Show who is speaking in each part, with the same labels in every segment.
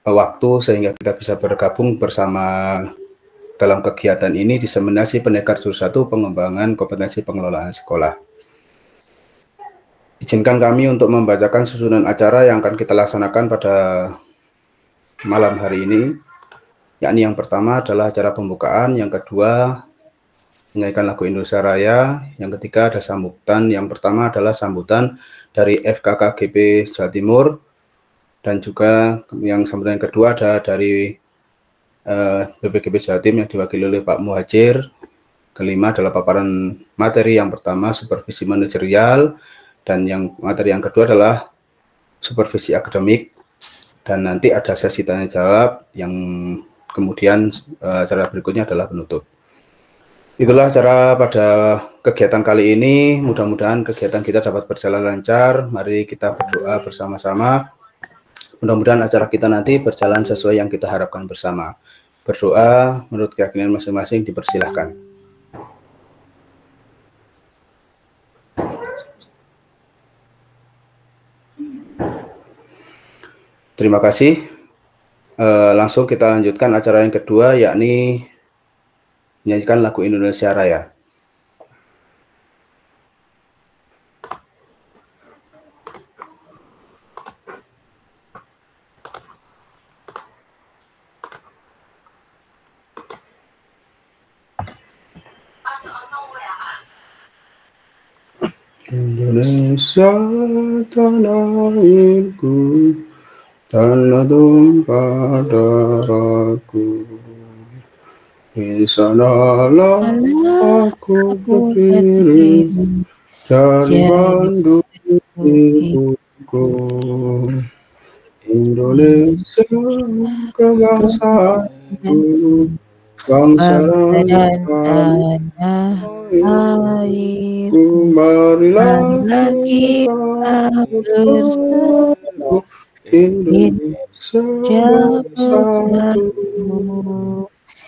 Speaker 1: waktu sehingga kita bisa bergabung bersama dalam kegiatan ini, diseminasi Pendekar 1 pengembangan kompetensi pengelolaan sekolah. Izinkan kami untuk membacakan susunan acara yang akan kita laksanakan pada malam hari ini, yakni yang pertama adalah acara pembukaan, yang kedua menyanyikan lagu Indonesia Raya, yang ketiga ada sambutan. Yang pertama adalah sambutan dari FKKGP Jawa Timur, dan juga yang sambutan yang kedua ada dari BPGP Jawa Tim yang diwakili oleh Pak Muhajir. Kelima adalah paparan materi, yang pertama supervisi manajerial, dan yang materi yang kedua adalah supervisi akademik, dan nanti ada sesi tanya jawab yang kemudian acara berikutnya adalah penutup. Itulah acara pada kegiatan kali ini. Mudah-mudahan kegiatan kita dapat berjalan lancar. Mari kita berdoa bersama-sama. Mudah-mudahan acara kita nanti berjalan sesuai yang kita harapkan bersama. Berdoa menurut keyakinan masing-masing, dipersilahkan. Terima kasih. Langsung kita lanjutkan acara yang kedua, yakni menyanyikan lagu Indonesia Raya. Indonesia tanah airku, tanah tumpah darahku, di sanalah aku berdiri, dari Bandung ibuku. Indonesia kebangsaanku, bangsa dan tanah airku, marilah kita bersatu, Indonesia bersatu.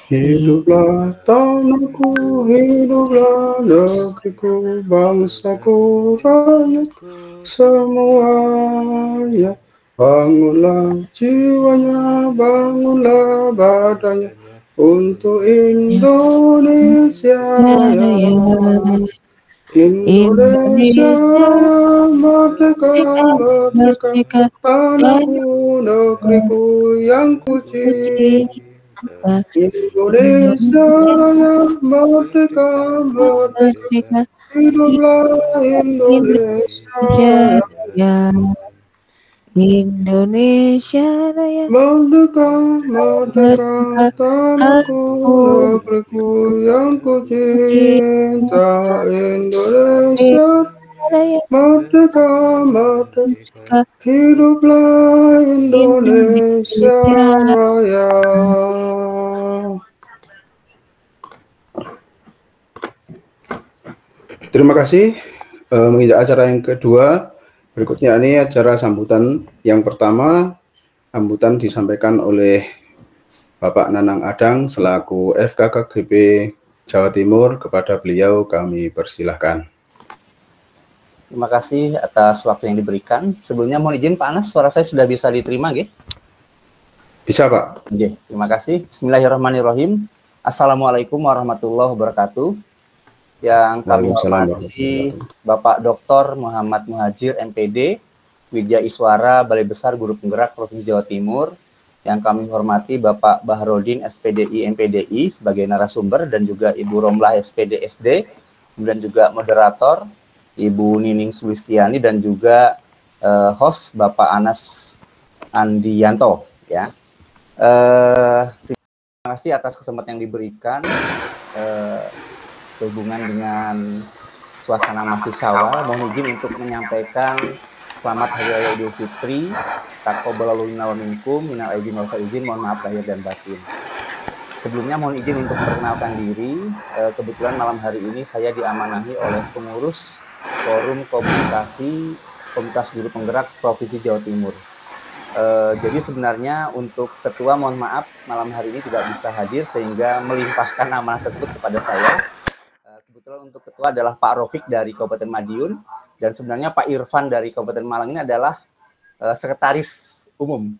Speaker 1: Hiduplah tanahku, hiduplah negeriku, bangsaku, rakyatku semuanya. Bangunlah jiwanya, bangunlah badannya, untuk Indonesia Raya. Indonesia merdeka, merdeka, tanahku, negeriku yang ku cinta. Indonesia Raya, merdeka, merdeka, hiduplah Indonesia Raya.
Speaker 2: Indonesia Raya,
Speaker 1: merdeka, merdeka, tanahku, negeriku yang ku cinta. Indonesia Raya, merdeka, merdeka, hiduplah Indonesia Raya. Terima kasih. Menginjak acara yang kedua, berikutnya ini acara sambutan. Yang pertama, sambutan disampaikan oleh Bapak Nanang Adang selaku FKKGP Jawa Timur. Kepada beliau kami persilahkan.
Speaker 3: Terima kasih atas waktu yang diberikan. Sebelumnya mohon izin Pak Anas, suara saya sudah bisa diterima, nggih?
Speaker 1: Bisa, Pak.
Speaker 3: Nggih, terima kasih. Bismillahirrahmanirrahim. Assalamualaikum warahmatullahi wabarakatuh. Yang kami hormati Bapak Dr. Muhammad Muhajir, MPD, Widya Iswara, Balai Besar Guru Penggerak Provinsi Jawa Timur. Yang kami hormati Bapak Baharudin, SPDI, MPDI sebagai narasumber, dan juga Ibu Romlah, SPD, SD, kemudian juga moderator Ibu Nining Sulistiani, dan juga host Bapak Anas Andianto. Ya, terima kasih atas kesempatan yang diberikan. Sehubungan dengan suasana masih Syawal, mohon izin untuk menyampaikan selamat Hari Raya Idul Fitri, taqabbalallahu minna wa minkum, minal aidin wal faizin, mohon maaf lahir dan batin. Sebelumnya mohon izin untuk perkenalkan diri. Kebetulan malam hari ini saya diamanahi oleh pengurus Forum Komunikasi Komunitas Guru Penggerak Provinsi Jawa Timur. Jadi sebenarnya untuk ketua mohon maaf malam hari ini tidak bisa hadir sehingga melimpahkan amanah tersebut kepada saya. Kebetulan untuk ketua adalah Pak Rofik dari Kabupaten Madiun, dan sebenarnya Pak Irfan dari Kabupaten Malang ini adalah sekretaris umum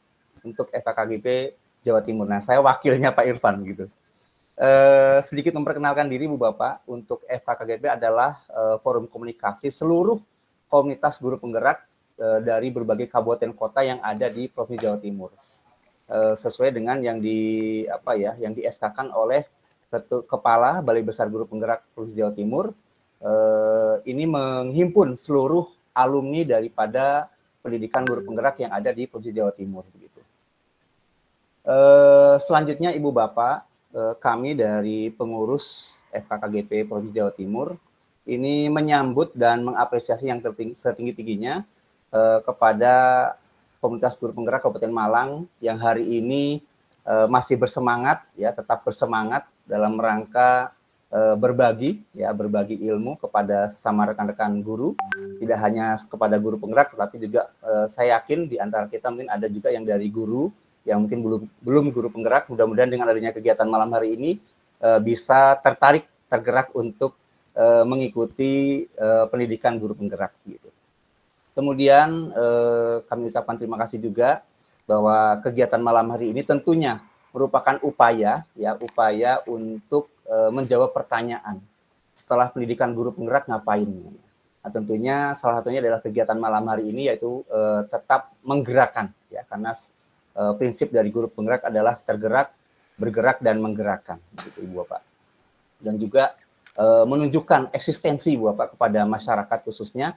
Speaker 3: untuk FKKGP Jawa Timur. Nah, saya wakilnya Pak Irfan gitu. Sedikit memperkenalkan diri Bu Bapak, untuk FKKGP adalah forum komunikasi seluruh komunitas guru penggerak dari berbagai kabupaten kota yang ada di Provinsi Jawa Timur. Sesuai dengan yang yang di-SK-kan oleh Kepala Balai Besar Guru Penggerak Provinsi Jawa Timur. Ini menghimpun seluruh alumni daripada pendidikan guru penggerak yang ada di Provinsi Jawa Timur begitu. Selanjutnya Ibu Bapak, kami dari pengurus FKKGP Provinsi Jawa Timur ini menyambut dan mengapresiasi yang setinggi-tingginya kepada komunitas guru penggerak Kabupaten Malang yang hari ini masih bersemangat, ya, tetap bersemangat dalam rangka berbagi ilmu kepada sesama rekan-rekan guru, tidak hanya kepada guru penggerak, tetapi juga saya yakin di antara kita mungkin ada juga yang dari guru yang mungkin belum guru penggerak. Mudah-mudahan dengan adanya kegiatan malam hari ini bisa tergerak untuk mengikuti pendidikan guru penggerak gitu. Kemudian kami ucapkan terima kasih juga bahwa kegiatan malam hari ini tentunya merupakan upaya untuk menjawab pertanyaan setelah pendidikan guru penggerak ngapain. Nah, tentunya salah satunya adalah kegiatan malam hari ini yaitu tetap menggerakkan, ya, karena prinsip dari guru penggerak adalah tergerak, bergerak dan menggerakkan, gitu Ibu Bapak. Dan juga menunjukkan eksistensi Ibu Bapak kepada masyarakat khususnya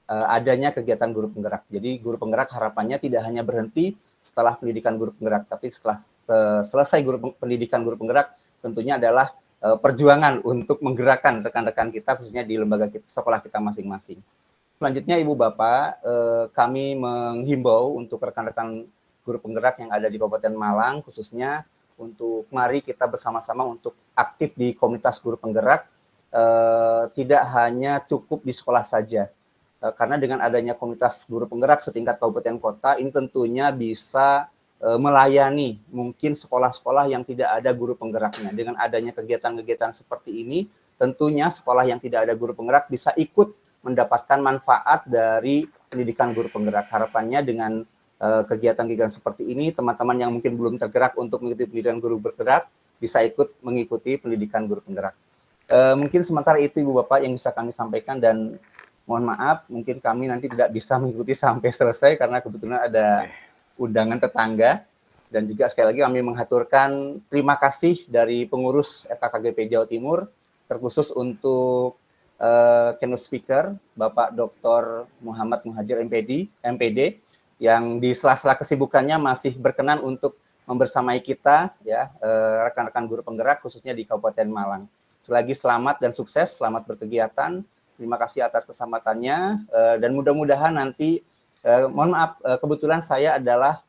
Speaker 3: adanya kegiatan guru penggerak. Jadi guru penggerak harapannya tidak hanya berhenti setelah pendidikan guru penggerak, tapi setelah selesai pendidikan guru penggerak tentunya adalah perjuangan untuk menggerakkan rekan-rekan kita khususnya di lembaga sekolah kita masing-masing. Selanjutnya Ibu Bapak, kami menghimbau untuk rekan-rekan guru penggerak yang ada di Kabupaten Malang khususnya untuk mari kita bersama-sama untuk aktif di komunitas guru penggerak, tidak hanya cukup di sekolah saja. Karena dengan adanya komunitas guru penggerak setingkat kabupaten kota, ini tentunya bisa melayani mungkin sekolah-sekolah yang tidak ada guru penggeraknya. Dengan adanya kegiatan-kegiatan seperti ini, tentunya sekolah yang tidak ada guru penggerak bisa ikut mendapatkan manfaat dari pendidikan guru penggerak. Harapannya dengan kegiatan-kegiatan seperti ini, teman-teman yang mungkin belum tergerak untuk mengikuti pendidikan guru bergerak, bisa ikut mengikuti pendidikan guru penggerak. Mungkin sementara itu Ibu Bapak yang bisa kami sampaikan, dan mohon maaf mungkin kami nanti tidak bisa mengikuti sampai selesai karena kebetulan ada undangan tetangga. Dan juga sekali lagi kami mengaturkan terima kasih dari pengurus FKKGP Jawa Timur, terkhusus untuk keynote speaker Bapak Dr. Muhammad Muhajir MPD yang di sela-sela kesibukannya masih berkenan untuk membersamai kita, ya, rekan-rekan guru penggerak khususnya di Kabupaten Malang. Selagi selamat dan sukses, selamat berkegiatan. Terima kasih atas kesempatannya, dan mudah-mudahan nanti, mohon maaf, kebetulan saya adalah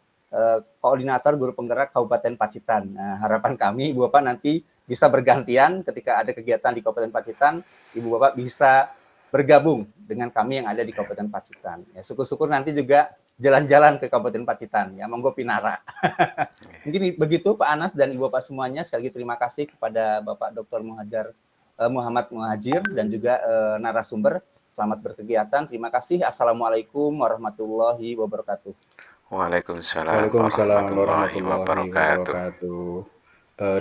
Speaker 3: koordinator guru penggerak Kabupaten Pacitan. Nah, harapan kami Ibu Bapak nanti bisa bergantian ketika ada kegiatan di Kabupaten Pacitan, Ibu Bapak bisa bergabung dengan kami yang ada di Kabupaten Pacitan. Ya, syukur-syukur nanti juga jalan-jalan ke Kabupaten Pacitan, ya, monggo pinara. Mungkin begitu Pak Anas dan Ibu Bapak semuanya. Sekali lagi terima kasih kepada Bapak Dr. Muhammad Muhajir dan juga narasumber. Selamat berkegiatan. Terima kasih. Assalamualaikum warahmatullahi wabarakatuh.
Speaker 2: Waalaikumsalam warahmatullahi wabarakatuh.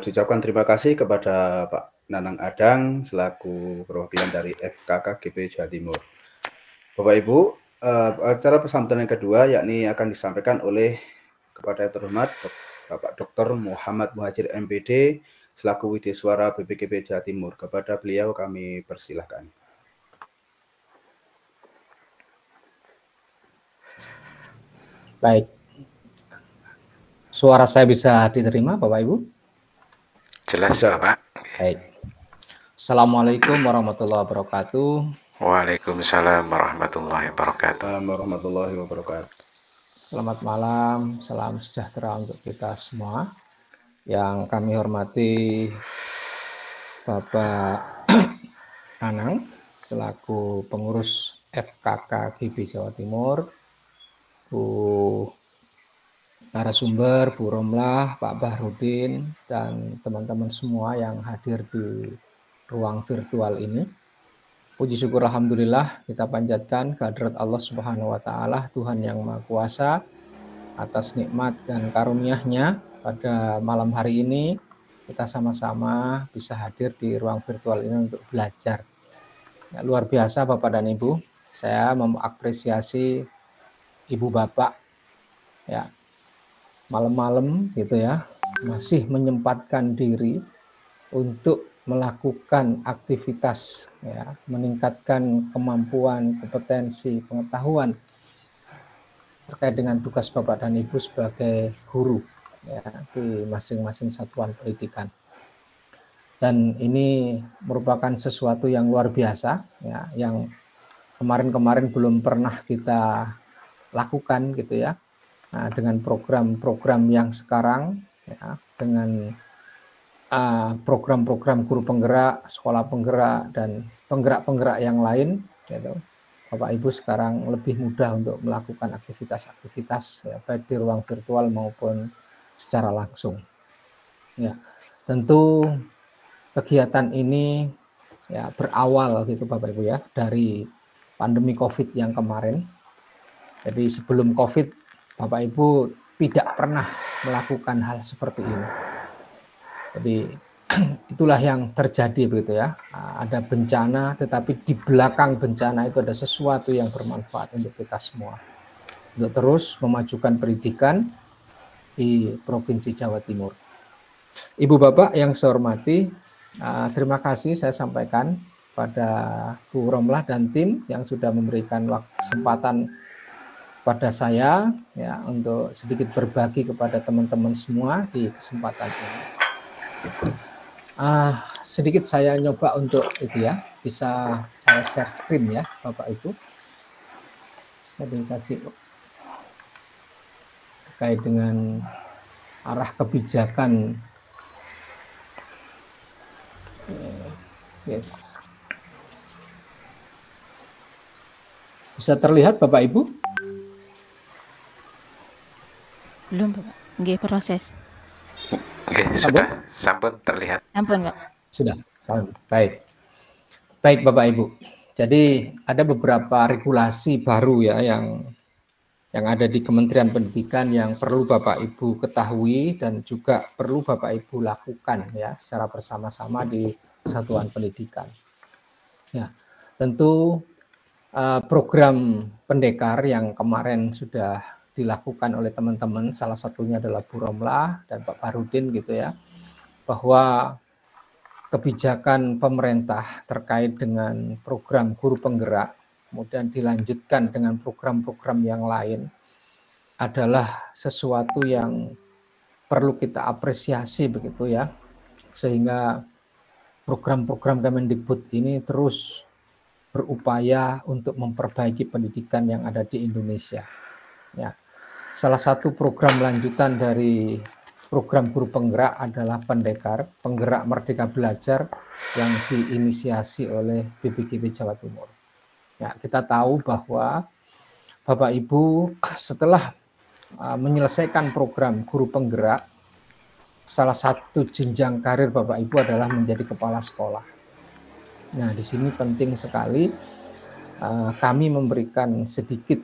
Speaker 1: Diucapkan terima kasih kepada Pak Nanang Adang selaku perwakilan dari FKKGP Jawa Timur. Bapak Ibu, acara persambutan yang kedua yakni akan disampaikan oleh kepada yang terhormat Bapak Dr. Muhammad Muhajir MPD selaku Wideswara BPGP Jawa Timur. Kepada beliau kami persilahkan.
Speaker 4: Baik. Suara saya bisa diterima Bapak Ibu?
Speaker 2: Jelas Bapak.
Speaker 4: Baik. Assalamualaikum warahmatullahi wabarakatuh.
Speaker 2: Waalaikumsalam warahmatullahi wabarakatuh.
Speaker 1: Warahmatullahi wabarakatuh.
Speaker 4: Selamat malam, salam sejahtera untuk kita semua. Yang kami hormati Bapak Anang selaku pengurus FKKGP Jawa Timur, Bu narasumber, Bu Romlah, Pak Bahrudin, dan teman-teman semua yang hadir di ruang virtual ini. Puji syukur alhamdulillah kita panjatkan kehadirat Allah Subhanahu wa taala, Tuhan yang Maha Kuasa, atas nikmat dan karunia-Nya pada malam hari ini kita sama-sama bisa hadir di ruang virtual ini untuk belajar. Ya, luar biasa Bapak dan Ibu, saya mengapresiasi Ibu Bapak ya, malam-malam gitu ya, masih menyempatkan diri untuk melakukan aktivitas ya, meningkatkan kemampuan, kompetensi, pengetahuan terkait dengan tugas Bapak dan Ibu sebagai guru ya, di masing-masing satuan pendidikan. Dan ini merupakan sesuatu yang luar biasa ya, yang kemarin-kemarin belum pernah kita lakukan gitu ya. Nah, dengan program-program yang sekarang ya, dengan program-program guru penggerak, sekolah penggerak, dan penggerak-penggerak yang lain gitu. Bapak Ibu sekarang lebih mudah untuk melakukan aktivitas-aktivitas ya, baik di ruang virtual maupun secara langsung. Ya, tentu kegiatan ini ya berawal gitu Bapak Ibu ya dari pandemi COVID yang kemarin. Jadi sebelum COVID Bapak Ibu tidak pernah melakukan hal seperti ini. Jadi itulah yang terjadi begitu ya. Ada bencana, tetapi di belakang bencana itu ada sesuatu yang bermanfaat untuk kita semua. Untuk terus memajukan pendidikan di Provinsi Jawa Timur. Ibu Bapak yang saya hormati, terima kasih saya sampaikan pada Bu Romlah dan tim yang sudah memberikan kesempatan pada saya ya untuk sedikit berbagi kepada teman-teman semua di kesempatan ini. Sedikit saya nyoba untuk itu ya, bisa saya share screen ya Bapak Ibu. Bisa dikasih terkait dengan arah kebijakan. Yes. Bisa terlihat Bapak Ibu?
Speaker 5: Belum Bapak, nggih proses.
Speaker 2: Oke, sudah, sampun terlihat.
Speaker 5: Ampun Pak.
Speaker 4: Sudah, baik. Baik Bapak Ibu. Jadi ada beberapa regulasi baru ya yang ada di Kementerian Pendidikan yang perlu Bapak Ibu ketahui dan juga perlu Bapak Ibu lakukan ya secara bersama-sama di satuan pendidikan. Ya, tentu program pendekar yang kemarin sudah dilakukan oleh teman-teman, salah satunya adalah Bu Romlah dan Pak Farudin gitu ya, bahwa kebijakan pemerintah terkait dengan program guru penggerak, kemudian dilanjutkan dengan program-program yang lain, adalah sesuatu yang perlu kita apresiasi begitu ya, sehingga program-program Kemendikbud ini terus berupaya untuk memperbaiki pendidikan yang ada di Indonesia. Ya, salah satu program lanjutan dari program guru penggerak adalah Pendekar, Penggerak Merdeka Belajar yang diinisiasi oleh BPGB Jawa Timur. Ya, kita tahu bahwa Bapak Ibu setelah menyelesaikan program guru penggerak, salah satu jenjang karir Bapak Ibu adalah menjadi kepala sekolah. Nah, di sini penting sekali kami memberikan sedikit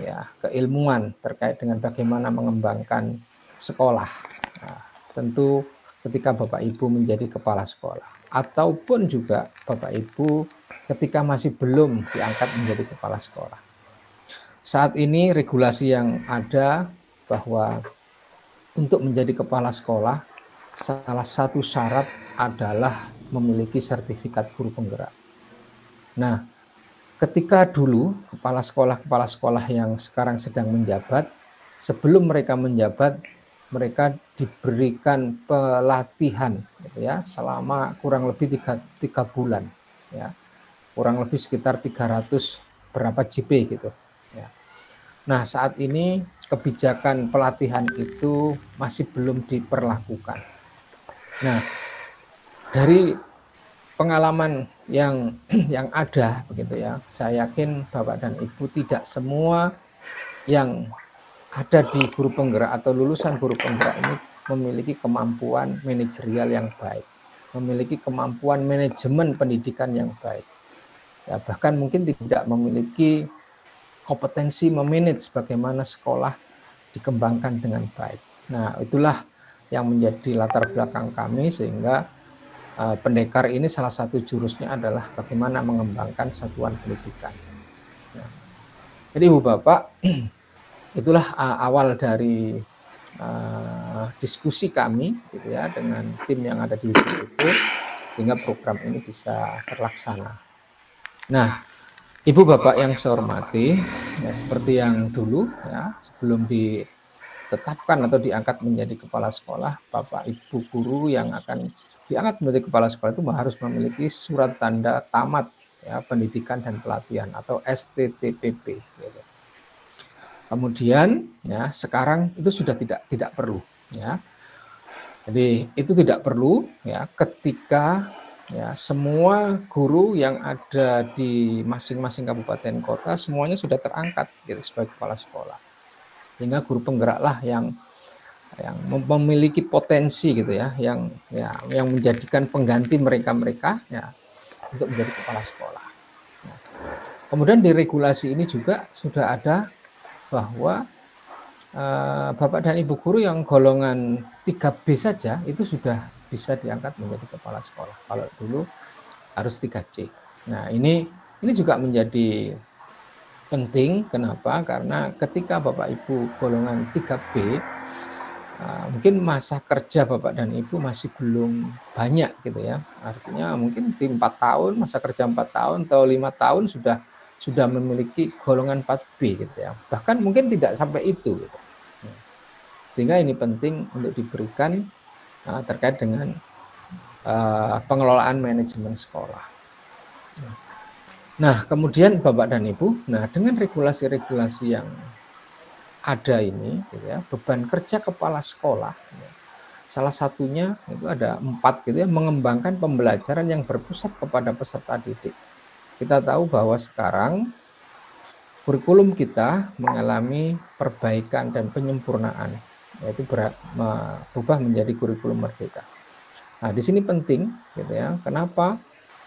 Speaker 4: ya keilmuan terkait dengan bagaimana mengembangkan sekolah. Nah, tentu ketika Bapak Ibu menjadi kepala sekolah ataupun juga Bapak Ibu ketika masih belum diangkat menjadi kepala sekolah. Saat ini regulasi yang ada bahwa untuk menjadi kepala sekolah salah satu syarat adalah memiliki sertifikat guru penggerak. Nah, ketika dulu kepala sekolah yang sekarang sedang menjabat, sebelum mereka menjabat, mereka diberikan pelatihan gitu ya, selama kurang lebih 3 bulan ya. Kurang lebih sekitar 300 berapa JP gitu ya. Nah, saat ini kebijakan pelatihan itu masih belum diperlakukan. Nah, dari pengalaman yang ada begitu ya, saya yakin Bapak dan Ibu tidak semua yang ada di guru penggerak atau lulusan guru penggerak ini memiliki kemampuan manajerial yang baik, memiliki kemampuan manajemen pendidikan yang baik. Ya, bahkan mungkin tidak memiliki kompetensi memanage bagaimana sekolah dikembangkan dengan baik. Nah, itulah yang menjadi latar belakang kami, sehingga pendekar ini salah satu jurusnya adalah bagaimana mengembangkan satuan pendidikan. Nah, jadi Ibu Bapak, itulah awal dari diskusi kami gitu ya dengan tim yang ada di WPP, sehingga program ini bisa terlaksana. Nah, Ibu Bapak yang saya hormati, ya, seperti yang dulu ya, sebelum ditetapkan atau diangkat menjadi kepala sekolah, Bapak Ibu guru yang akan diangkat menjadi kepala sekolah itu harus memiliki surat tanda tamat ya, pendidikan dan pelatihan atau STTPP. Gitu. Kemudian ya sekarang itu sudah tidak perlu ya. Jadi itu tidak perlu ya ketika ya semua guru yang ada di masing-masing kabupaten kota semuanya sudah terangkat gitu sebagai kepala sekolah. Sehingga guru penggeraklah yang memiliki potensi gitu ya, yang menjadikan pengganti mereka ya untuk menjadi kepala sekolah. Nah, kemudian di regulasi ini juga sudah ada bahwa Bapak dan Ibu guru yang golongan 3B saja itu sudah bisa diangkat menjadi kepala sekolah. Kalau dulu harus 3C. Nah, ini juga menjadi penting. Kenapa? Karena ketika Bapak Ibu golongan 3B, mungkin masa kerja Bapak dan Ibu masih belum banyak gitu ya. Artinya mungkin di 4 tahun, masa kerja 4 tahun atau 5 tahun sudah memiliki golongan 4B gitu ya. Bahkan mungkin tidak sampai itu gitu. Sehingga ini penting untuk diberikan terkait dengan pengelolaan manajemen sekolah. Nah, kemudian Bapak dan Ibu, nah dengan regulasi-regulasi yang ada ini, gitu ya, beban kerja kepala sekolah, ya, salah satunya itu ada 4 gitu ya, mengembangkan pembelajaran yang berpusat kepada peserta didik. Kita tahu bahwa sekarang kurikulum kita mengalami perbaikan dan penyempurnaan, yaitu berubah menjadi kurikulum merdeka. Nah, di sini penting, gitu ya. Kenapa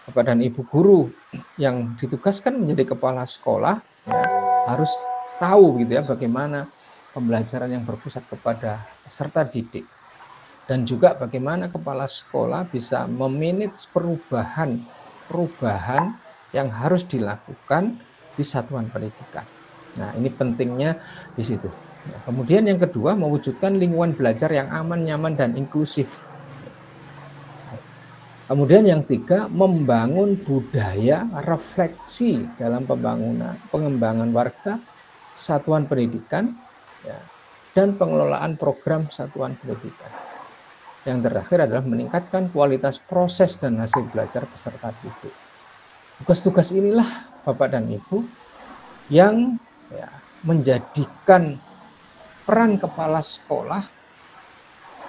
Speaker 4: Bapak dan Ibu guru yang ditugaskan menjadi kepala sekolah ya, harus tahu gitu ya bagaimana pembelajaran yang berpusat kepada peserta didik, dan juga bagaimana kepala sekolah bisa memanage perubahan yang harus dilakukan di satuan pendidikan. Nah, ini pentingnya di situ. Nah, kemudian yang kedua, mewujudkan lingkungan belajar yang aman, nyaman, dan inklusif. Kemudian yang tiga, membangun budaya refleksi dalam pengembangan warga, satuan pendidikan, ya, dan pengelolaan program satuan pendidikan. Yang terakhir adalah meningkatkan kualitas proses dan hasil belajar peserta didik. Tugas-tugas inilah Bapak dan Ibu yang ya, menjadikan peran kepala sekolah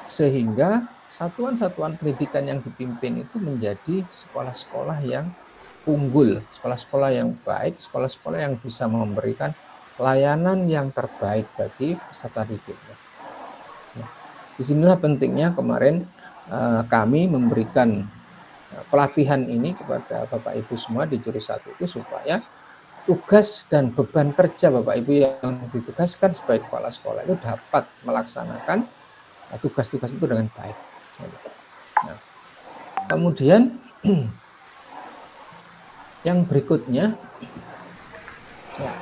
Speaker 4: sehingga satuan-satuan pendidikan yang dipimpin itu menjadi sekolah-sekolah yang unggul, sekolah-sekolah yang baik, sekolah-sekolah yang bisa memberikan layanan yang terbaik bagi peserta didik. Nah, disinilah pentingnya kemarin kami memberikan pelatihan ini kepada Bapak Ibu semua di jurus 1 itu supaya tugas dan beban kerja Bapak Ibu yang ditugaskan sebagai kepala sekolah itu dapat melaksanakan tugas-tugas itu dengan baik. Nah, kemudian yang berikutnya ya,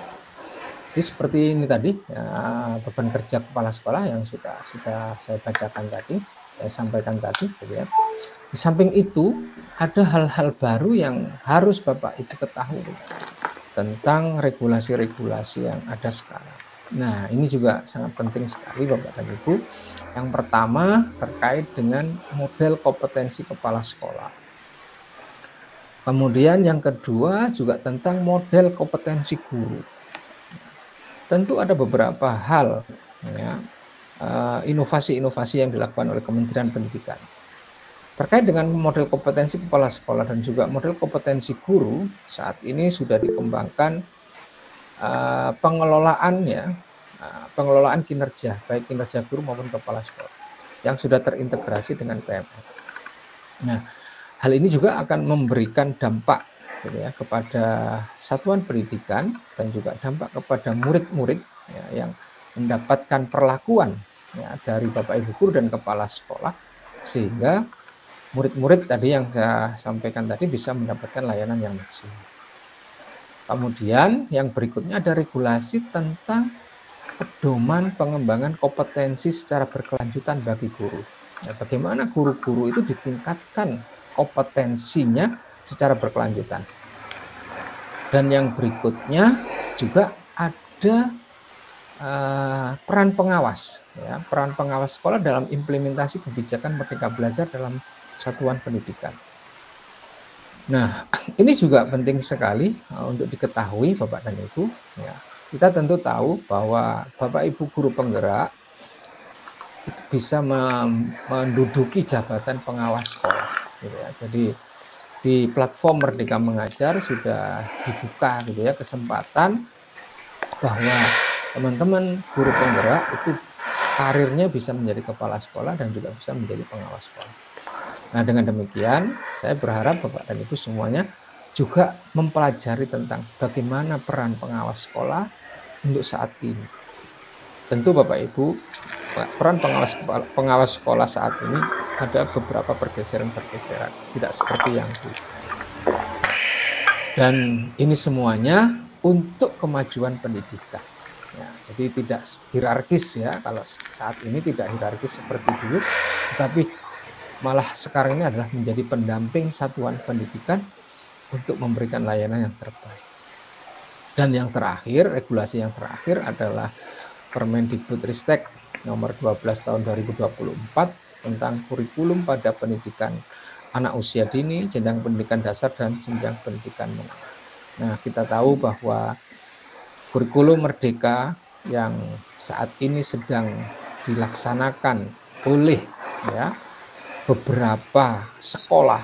Speaker 4: jadi seperti ini tadi ya, beban kerja kepala sekolah yang sudah saya bacakan tadi, saya sampaikan tadi gitu ya. Di samping itu ada hal-hal baru yang harus Bapak Ibu ketahui tentang regulasi-regulasi yang ada sekarang. Nah, ini juga sangat penting sekali Bapak dan Ibu. Yang pertama terkait dengan model kompetensi kepala sekolah. Kemudian yang kedua juga tentang model kompetensi guru. Tentu ada beberapa hal ya, inovasi-inovasi yang dilakukan oleh Kementerian Pendidikan. Terkait dengan model kompetensi kepala sekolah dan juga model kompetensi guru, saat ini sudah dikembangkan pengelolaan kinerja, baik kinerja guru maupun kepala sekolah, yang sudah terintegrasi dengan PMR. Nah, hal ini juga akan memberikan dampak gitu ya, kepada satuan pendidikan dan juga dampak kepada murid-murid ya, yang mendapatkan perlakuan ya, dari Bapak Ibu guru dan kepala sekolah, sehingga murid-murid tadi yang saya sampaikan tadi bisa mendapatkan layanan yang maksimal. Kemudian yang berikutnya ada regulasi tentang pedoman pengembangan kompetensi secara berkelanjutan bagi guru. Ya, bagaimana guru-guru itu ditingkatkan kompetensinya secara berkelanjutan. Dan yang berikutnya juga ada peran pengawas, ya, peran pengawas sekolah dalam implementasi kebijakan Merdeka Belajar dalam satuan pendidikan. Nah, ini juga penting sekali untuk diketahui Bapak dan Ibu. Ya, kita tentu tahu bahwa Bapak Ibu guru penggerak itu bisa menduduki jabatan pengawas sekolah. Gitu ya. Jadi di platform Merdeka Mengajar sudah dibuka gitu ya kesempatan bahwa teman-teman guru penggerak itu karirnya bisa menjadi kepala sekolah dan juga bisa menjadi pengawas sekolah. Nah, dengan demikian saya berharap Bapak dan Ibu semuanya juga mempelajari tentang bagaimana peran pengawas sekolah untuk saat ini. Tentu Bapak Ibu, peran pengawas sekolah saat ini ada beberapa pergeseran-pergeseran, tidak seperti yang dulu. Dan ini semuanya untuk kemajuan pendidikan. Ya, jadi tidak hierarkis ya, kalau saat ini tidak hierarkis seperti dulu, tetapi malah sekarang ini adalah menjadi pendamping satuan pendidikan untuk memberikan layanan yang terbaik. Dan yang terakhir, regulasi yang terakhir adalah Permendikbudristek nomor 12 tahun 2024 tentang kurikulum pada pendidikan anak usia dini, jenjang pendidikan dasar dan jenjang pendidikan menengah. Nah, kita tahu bahwa kurikulum Merdeka yang saat ini sedang dilaksanakan oleh ya beberapa sekolah,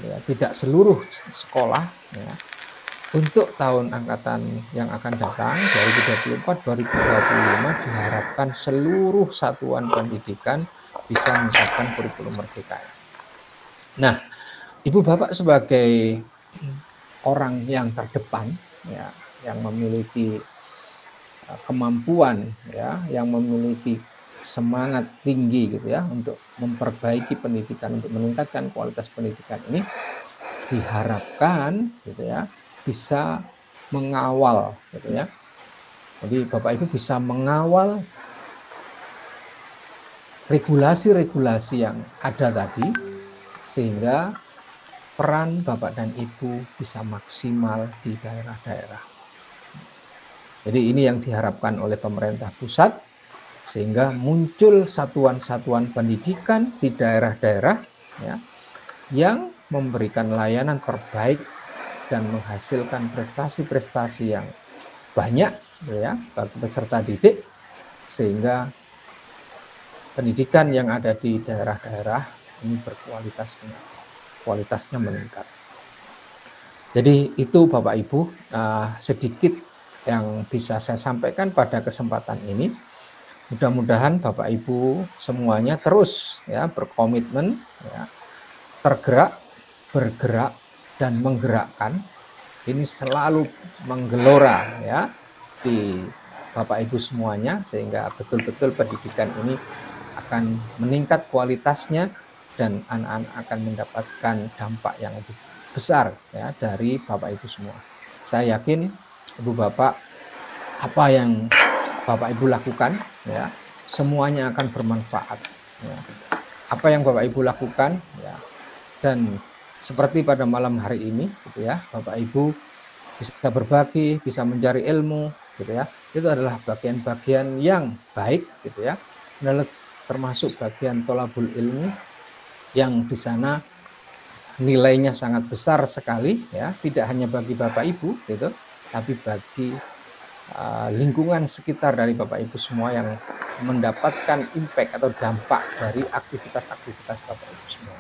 Speaker 4: ya, tidak seluruh sekolah, ya, untuk tahun angkatan yang akan datang 2024-2025 diharapkan seluruh satuan pendidikan bisa menerapkan kurikulum Merdeka. Nah, Ibu Bapak sebagai orang yang terdepan, ya, yang memiliki kemampuan, ya, yang memiliki semangat tinggi gitu ya untuk memperbaiki pendidikan, untuk meningkatkan kualitas pendidikan ini, diharapkan gitu ya bisa mengawal gitu ya. Jadi Bapak Ibu bisa mengawal regulasi-regulasi yang ada tadi sehingga peran Bapak dan Ibu bisa maksimal di daerah-daerah. Jadi ini yang diharapkan oleh pemerintah pusat sehingga muncul satuan-satuan pendidikan di daerah-daerah ya, yang memberikan layanan terbaik dan menghasilkan prestasi-prestasi yang banyak ya bagi peserta didik sehingga pendidikan yang ada di daerah-daerah ini kualitasnya meningkat. Jadi itu Bapak Ibu sedikit yang bisa saya sampaikan pada kesempatan ini. Mudah-mudahan Bapak Ibu semuanya terus ya berkomitmen ya, tergerak, bergerak dan menggerakkan. Ini selalu menggelora ya di Bapak Ibu semuanya sehingga betul-betul pendidikan ini akan meningkat kualitasnya dan anak-anak akan mendapatkan dampak yang lebih besar ya dari Bapak Ibu semua. Saya yakin Ibu Bapak apa yang Bapak Ibu lakukan ya semuanya akan bermanfaat. Ya. Apa yang Bapak Ibu lakukan ya dan seperti pada malam hari ini gitu ya, Bapak Ibu bisa berbagi, bisa mencari ilmu gitu ya. Itu adalah bagian-bagian yang baik gitu ya. Adalah termasuk bagian tolabul ilmu yang di sana nilainya sangat besar sekali ya, tidak hanya bagi Bapak Ibu gitu, tapi bagi lingkungan sekitar dari Bapak Ibu semua yang mendapatkan impact atau dampak dari aktivitas-aktivitas Bapak Ibu semua.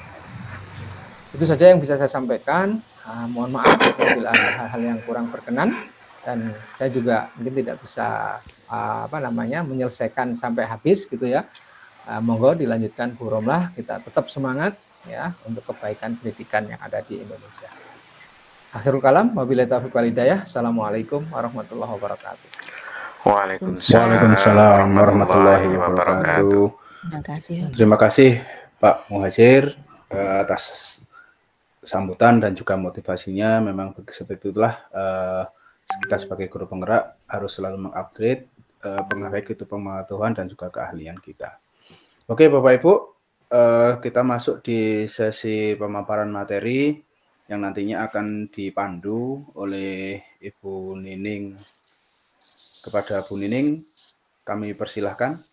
Speaker 4: Itu saja yang bisa saya sampaikan. Mohon maaf apabila ada hal-hal yang kurang berkenan dan saya juga mungkin tidak bisa menyelesaikan sampai habis gitu ya. Monggo dilanjutkan Bu Romlah, kita tetap semangat ya untuk kebaikan pendidikan yang ada di Indonesia. Akhirul kalam, wabillahi taufiq wal hidayah. Assalamualaikum warahmatullahi wabarakatuh.
Speaker 1: Waalaikumsalam warahmatullahi wabarakatuh.
Speaker 5: Terima kasih.
Speaker 1: Terima kasih Pak Muhajir atas sambutan dan juga motivasinya. Memang seperti itulah kita sebagai guru penggerak harus selalu mengupgrade baik itu pengetahuan dan juga keahlian kita. Oke Bapak Ibu, kita masuk di sesi pemaparan materi yang nantinya akan dipandu oleh Ibu Nining. Kepada Bu Nining, kami persilahkan.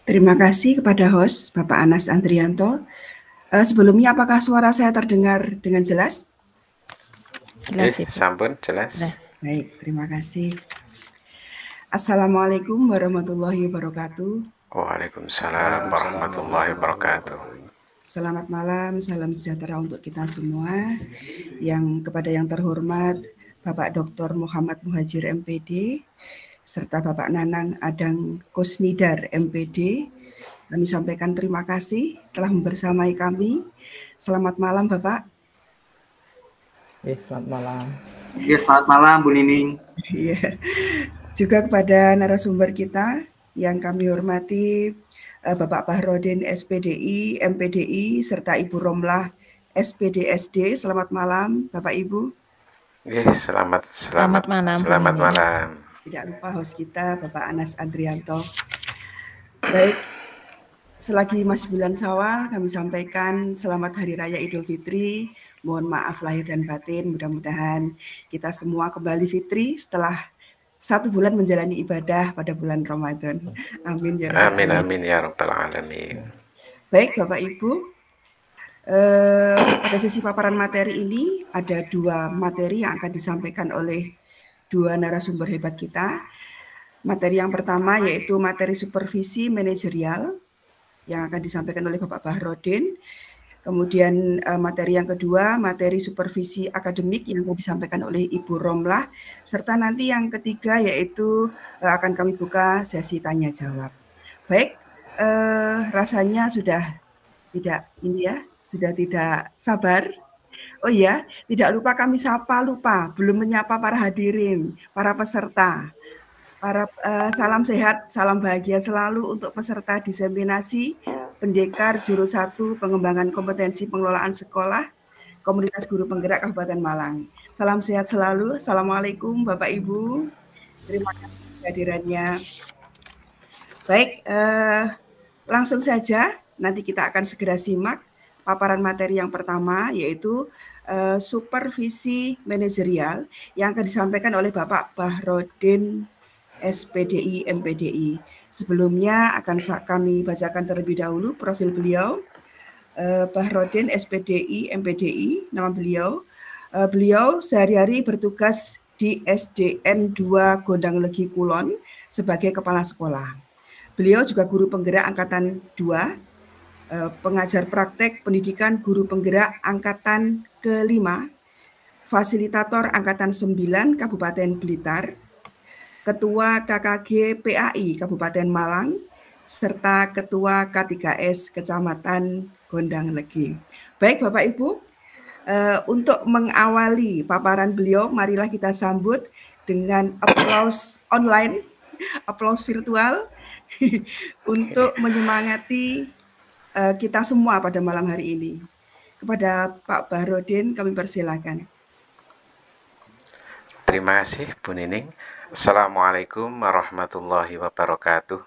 Speaker 6: Terima kasih kepada host Bapak Anas Andrianto. Sebelumnya apakah suara saya terdengar dengan jelas?
Speaker 5: Jelas, Ibu.
Speaker 2: Sampun jelas.
Speaker 6: Baik, terima kasih. Assalamualaikum warahmatullahi wabarakatuh.
Speaker 2: Waalaikumsalam warahmatullahi wabarakatuh.
Speaker 6: Selamat malam, salam sejahtera untuk kita semua. Kepada yang terhormat Bapak Dr. Muhammad Muhajir MPD, serta Bapak Nanang Adang Kusnidar MPD, kami sampaikan terima kasih telah membersamai kami. Selamat malam Bapak.
Speaker 4: Selamat malam.
Speaker 3: Ya, selamat malam Bu Nining.
Speaker 6: Juga kepada narasumber kita yang kami hormati, Bapak Bahrodin SPDI, MPDI, serta Ibu Romlah SPDSD. Selamat malam Bapak Ibu.
Speaker 2: Selamat malam.
Speaker 5: Selamat malam.
Speaker 6: Tidak lupa host kita Bapak Anas Andrianto. Baik, selagi masih bulan Syawal, kami sampaikan selamat Hari Raya Idul Fitri. Mohon maaf lahir dan batin, mudah-mudahan kita semua kembali fitri setelah 1 bulan menjalani ibadah pada bulan Ramadan. Amin ya rabbal alamin.
Speaker 2: Amin ya rabbal alamin.
Speaker 6: Baik Bapak Ibu, pada sesi paparan materi ini ada 2 materi yang akan disampaikan oleh 2 narasumber hebat kita. Materi yang pertama yaitu materi supervisi manajerial yang akan disampaikan oleh Bapak Bahrodin. Kemudian materi yang kedua, materi supervisi akademik yang akan disampaikan oleh Ibu Romlah, serta nanti yang ketiga yaitu akan kami buka sesi tanya jawab. Baik, rasanya sudah tidak sabar. Oh iya, tidak lupa kami belum menyapa para hadirin, para peserta. Salam sehat, salam bahagia selalu untuk peserta diseminasi Pendekar Jurus 1 Pengembangan Kompetensi Pengelolaan Sekolah Komunitas Guru Penggerak Kabupaten Malang. Salam sehat selalu. Assalamualaikum Bapak Ibu. Terima kasih kehadirannya. Baik, langsung saja nanti kita akan segera simak paparan materi yang pertama yaitu supervisi manajerial yang akan disampaikan oleh Bapak Bahrodin SPDI MPDI. Sebelumnya akan kami bacakan terlebih dahulu profil beliau. Bahrodin SPDI MPDI, nama beliau. Beliau sehari-hari bertugas di SDN 2 Gondang Legi Kulon sebagai kepala sekolah. Beliau juga guru penggerak angkatan 2, pengajar praktek pendidikan guru penggerak angkatan ke-5, fasilitator angkatan 9 Kabupaten Blitar, Ketua KKG PAI Kabupaten Malang, serta Ketua K3S Kecamatan Gondang Legi. Baik Bapak Ibu, untuk mengawali paparan beliau, marilah kita sambut dengan aplaus online, aplaus virtual, untuk menyemangati kita semua pada malam hari ini. Kepada Pak Bahrodin, kami persilakan.
Speaker 2: Terima kasih Bu Nining. Assalamualaikum warahmatullahi wabarakatuh.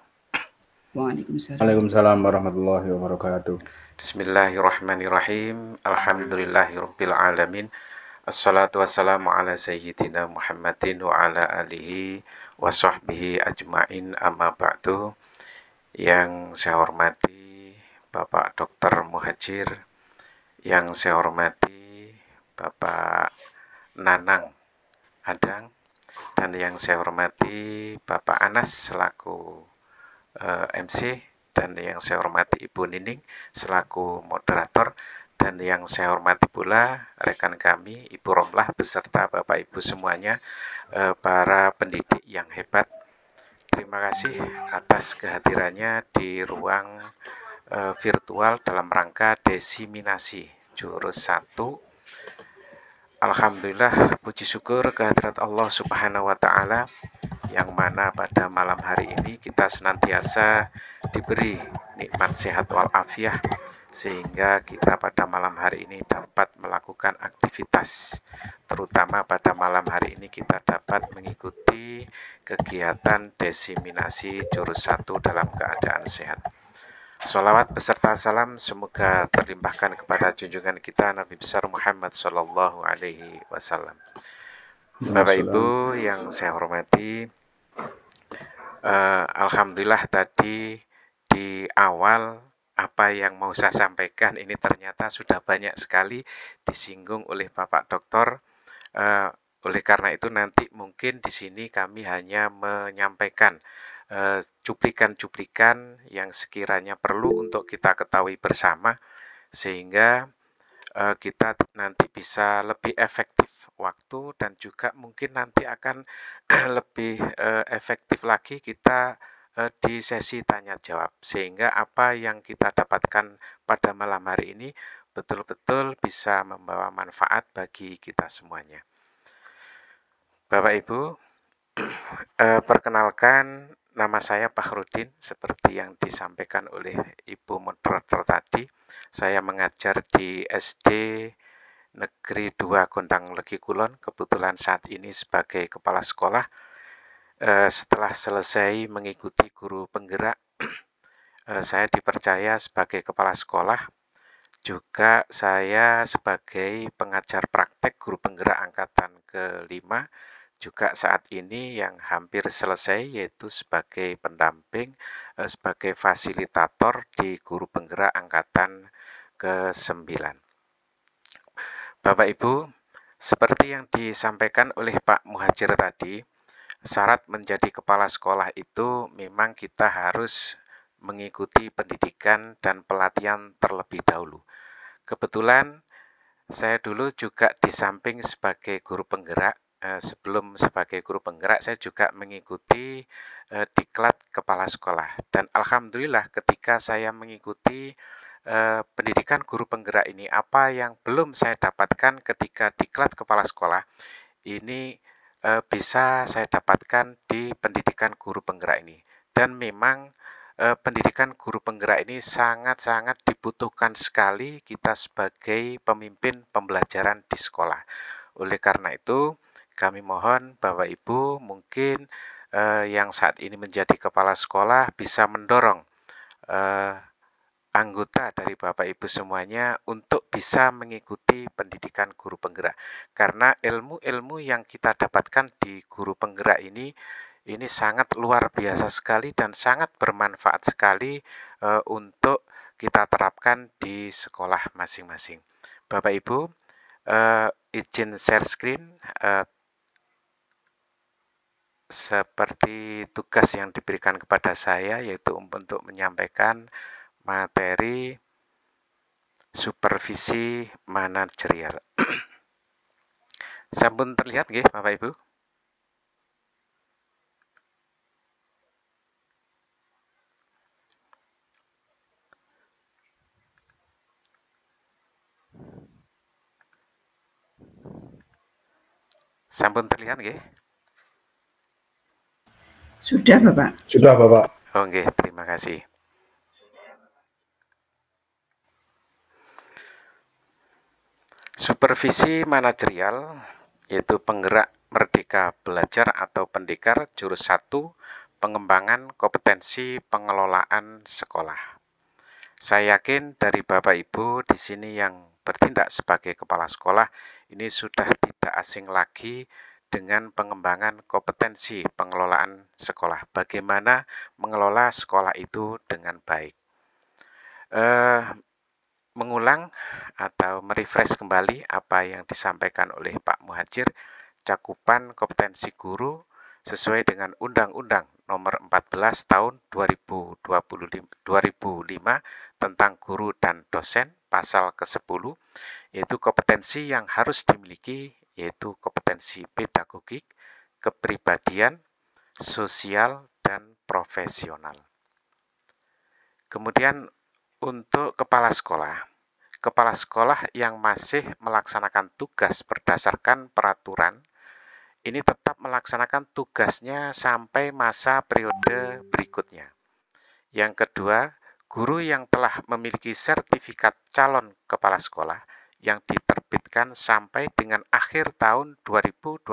Speaker 1: Waalaikumsalam warahmatullahi wabarakatuh.
Speaker 2: Bismillahirrahmanirrahim. Alhamdulillahirabbil alamin. Assalatu wassalamu ala sayyidina Muhammadin wa ala alihi wa sahbihi ajmain, amma ba'du. Yang saya hormati Bapak Dr. Muhajir, yang saya hormati Bapak Nanang Adang, dan yang saya hormati Bapak Anas selaku MC, dan yang saya hormati Ibu Nining selaku moderator, dan yang saya hormati pula rekan kami Ibu Romlah beserta Bapak Ibu semuanya, para pendidik yang hebat. Terima kasih atas kehadirannya di ruang virtual dalam rangka diseminasi Jurus 1 Alhamdulillah, puji syukur kehadirat Allah Subhanahu wa Ta'ala, yang mana pada malam hari ini kita senantiasa diberi nikmat sehat walafiat, sehingga kita pada malam hari ini dapat melakukan aktivitas. Terutama pada malam hari ini kita dapat mengikuti kegiatan desiminasi jurus 1 dalam keadaan sehat. Sholawat beserta salam semoga terlimpahkan kepada junjungan kita Nabi besar Muhammad Sallallahu Alaihi Wasallam. Bapak Ibu yang saya hormati, alhamdulillah tadi di awal apa yang mau saya sampaikan ini ternyata sudah banyak sekali disinggung oleh Bapak Doktor. Oleh karena itu nanti mungkin di sini kami hanya menyampaikan cuplikan-cuplikan yang sekiranya perlu untuk kita ketahui bersama, sehingga kita nanti bisa lebih efektif waktu, dan juga mungkin nanti akan lebih efektif lagi kita di sesi tanya jawab, sehingga apa yang kita dapatkan pada malam hari ini betul-betul bisa membawa manfaat bagi kita semuanya. Bapak Ibu, perkenalkan, nama saya Fakhrudin, seperti yang disampaikan oleh Ibu moderator tadi. Saya mengajar di SD Negeri 2 Gondang Legi Kulon, kebetulan saat ini sebagai kepala sekolah. Setelah selesai mengikuti guru penggerak, saya dipercaya sebagai kepala sekolah. Juga saya sebagai pengajar praktek guru penggerak angkatan ke-5, juga saat ini yang hampir selesai, yaitu sebagai pendamping, sebagai fasilitator di guru penggerak angkatan ke-9. Bapak Ibu, seperti yang disampaikan oleh Pak Muhajir tadi, syarat menjadi kepala sekolah itu memang kita harus mengikuti pendidikan dan pelatihan terlebih dahulu. Kebetulan saya dulu juga di samping sebagai guru penggerak, sebelum sebagai guru penggerak saya juga mengikuti diklat kepala sekolah, dan alhamdulillah ketika saya mengikuti pendidikan guru penggerak ini, apa yang belum saya dapatkan ketika diklat kepala sekolah ini bisa saya dapatkan di pendidikan guru penggerak ini. Dan memang pendidikan guru penggerak ini sangat-sangat dibutuhkan sekali kita sebagai pemimpin pembelajaran di sekolah. Oleh karena itu, kami mohon Bapak Ibu mungkin yang saat ini menjadi kepala sekolah bisa mendorong anggota dari Bapak Ibu semuanya untuk bisa mengikuti pendidikan guru penggerak. Karena ilmu-ilmu yang kita dapatkan di guru penggerak ini sangat luar biasa sekali dan sangat bermanfaat sekali untuk kita terapkan di sekolah masing-masing. Bapak Ibu, izin share screen seperti tugas yang diberikan kepada saya, yaitu untuk menyampaikan materi supervisi manajerial. Sampun terlihat nggih Bapak Ibu? Sampun terlihat nggih?
Speaker 6: Sudah, Bapak.
Speaker 1: Sudah, Bapak.
Speaker 2: Oh nggih, terima kasih. Supervisi manajerial yaitu penggerak merdeka belajar atau pendekar jurus 1, pengembangan kompetensi pengelolaan sekolah. Saya yakin dari Bapak Ibu di sini yang bertindak sebagai kepala sekolah ini sudah tidak asing lagi dengan pengembangan kompetensi pengelolaan sekolah. Bagaimana mengelola sekolah itu dengan baik. Mengulang atau merefresh kembali apa yang disampaikan oleh Pak Muhajir, cakupan kompetensi guru sesuai dengan Undang-Undang Nomor 14 Tahun 2005 tentang guru dan dosen, pasal ke-10, yaitu kompetensi yang harus dimiliki, yaitu kompetensi pedagogik, kepribadian, sosial, dan profesional. Kemudian untuk kepala sekolah, kepala sekolah yang masih melaksanakan tugas berdasarkan peraturan ini tetap melaksanakan tugasnya sampai masa periode berikutnya. Yang kedua, guru yang telah memiliki sertifikat calon kepala sekolah yang diterbitkan sampai dengan akhir tahun 2021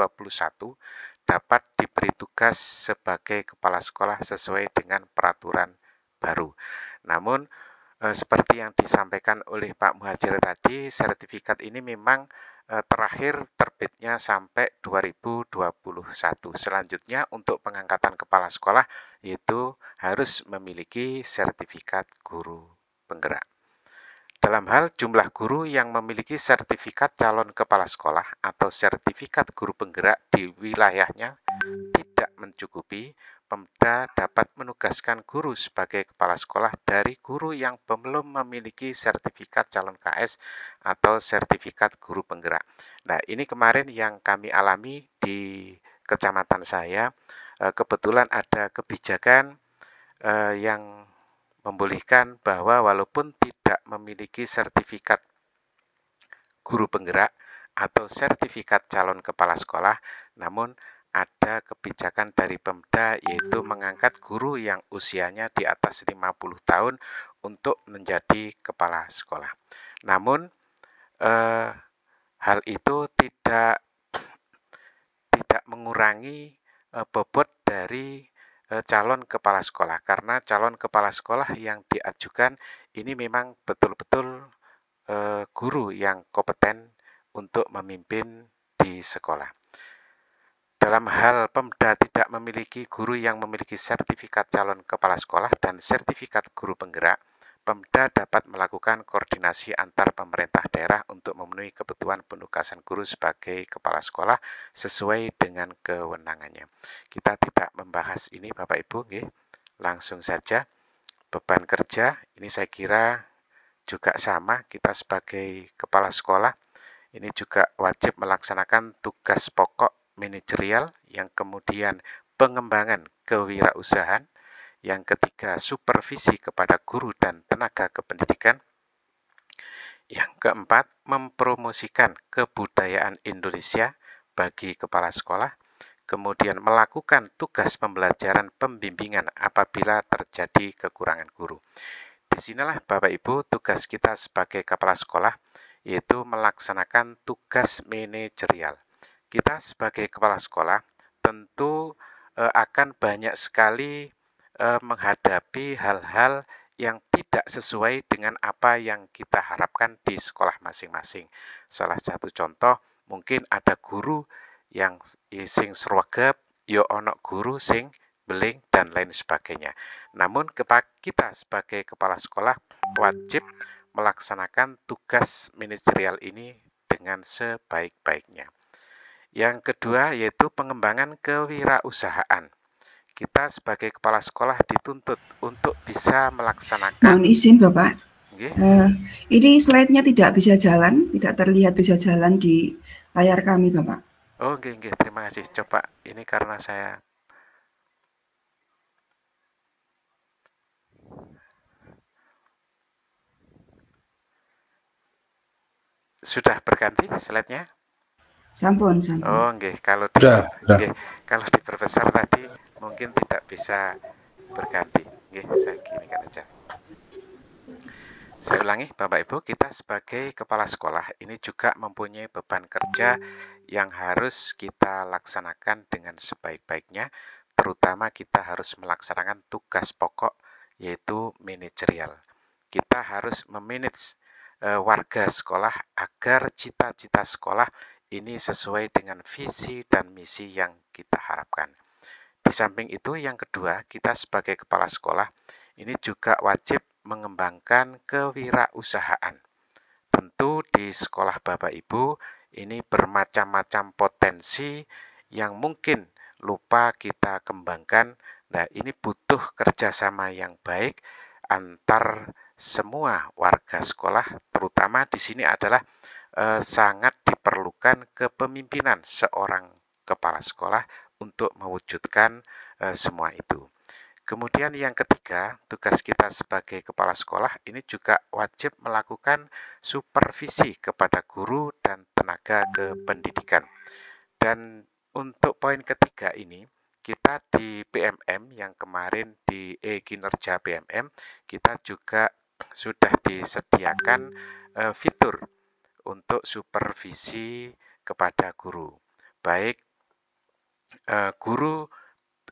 Speaker 2: dapat diberi tugas sebagai kepala sekolah sesuai dengan peraturan baru. Namun, seperti yang disampaikan oleh Pak Muhajir tadi, sertifikat ini memang terakhir terbitnya sampai 2021. Selanjutnya untuk pengangkatan kepala sekolah yaitu harus memiliki sertifikat guru penggerak. Dalam hal jumlah guru yang memiliki sertifikat calon kepala sekolah atau sertifikat guru penggerak di wilayahnya tidak mencukupi, Pemda dapat menugaskan guru sebagai kepala sekolah dari guru yang belum memiliki sertifikat calon KS atau sertifikat guru penggerak. Nah, ini kemarin yang kami alami di kecamatan saya, kebetulan ada kebijakan yang membolehkan bahwa walaupun tidak memiliki sertifikat guru penggerak atau sertifikat calon kepala sekolah, namun ada kebijakan dari Pemda yaitu mengangkat guru yang usianya di atas 50 tahun untuk menjadi kepala sekolah. Namun hal itu tidak mengurangi bobot dari calon kepala sekolah, karena calon kepala sekolah yang diajukan ini memang betul-betul guru yang kompeten untuk memimpin di sekolah. Dalam hal Pemda tidak memiliki guru yang memiliki sertifikat calon kepala sekolah dan sertifikat guru penggerak, Pemda dapat melakukan koordinasi antar pemerintah daerah untuk memenuhi kebutuhan penugasan guru sebagai kepala sekolah sesuai dengan kewenangannya. Kita tidak membahas ini Bapak Ibu, langsung saja. Beban kerja ini saya kira juga sama, kita sebagai kepala sekolah ini juga wajib melaksanakan tugas pokok manajerial, yang kemudian pengembangan kewirausahaan, yang ketiga supervisi kepada guru dan tenaga kependidikan, yang keempat mempromosikan kebudayaan Indonesia bagi kepala sekolah, kemudian melakukan tugas pembelajaran pembimbingan apabila terjadi kekurangan guru. Disinilah Bapak Ibu tugas kita sebagai kepala sekolah, yaitu melaksanakan tugas manajerial. Kita sebagai kepala sekolah tentu akan banyak sekali menghadapi hal-hal yang tidak sesuai dengan apa yang kita harapkan di sekolah masing-masing. Salah satu contoh, mungkin ada guru yang sing srwegep, yo ono guru sing beling dan lain sebagainya. Namun kita sebagai kepala sekolah wajib melaksanakan tugas manajerial ini dengan sebaik-baiknya. Yang kedua yaitu pengembangan kewirausahaan. Kita sebagai kepala sekolah dituntut untuk bisa melaksanakan.
Speaker 6: Mohon izin Bapak, ini slide-nya tidak bisa jalan, tidak terlihat bisa jalan di layar kami Bapak.
Speaker 2: Oh, nggih, terima kasih. Coba ini karena saya sudah berganti slide-nya.
Speaker 6: Sampun.
Speaker 2: Oh, nggih, kalau diperbesar tadi mungkin tidak bisa berganti. Nggih, saya ginikan aja. Saya ulangi, Bapak Ibu, kita sebagai kepala sekolah ini juga mempunyai beban kerja yang harus kita laksanakan dengan sebaik-baiknya, terutama kita harus melaksanakan tugas pokok yaitu manajerial. Kita harus memanage warga sekolah agar cita-cita sekolah ini sesuai dengan visi dan misi yang kita harapkan. Di samping itu, yang kedua, kita sebagai kepala sekolah ini juga wajib mengembangkan kewirausahaan. Tentu di sekolah Bapak Ibu ini bermacam-macam potensi yang mungkin lupa kita kembangkan. Nah, ini butuh kerjasama yang baik antar semua warga sekolah, terutama di sini adalah sangat diperlukan kepemimpinan seorang kepala sekolah untuk mewujudkan semua itu. Kemudian yang ketiga, tugas kita sebagai kepala sekolah ini juga wajib melakukan supervisi kepada guru dan tenaga kependidikan. Dan untuk poin ketiga ini, kita di PMM yang kemarin di kinerja PMM, kita juga sudah disediakan fitur untuk supervisi kepada guru. Baik guru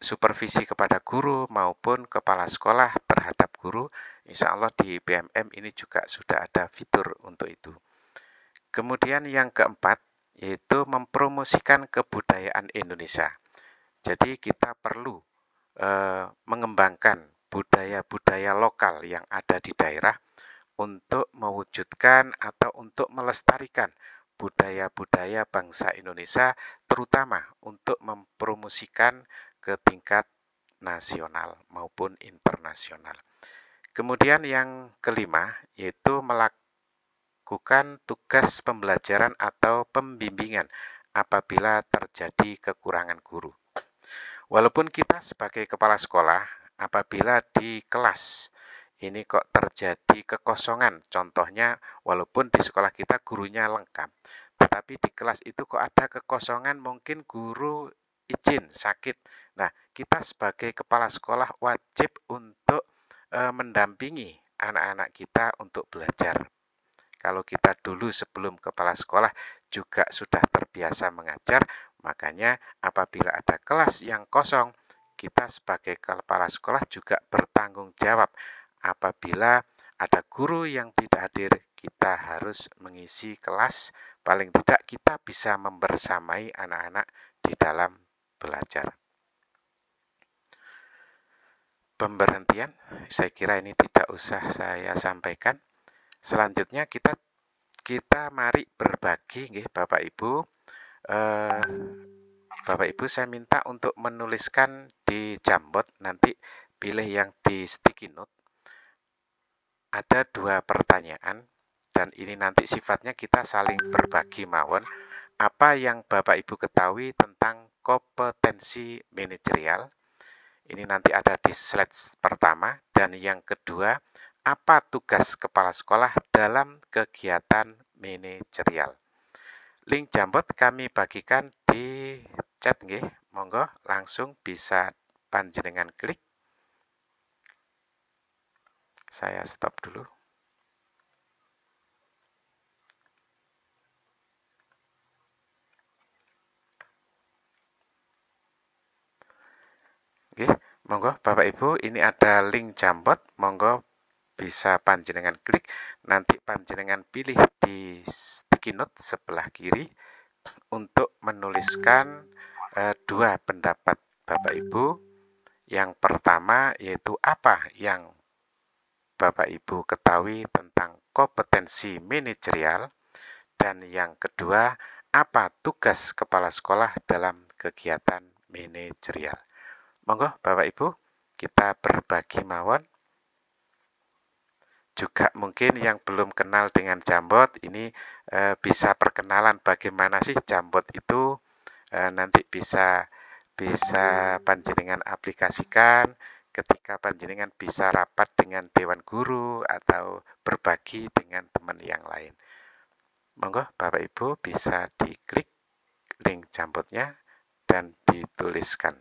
Speaker 2: supervisi kepada guru maupun kepala sekolah terhadap guru, insya Allah di PMM ini juga sudah ada fitur untuk itu. Kemudian yang keempat, yaitu mempromosikan kebudayaan Indonesia. Jadi kita perlu mengembangkan budaya-budaya lokal yang ada di daerah untuk mewujudkan atau untuk melestarikan budaya-budaya bangsa Indonesia, terutama untuk mempromosikan ke tingkat nasional maupun internasional. Kemudian yang kelima, yaitu melakukan tugas pembelajaran atau pembimbingan apabila terjadi kekurangan guru. Walaupun kita sebagai kepala sekolah, apabila di kelas ini kok terjadi kekosongan, contohnya walaupun di sekolah kita gurunya lengkap, tetapi di kelas itu kok ada kekosongan, mungkin guru izin sakit. Nah, kita sebagai kepala sekolah wajib untuk mendampingi anak-anak kita untuk belajar. Kalau kita dulu sebelum kepala sekolah juga sudah terbiasa mengajar, makanya apabila ada kelas yang kosong, kita sebagai kepala sekolah juga bertanggung jawab. Apabila ada guru yang tidak hadir, kita harus mengisi kelas. Paling tidak kita bisa membersamai anak-anak di dalam belajar. Pemberhentian, saya kira ini tidak usah saya sampaikan. Selanjutnya kita mari berbagi, Bapak Ibu. Bapak Ibu saya minta untuk menuliskan di Jamboard, nanti pilih yang di sticky note. Ada 2 pertanyaan, dan ini nanti sifatnya kita saling berbagi mawon. Apa yang Bapak Ibu ketahui tentang kompetensi manajerial? Ini nanti ada di slide pertama. Dan yang kedua, apa tugas kepala sekolah dalam kegiatan manajerial? Link Jamboard kami bagikan di chat, nggih. Monggo langsung bisa panjenengan klik. Saya stop dulu. Oke, monggo Bapak Ibu, ini ada link Jamboard, monggo bisa panjenengan klik, nanti panjenengan pilih di sticky note sebelah kiri untuk menuliskan 2 pendapat Bapak Ibu. Yang pertama yaitu apa yang Bapak Ibu ketahui tentang kompetensi manajerial, dan yang kedua, apa tugas kepala sekolah dalam kegiatan manajerial. Monggo Bapak Ibu, kita berbagi mawon. Juga mungkin yang belum kenal dengan Jamboard, ini bisa perkenalan bagaimana sih Jamboard itu, nanti bisa panjenengan aplikasikan ketika panjenengan bisa rapat dengan Dewan Guru atau berbagi dengan teman yang lain. Monggo Bapak Ibu bisa diklik link Jamboardnya dan dituliskan.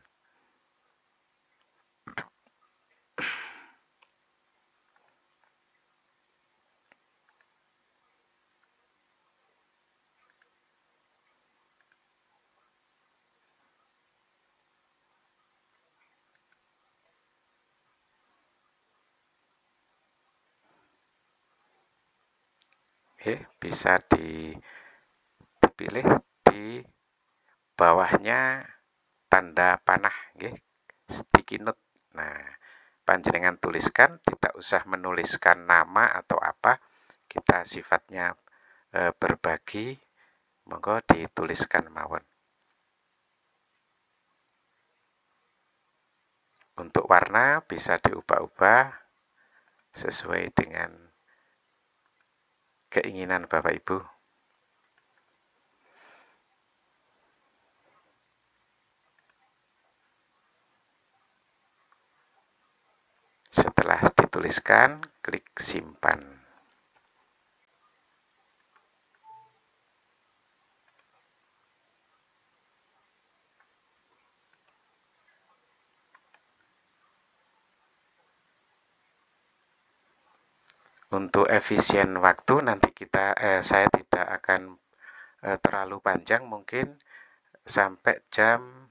Speaker 2: Bisa dipilih di bawahnya tanda panah, sticky note. Nah, panjenengan tuliskan, tidak usah menuliskan nama atau apa, kita sifatnya berbagi, monggo dituliskan mawon. Untuk warna bisa diubah-ubah sesuai dengan keinginan Bapak Ibu. tuliskan, klik simpan. Untuk efisien waktu nanti saya tidak akan terlalu panjang, mungkin sampai jam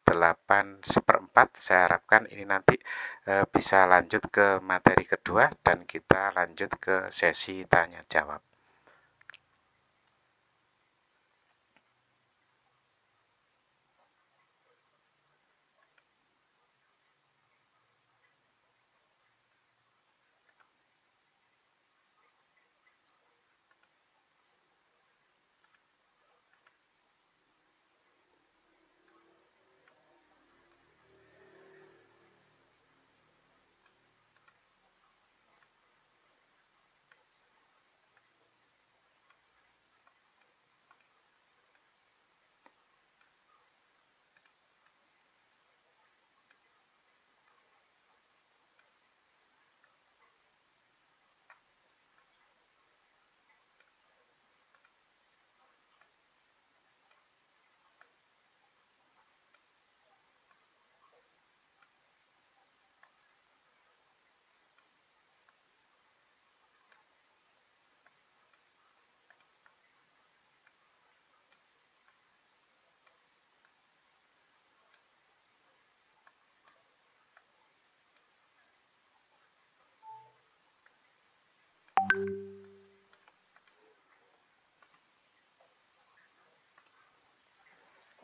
Speaker 2: 8:15 saya harapkan ini nanti bisa lanjut ke materi kedua dan kita lanjut ke sesi tanya jawab.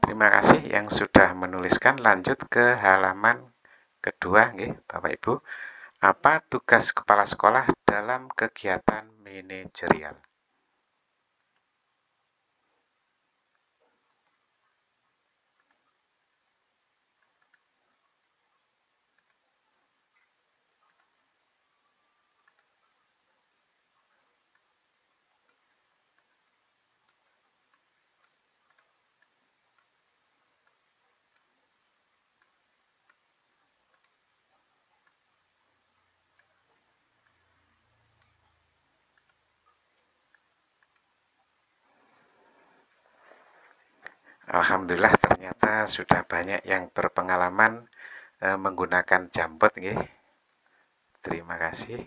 Speaker 2: Terima kasih yang sudah menuliskan. Lanjut ke halaman kedua, nggih, Bapak Ibu. Apa tugas kepala sekolah dalam kegiatan manajerial? Alhamdulillah ternyata sudah banyak yang berpengalaman menggunakan Jambot, nggih. Terima kasih.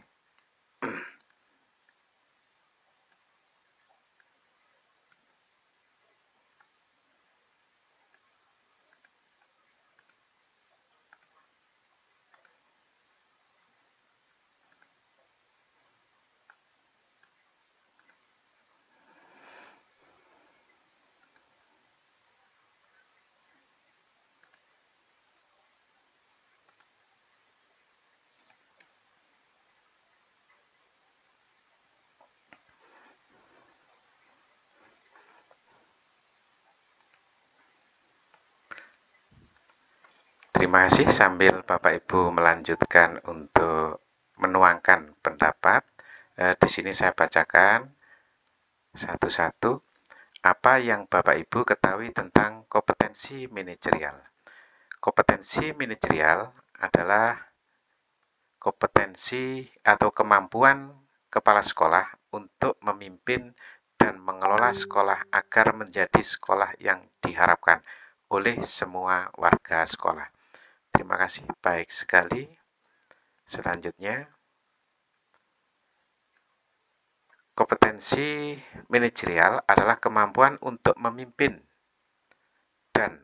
Speaker 2: Terima kasih. Sambil Bapak Ibu melanjutkan untuk menuangkan pendapat, di sini saya bacakan satu-satu apa yang Bapak Ibu ketahui tentang kompetensi manajerial. Kompetensi manajerial adalah kompetensi atau kemampuan kepala sekolah untuk memimpin dan mengelola sekolah agar menjadi sekolah yang diharapkan oleh semua warga sekolah. Terima kasih, baik sekali. Selanjutnya, kompetensi manajerial adalah kemampuan untuk memimpin dan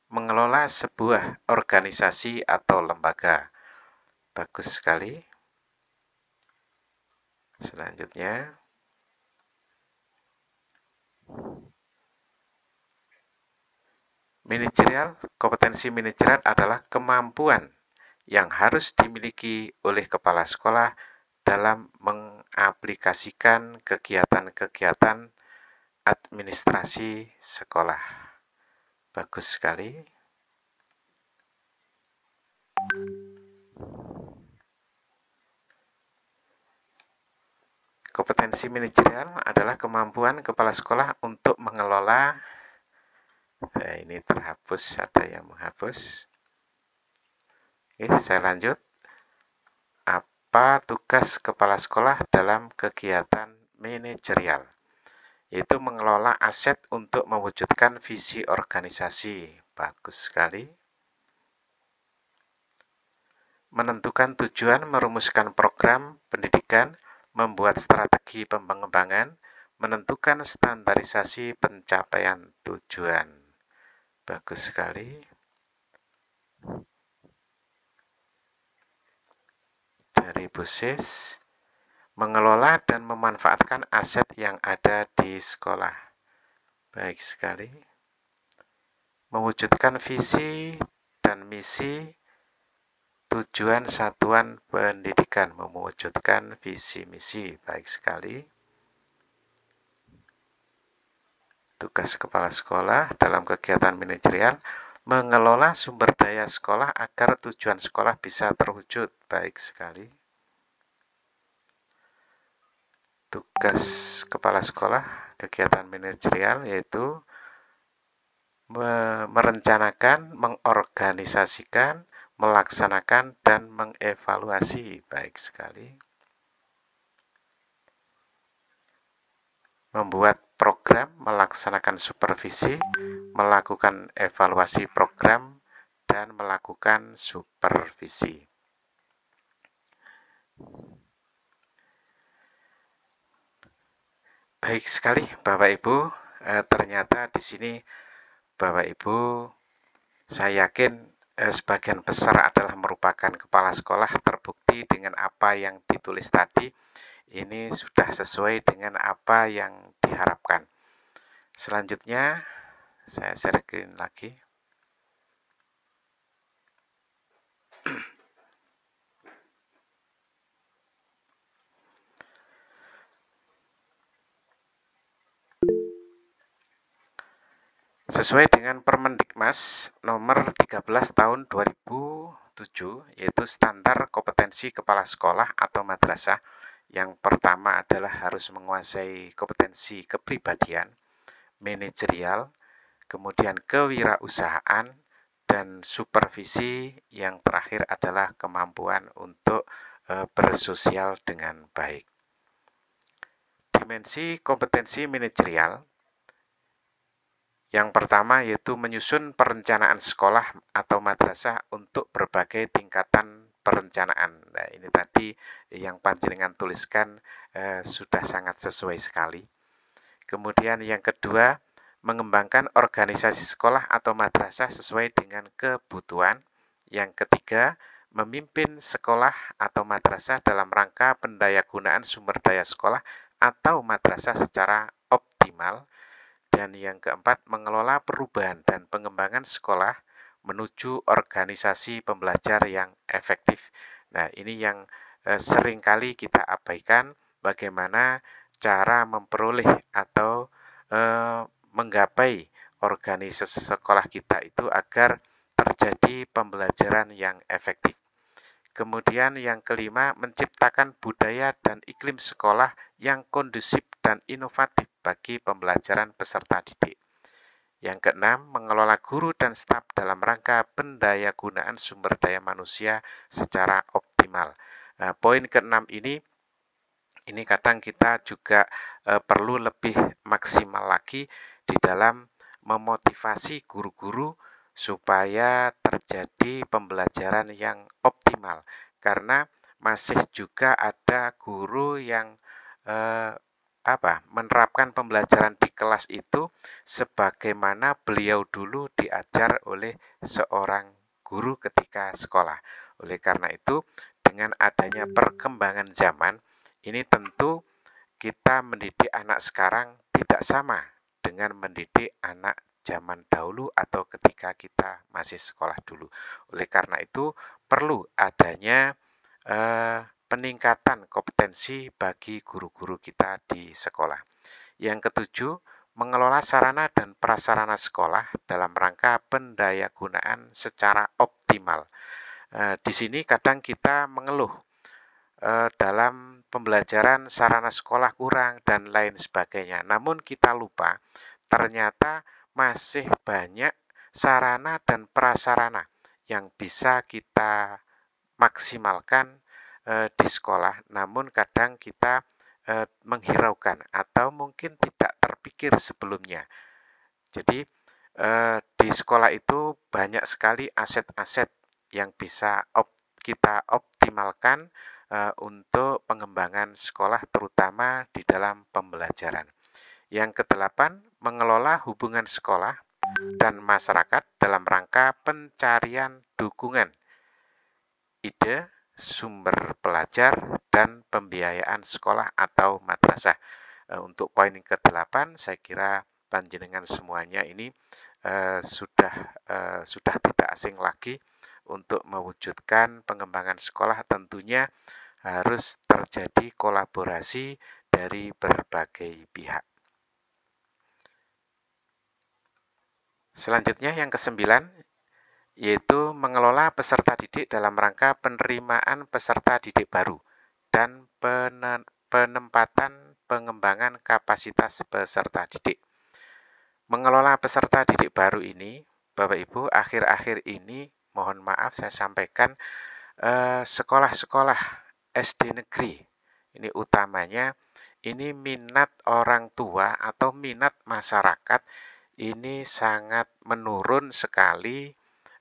Speaker 2: mengelola sebuah organisasi atau lembaga. Bagus sekali. Selanjutnya, kompetensi manajerial adalah kemampuan yang harus dimiliki oleh kepala sekolah dalam mengaplikasikan kegiatan-kegiatan administrasi sekolah. Bagus sekali. Kompetensi manajerial adalah kemampuan kepala sekolah untuk mengelola. Ini terhapus, ada yang menghapus. Oke, saya lanjut. apa tugas kepala sekolah dalam kegiatan manajerial? Yaitu mengelola aset untuk mewujudkan visi organisasi. Bagus sekali. Menentukan tujuan, merumuskan program pendidikan, membuat strategi pengembangan, menentukan standarisasi pencapaian tujuan. Bagus sekali. Dari Bu Sis, mengelola dan memanfaatkan aset yang ada di sekolah. Baik sekali. Mewujudkan visi dan misi tujuan satuan pendidikan, mewujudkan visi misi. Baik sekali. Tugas kepala sekolah dalam kegiatan manajerial, mengelola sumber daya sekolah agar tujuan sekolah bisa terwujud. Baik sekali. Tugas kepala sekolah kegiatan manajerial yaitu merencanakan, mengorganisasikan, melaksanakan, dan mengevaluasi. Baik sekali. Membuat program, melaksanakan supervisi, melakukan evaluasi program, dan melakukan supervisi. Baik sekali, Bapak Ibu. Ternyata di sini Bapak Ibu, saya yakin sebagian besar adalah merupakan kepala sekolah, terbukti dengan apa yang ditulis tadi. Ini sudah sesuai dengan apa yang diharapkan. Selanjutnya, saya share screen lagi. Sesuai dengan Permendikmas nomor 13 tahun 2007, yaitu standar kompetensi kepala sekolah atau madrasah. Yang pertama adalah harus menguasai kompetensi kepribadian, manajerial, kemudian kewirausahaan, dan supervisi. Yang terakhir adalah kemampuan untuk bersosial dengan baik. Dimensi kompetensi manajerial. Yang pertama yaitu menyusun perencanaan sekolah atau madrasah untuk berbagai tingkatan perencanaan. Nah, ini tadi yang panjenengan tuliskan sudah sangat sesuai sekali. Kemudian yang kedua, mengembangkan organisasi sekolah atau madrasah sesuai dengan kebutuhan. Yang ketiga, memimpin sekolah atau madrasah dalam rangka pendayagunaan sumber daya sekolah atau madrasah secara optimal. Dan yang keempat, mengelola perubahan dan pengembangan sekolah menuju organisasi pembelajar yang efektif. Nah, ini yang seringkali kita abaikan, bagaimana cara memperoleh atau menggapai organisasi sekolah kita itu agar terjadi pembelajaran yang efektif. Kemudian yang kelima, menciptakan budaya dan iklim sekolah yang kondusif dan inovatif bagi pembelajaran peserta didik. Yang keenam, mengelola guru dan staf dalam rangka pendayagunaan sumber daya manusia secara optimal. Poin keenam ini kadang kita juga perlu lebih maksimal lagi di dalam memotivasi guru-guru supaya terjadi pembelajaran yang optimal, karena masih juga ada guru yang menerapkan pembelajaran di kelas itu sebagaimana beliau dulu diajar oleh seorang guru ketika sekolah. Oleh karena itu, dengan adanya perkembangan zaman, ini tentu kita mendidik anak sekarang tidak sama dengan mendidik anak zaman dahulu atau ketika kita masih sekolah dulu. Oleh karena itu, perlu adanya peningkatan kompetensi bagi guru-guru kita di sekolah. Yang ketujuh, mengelola sarana dan prasarana sekolah dalam rangka pendayagunaan secara optimal. Di sini kadang kita mengeluh dalam pembelajaran sarana sekolah kurang dan lain sebagainya. Namun kita lupa, ternyata masih banyak sarana dan prasarana yang bisa kita maksimalkan di sekolah, namun kadang kita menghiraukan atau mungkin tidak terpikir sebelumnya. Jadi di sekolah itu banyak sekali aset-aset yang bisa kita optimalkan untuk pengembangan sekolah, terutama di dalam pembelajaran. Yang kedelapan, mengelola hubungan sekolah dan masyarakat dalam rangka pencarian dukungan, ide, sumber pelajar, dan pembiayaan sekolah atau madrasah. Untuk poin yang ke-8, saya kira panjenengan semuanya ini sudah tidak asing lagi. Untuk mewujudkan pengembangan sekolah tentunya harus terjadi kolaborasi dari berbagai pihak. Selanjutnya yang ke-9, yaitu mengelola peserta didik dalam rangka penerimaan peserta didik baru dan penempatan pengembangan kapasitas peserta didik. Mengelola peserta didik baru ini, Bapak Ibu, akhir-akhir ini, mohon maaf saya sampaikan, sekolah-sekolah SD negeri, ini utamanya, ini minat orang tua atau minat masyarakat, ini sangat menurun sekali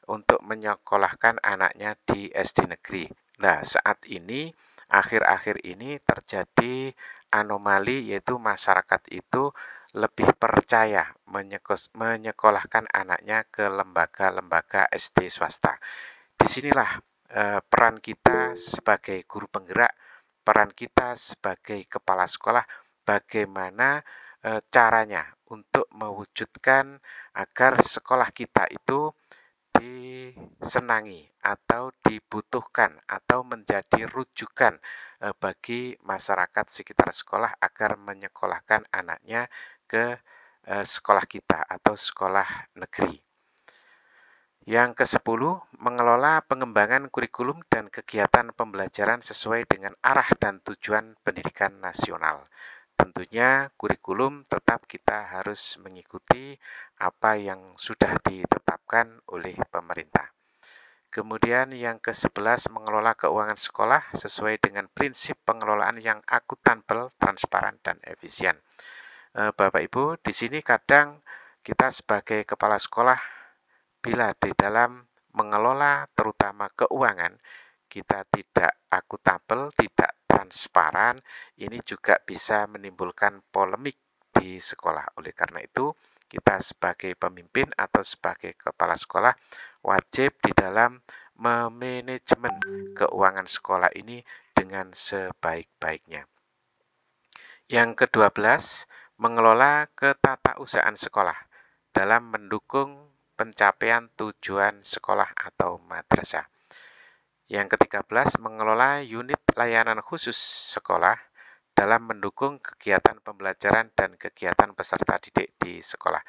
Speaker 2: untuk menyekolahkan anaknya di SD negeri. Nah, saat ini, akhir-akhir ini terjadi anomali, yaitu masyarakat itu lebih percaya menyekolahkan anaknya ke lembaga-lembaga SD swasta. Disinilah peran kita sebagai guru penggerak, peran kita sebagai kepala sekolah, bagaimana caranya untuk mewujudkan agar sekolah kita itu disenangi atau dibutuhkan atau menjadi rujukan bagi masyarakat sekitar sekolah agar menyekolahkan anaknya ke sekolah kita atau sekolah negeri. Yang ke-10, mengelola pengembangan kurikulum dan kegiatan pembelajaran sesuai dengan arah dan tujuan pendidikan nasional. Tentunya kurikulum tetap kita harus mengikuti apa yang sudah ditetapkan oleh pemerintah. Kemudian yang ke-11, mengelola keuangan sekolah sesuai dengan prinsip pengelolaan yang akuntabel, transparan, dan efisien. Bapak Ibu, di sini kadang kita sebagai kepala sekolah, bila di dalam mengelola terutama keuangan, kita tidak akuntabel, tidak transparan, ini juga bisa menimbulkan polemik di sekolah. Oleh karena itu, kita sebagai pemimpin atau sebagai kepala sekolah wajib di dalam memanajemen keuangan sekolah ini dengan sebaik-baiknya. Yang ke-12, mengelola ketatausahaan sekolah dalam mendukung pencapaian tujuan sekolah atau madrasah. Yang ke-13, mengelola unit layanan khusus sekolah dalam mendukung kegiatan pembelajaran dan kegiatan peserta didik di sekolah.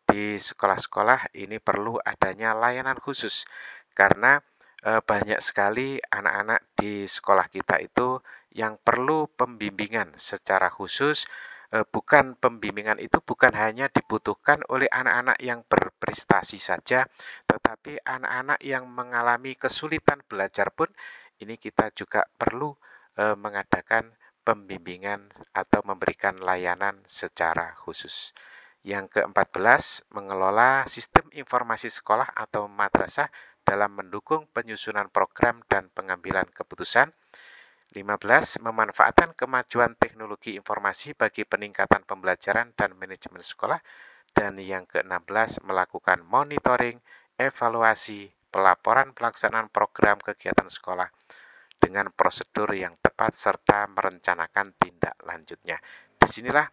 Speaker 2: Di sekolah-sekolah ini perlu adanya layanan khusus, karena banyak sekali anak-anak di sekolah kita itu yang perlu pembimbingan secara khusus. Bukan pembimbingan itu bukan hanya dibutuhkan oleh anak-anak yang berprestasi saja, tetapi anak-anak yang mengalami kesulitan belajar pun ini kita juga perlu mengadakan pembimbingan atau memberikan layanan secara khusus. Yang ke-14, mengelola sistem informasi sekolah atau madrasah dalam mendukung penyusunan program dan pengambilan keputusan. 15, memanfaatkan kemajuan teknologi informasi bagi peningkatan pembelajaran dan manajemen sekolah. Dan yang ke-16, melakukan monitoring, evaluasi, pelaporan pelaksanaan program kegiatan sekolah dengan prosedur yang tepat serta merencanakan tindak lanjutnya. Disinilah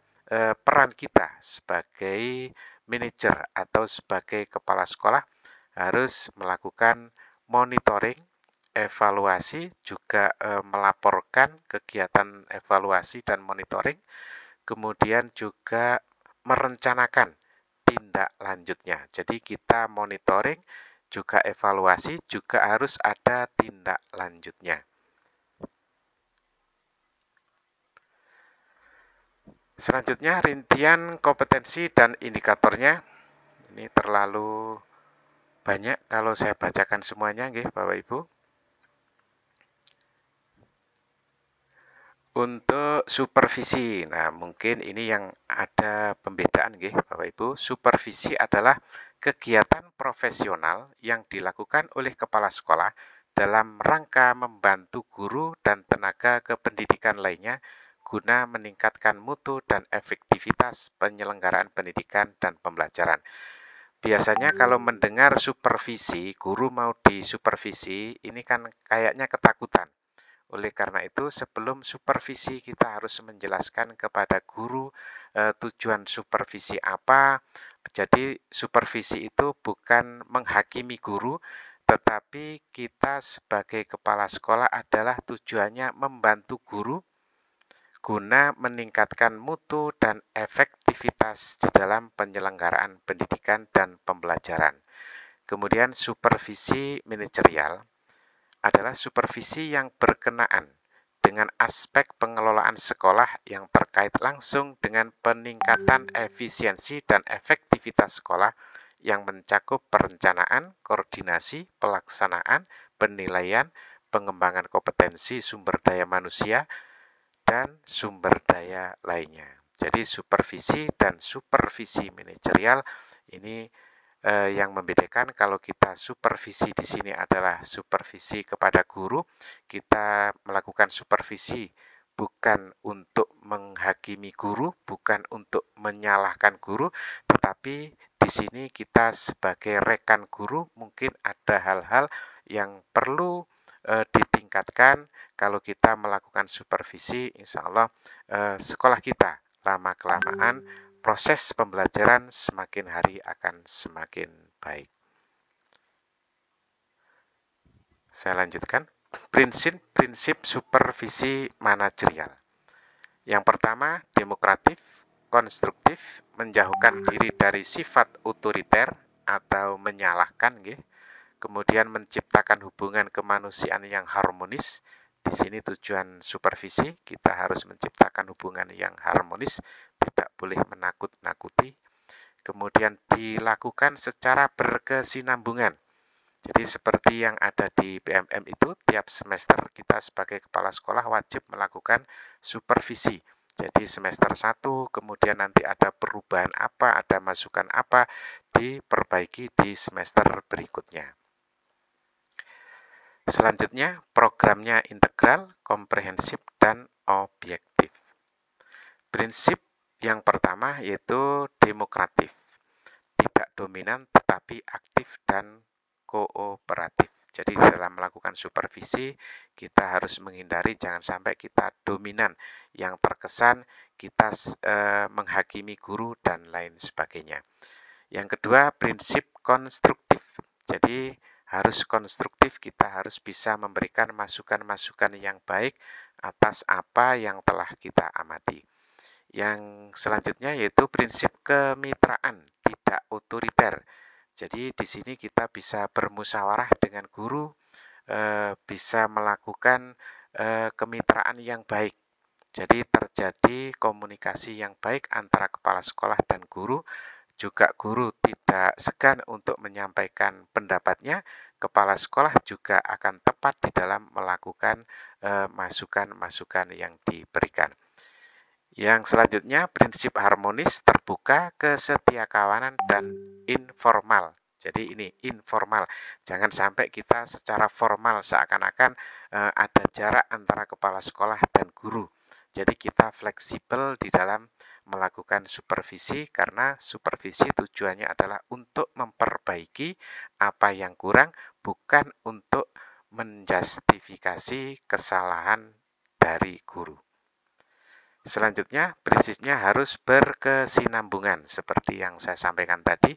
Speaker 2: peran kita sebagai manajer atau sebagai kepala sekolah harus melakukan monitoring, evaluasi, juga melaporkan kegiatan evaluasi dan monitoring, kemudian juga merencanakan tindak lanjutnya. Jadi kita monitoring, juga evaluasi, juga harus ada tindak lanjutnya. Selanjutnya, rincian kompetensi dan indikatornya. Ini terlalu banyak kalau saya bacakan semuanya, nggih, Bapak Ibu. Untuk supervisi, nah mungkin ini yang ada pembedaan nggih Bapak Ibu. Supervisi adalah kegiatan profesional yang dilakukan oleh kepala sekolah dalam rangka membantu guru dan tenaga kependidikan lainnya guna meningkatkan mutu dan efektivitas penyelenggaraan pendidikan dan pembelajaran. Biasanya kalau mendengar supervisi, guru mau disupervisi, ini kan kayaknya ketakutan. Oleh karena itu, sebelum supervisi kita harus menjelaskan kepada guru tujuan supervisi apa. Jadi supervisi itu bukan menghakimi guru, tetapi kita sebagai kepala sekolah adalah tujuannya membantu guru guna meningkatkan mutu dan efektivitas di dalam penyelenggaraan pendidikan dan pembelajaran. Kemudian supervisi manajerial adalah supervisi yang berkenaan dengan aspek pengelolaan sekolah yang terkait langsung dengan peningkatan efisiensi dan efektivitas sekolah yang mencakup perencanaan, koordinasi, pelaksanaan, penilaian, pengembangan kompetensi sumber daya manusia, dan sumber daya lainnya. Jadi supervisi dan supervisi manajerial ini yang membedakan. Kalau kita supervisi di sini adalah supervisi kepada guru, kita melakukan supervisi bukan untuk menghakimi guru, bukan untuk menyalahkan guru, tetapi di sini kita sebagai rekan guru mungkin ada hal-hal yang perlu ditingkatkan. Kalau kita melakukan supervisi, insya Allah sekolah kita lama-kelamaan proses pembelajaran semakin hari akan semakin baik. Saya lanjutkan. Prinsip-prinsip supervisi manajerial. Yang pertama, demokratif, konstruktif, menjauhkan diri dari sifat otoriter atau menyalahkan, kemudian menciptakan hubungan kemanusiaan yang harmonis. Di sini tujuan supervisi, kita harus menciptakan hubungan yang harmonis, tidak boleh menakut-nakuti. Kemudian dilakukan secara berkesinambungan. Jadi seperti yang ada di PMM itu, tiap semester kita sebagai kepala sekolah wajib melakukan supervisi. Jadi semester 1, kemudian nanti ada perubahan apa, ada masukan apa, diperbaiki di semester berikutnya. Selanjutnya, programnya integral, komprehensif, dan objektif. Prinsip yang pertama yaitu demokratif, tidak dominan tetapi aktif dan kooperatif. Jadi dalam melakukan supervisi, kita harus menghindari jangan sampai kita dominan, yang terkesan kita menghakimi guru dan lain sebagainya. Yang kedua, prinsip konstruktif. Jadi harus konstruktif, kita harus bisa memberikan masukan-masukan yang baik atas apa yang telah kita amati. Yang selanjutnya yaitu prinsip kemitraan, tidak otoriter. Jadi di sini kita bisa bermusyawarah dengan guru, bisa melakukan kemitraan yang baik. Jadi terjadi komunikasi yang baik antara kepala sekolah dan guru. Juga guru tidak segan untuk menyampaikan pendapatnya, kepala sekolah juga akan tepat di dalam melakukan masukan-masukan yang diberikan. Yang selanjutnya, prinsip harmonis, terbuka, kesetiakawanan, dan informal. Jadi ini informal. Jangan sampai kita secara formal seakan-akan ada jarak antara kepala sekolah dan guru. Jadi kita fleksibel di dalam melakukan supervisi, karena supervisi tujuannya adalah untuk memperbaiki apa yang kurang, bukan untuk menjustifikasi kesalahan dari guru. Selanjutnya, prinsipnya harus berkesinambungan. Seperti yang saya sampaikan tadi,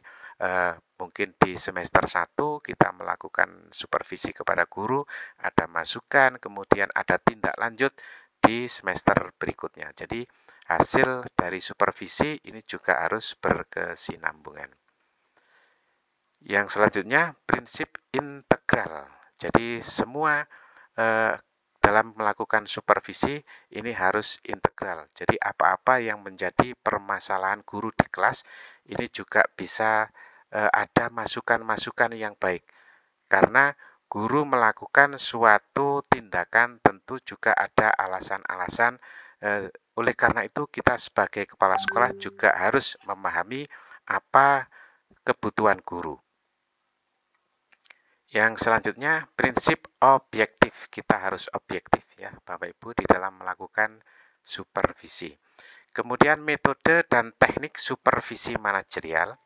Speaker 2: mungkin di semester 1 kita melakukan supervisi kepada guru, ada masukan, kemudian ada tindak lanjut di semester berikutnya. Jadi hasil dari supervisi ini juga harus berkesinambungan. Yang selanjutnya, prinsip integral. Jadi semua dalam melakukan supervisi ini harus integral. Jadi apa-apa yang menjadi permasalahan guru di kelas ini juga bisa ada masukan-masukan yang baik. Karena guru melakukan suatu tindakan tentu tentu juga ada alasan-alasan. Oleh karena itu kita sebagai kepala sekolah juga harus memahami apa kebutuhan guru. Yang selanjutnya, prinsip objektif. Kita harus objektif ya Bapak Ibu di dalam melakukan supervisi. Kemudian metode dan teknik supervisi manajerial.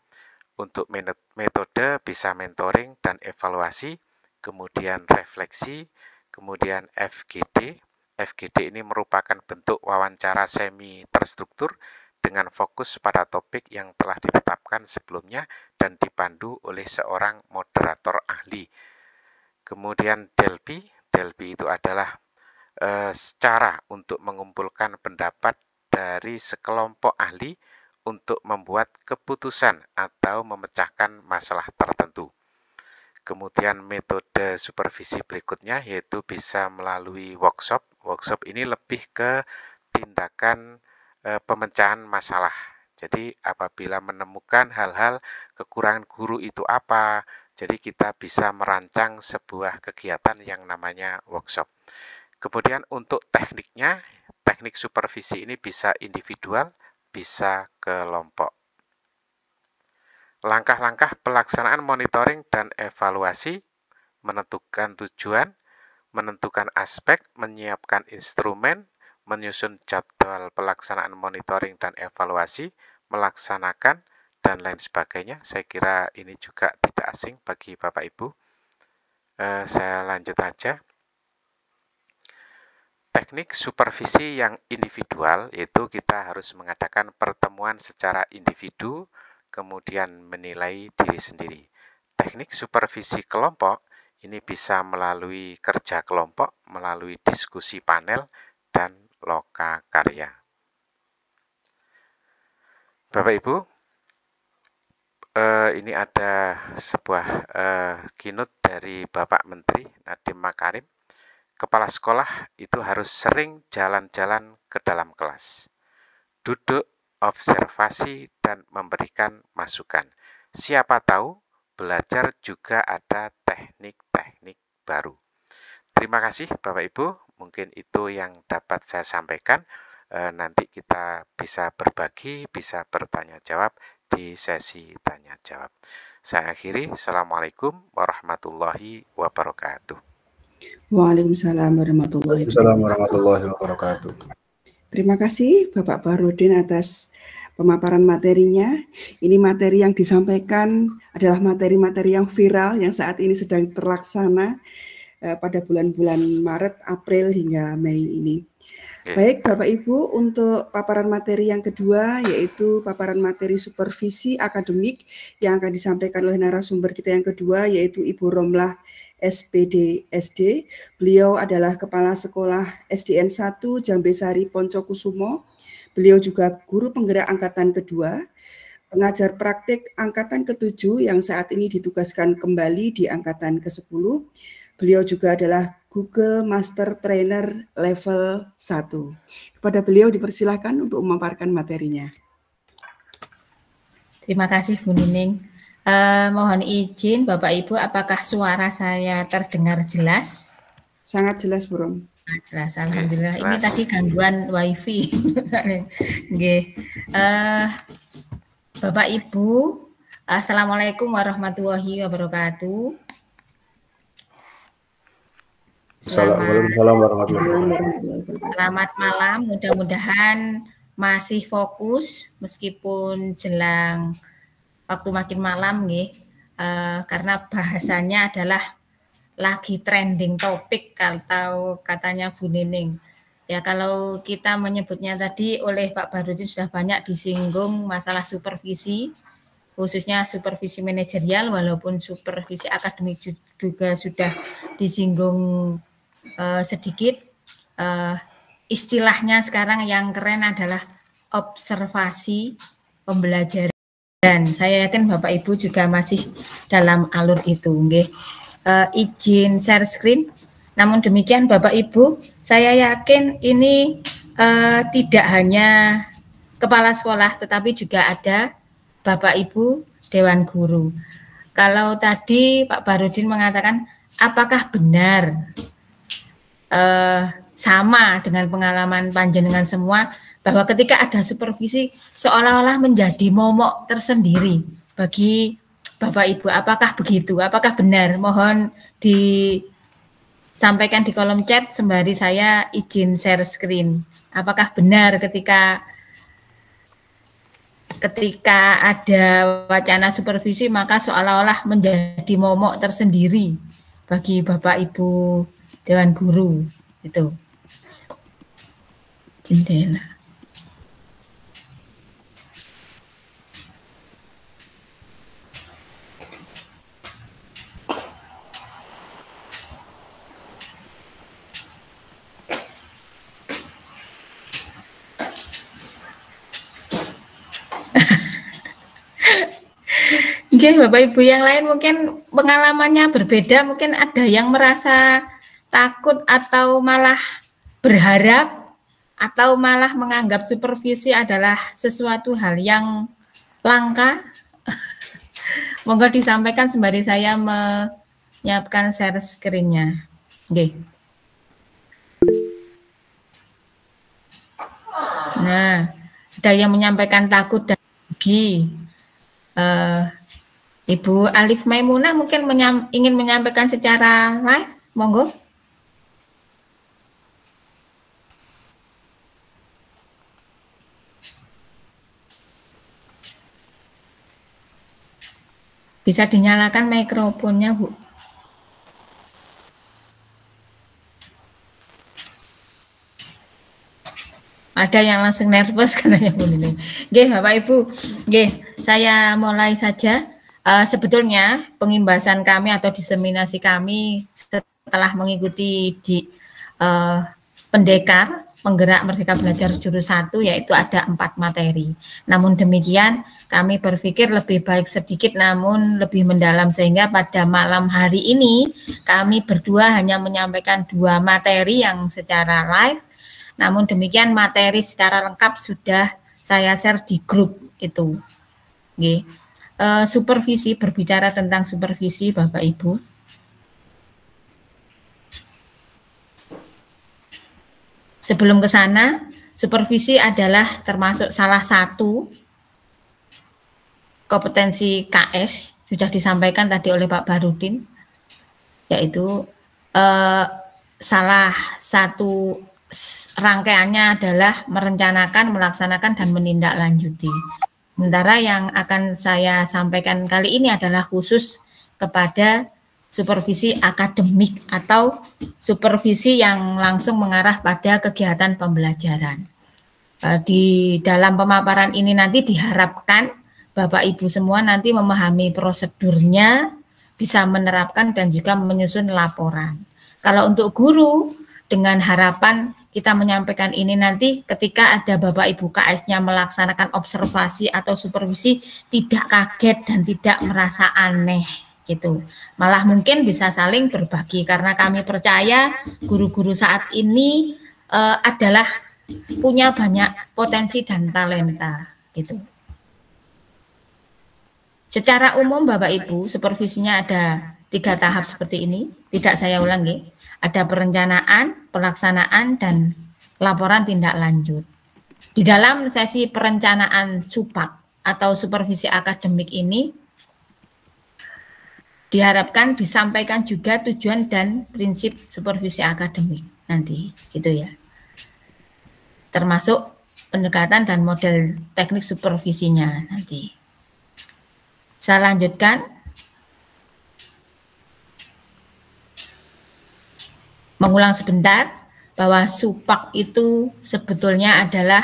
Speaker 2: Untuk metode bisa mentoring dan evaluasi, kemudian refleksi, kemudian FGD. FGD ini merupakan bentuk wawancara semi terstruktur dengan fokus pada topik yang telah ditetapkan sebelumnya dan dipandu oleh seorang moderator ahli. Kemudian DELBI. DELBI itu adalah cara untuk mengumpulkan pendapat dari sekelompok ahli untuk membuat keputusan atau memecahkan masalah tertentu. Kemudian metode supervisi berikutnya yaitu bisa melalui workshop. Workshop ini lebih ke tindakan pemecahan masalah. Jadi apabila menemukan hal-hal kekurangan guru itu apa, jadi kita bisa merancang sebuah kegiatan yang namanya workshop. Kemudian untuk tekniknya, teknik supervisi ini bisa individual, bisa kelompok. Langkah-langkah pelaksanaan monitoring dan evaluasi, menentukan tujuan, menentukan aspek, menyiapkan instrumen, menyusun jadwal pelaksanaan monitoring dan evaluasi, melaksanakan, dan lain sebagainya. Saya kira ini juga tidak asing bagi Bapak Ibu. Saya lanjut aja. Teknik supervisi yang individual, yaitu kita harus mengadakan pertemuan secara individu, kemudian menilai diri sendiri. Teknik supervisi kelompok, ini bisa melalui kerja kelompok, melalui diskusi panel, dan loka karya. Bapak Ibu, ini ada sebuah keynote dari Bapak Menteri Nadiem Makarim. Kepala sekolah itu harus sering jalan-jalan ke dalam kelas, duduk, observasi, dan memberikan masukan. Siapa tahu belajar juga ada teknik-teknik baru. Terima kasih Bapak Ibu, mungkin itu yang dapat saya sampaikan. Nanti kita bisa berbagi, bisa bertanya jawab di sesi tanya jawab. Saya akhiri, Assalamualaikum warahmatullahi wabarakatuh.
Speaker 6: Waalaikumsalam warahmatullahi
Speaker 1: wabarakatuh.
Speaker 6: Terima kasih Bapak Bahrudin atas pemaparan materinya. Ini materi yang disampaikan adalah materi-materi yang viral yang saat ini sedang terlaksana pada bulan-bulan Maret, April hingga Mei ini. Baik Bapak Ibu, untuk paparan materi yang kedua yaitu paparan materi supervisi akademik yang akan disampaikan oleh narasumber kita yang kedua yaitu Ibu Romlah SPD SD. Beliau adalah Kepala Sekolah SDN 1 Jambesari Poncokusumo. Beliau juga guru penggerak angkatan kedua, pengajar praktik angkatan ke-7 yang saat ini ditugaskan kembali di angkatan ke-10. Beliau juga adalah Google Master Trainer level 1. Kepada beliau dipersilakan untuk memaparkan materinya.
Speaker 5: Terima kasih Bu Nining. Mohon izin Bapak Ibu, apakah suara saya terdengar jelas?
Speaker 6: Sangat jelas, Bu Rom.
Speaker 5: Jelas, alhamdulillah. Ini tadi gangguan wifi. Bapak Ibu, assalamualaikum warahmatullahi wabarakatuh. Selamat malam, mudah-mudahan masih fokus meskipun jelang waktu makin malam nih, karena bahasanya adalah lagi trending topik atau katanya Bu Nining. Ya kalau kita menyebutnya tadi oleh Pak Bahrudin sudah banyak disinggung masalah supervisi, khususnya supervisi manajerial, walaupun supervisi akademik juga sudah disinggung sedikit. Istilahnya sekarang yang keren adalah observasi pembelajaran. Dan saya yakin Bapak Ibu juga masih dalam alur itu. Izin share screen. Namun demikian Bapak Ibu, saya yakin ini tidak hanya kepala sekolah, tetapi juga ada Bapak Ibu Dewan Guru. Kalau tadi Pak Bahrudin mengatakan, apakah benar sama dengan pengalaman panjenengan semua, bahwa ketika ada supervisi seolah-olah menjadi momok tersendiri bagi Bapak Ibu. Apakah begitu? Apakah benar? Mohon disampaikan di kolom chat sembari saya izin share screen. Apakah benar ketika ada wacana supervisi maka seolah-olah menjadi momok tersendiri bagi Bapak Ibu Dewan Guru itu. Jendela. Oke, Bapak Ibu yang lain mungkin pengalamannya berbeda, mungkin ada yang merasa takut atau malah berharap atau malah menganggap supervisi adalah sesuatu hal yang langka. Monggo disampaikan sembari saya menyiapkan share screen-nya. Oke. Nah, ada yang menyampaikan takut dan rugi. Ibu Alif Maimunah mungkin ingin menyampaikan secara live, monggo. Bisa dinyalakan mikrofonnya, Bu. Ada yang langsung nervous katanya Bu ini. Oke, Bapak Ibu. Oke, saya mulai saja. Sebetulnya pengimbasan kami atau diseminasi kami setelah mengikuti di pendekar penggerak Merdeka Belajar Jurus 1 yaitu ada 4 materi. Namun demikian kami berpikir lebih baik sedikit namun lebih mendalam sehingga pada malam hari ini kami berdua hanya menyampaikan 2 materi yang secara live. Namun demikian materi secara lengkap sudah saya share di grup itu. Oke. Supervisi, berbicara tentang supervisi Bapak Ibu. Sebelum ke sana, supervisi adalah termasuk salah satu kompetensi KS, sudah disampaikan tadi oleh Pak Barudin, yaitu salah satu rangkaiannya adalah merencanakan, melaksanakan, dan menindaklanjuti. Sementara yang akan saya sampaikan kali ini adalah khusus kepada supervisi akademik atau supervisi yang langsung mengarah pada kegiatan pembelajaran. Di dalam pemaparan ini nanti diharapkan Bapak Ibu semua nanti memahami prosedurnya, bisa menerapkan dan juga menyusun laporan. Kalau untuk guru, dengan harapan kita menyampaikan ini nanti ketika ada Bapak Ibu KS-nya melaksanakan observasi atau supervisi tidak kaget dan tidak merasa aneh gitu. Malah mungkin bisa saling berbagi karena kami percaya guru-guru saat ini adalah punya banyak potensi dan talenta gitu. Secara umum Bapak Ibu supervisinya ada 3 tahap seperti ini, tidak saya ulangi. Ada perencanaan, pelaksanaan, dan laporan tindak lanjut. Di dalam sesi perencanaan SUPAK atau supervisi akademik ini, diharapkan disampaikan juga tujuan dan prinsip supervisi akademik nanti, gitu ya. Termasuk pendekatan dan model teknik supervisinya nanti. Saya lanjutkan. Mengulang sebentar bahwa SUPAK itu sebetulnya adalah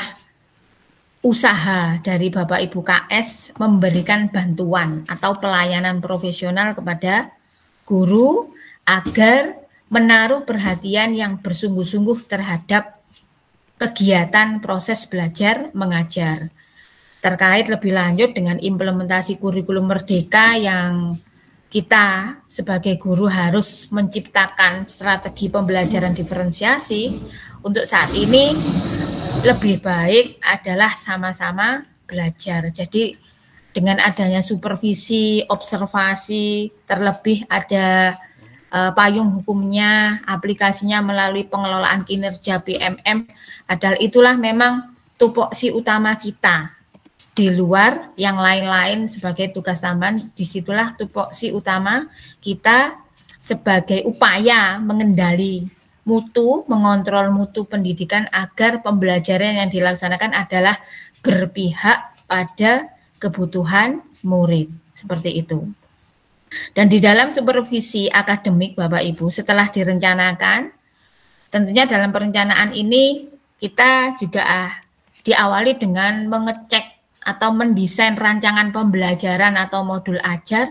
Speaker 5: usaha dari Bapak Ibu KS memberikan bantuan atau pelayanan profesional kepada guru agar menaruh perhatian yang bersungguh-sungguh terhadap kegiatan proses belajar mengajar. Terkait lebih lanjut dengan implementasi kurikulum Merdeka yang kita sebagai guru harus menciptakan strategi pembelajaran diferensiasi. Untuk saat ini lebih baik adalah sama-sama belajar. Jadi dengan adanya supervisi, observasi, terlebih ada payung hukumnya, aplikasinya melalui pengelolaan kinerja BMM adalah itulah memang tupoksi utama kita. Di luar yang lain-lain sebagai tugas tambahan, disitulah tupoksi utama kita sebagai upaya mengendali mutu, mengontrol mutu pendidikan agar pembelajaran yang dilaksanakan adalah berpihak pada kebutuhan murid. Seperti itu. Dan di dalam supervisi akademik Bapak Ibu setelah direncanakan, tentunya dalam perencanaan ini kita juga diawali dengan mengecek atau mendesain rancangan pembelajaran atau modul ajar,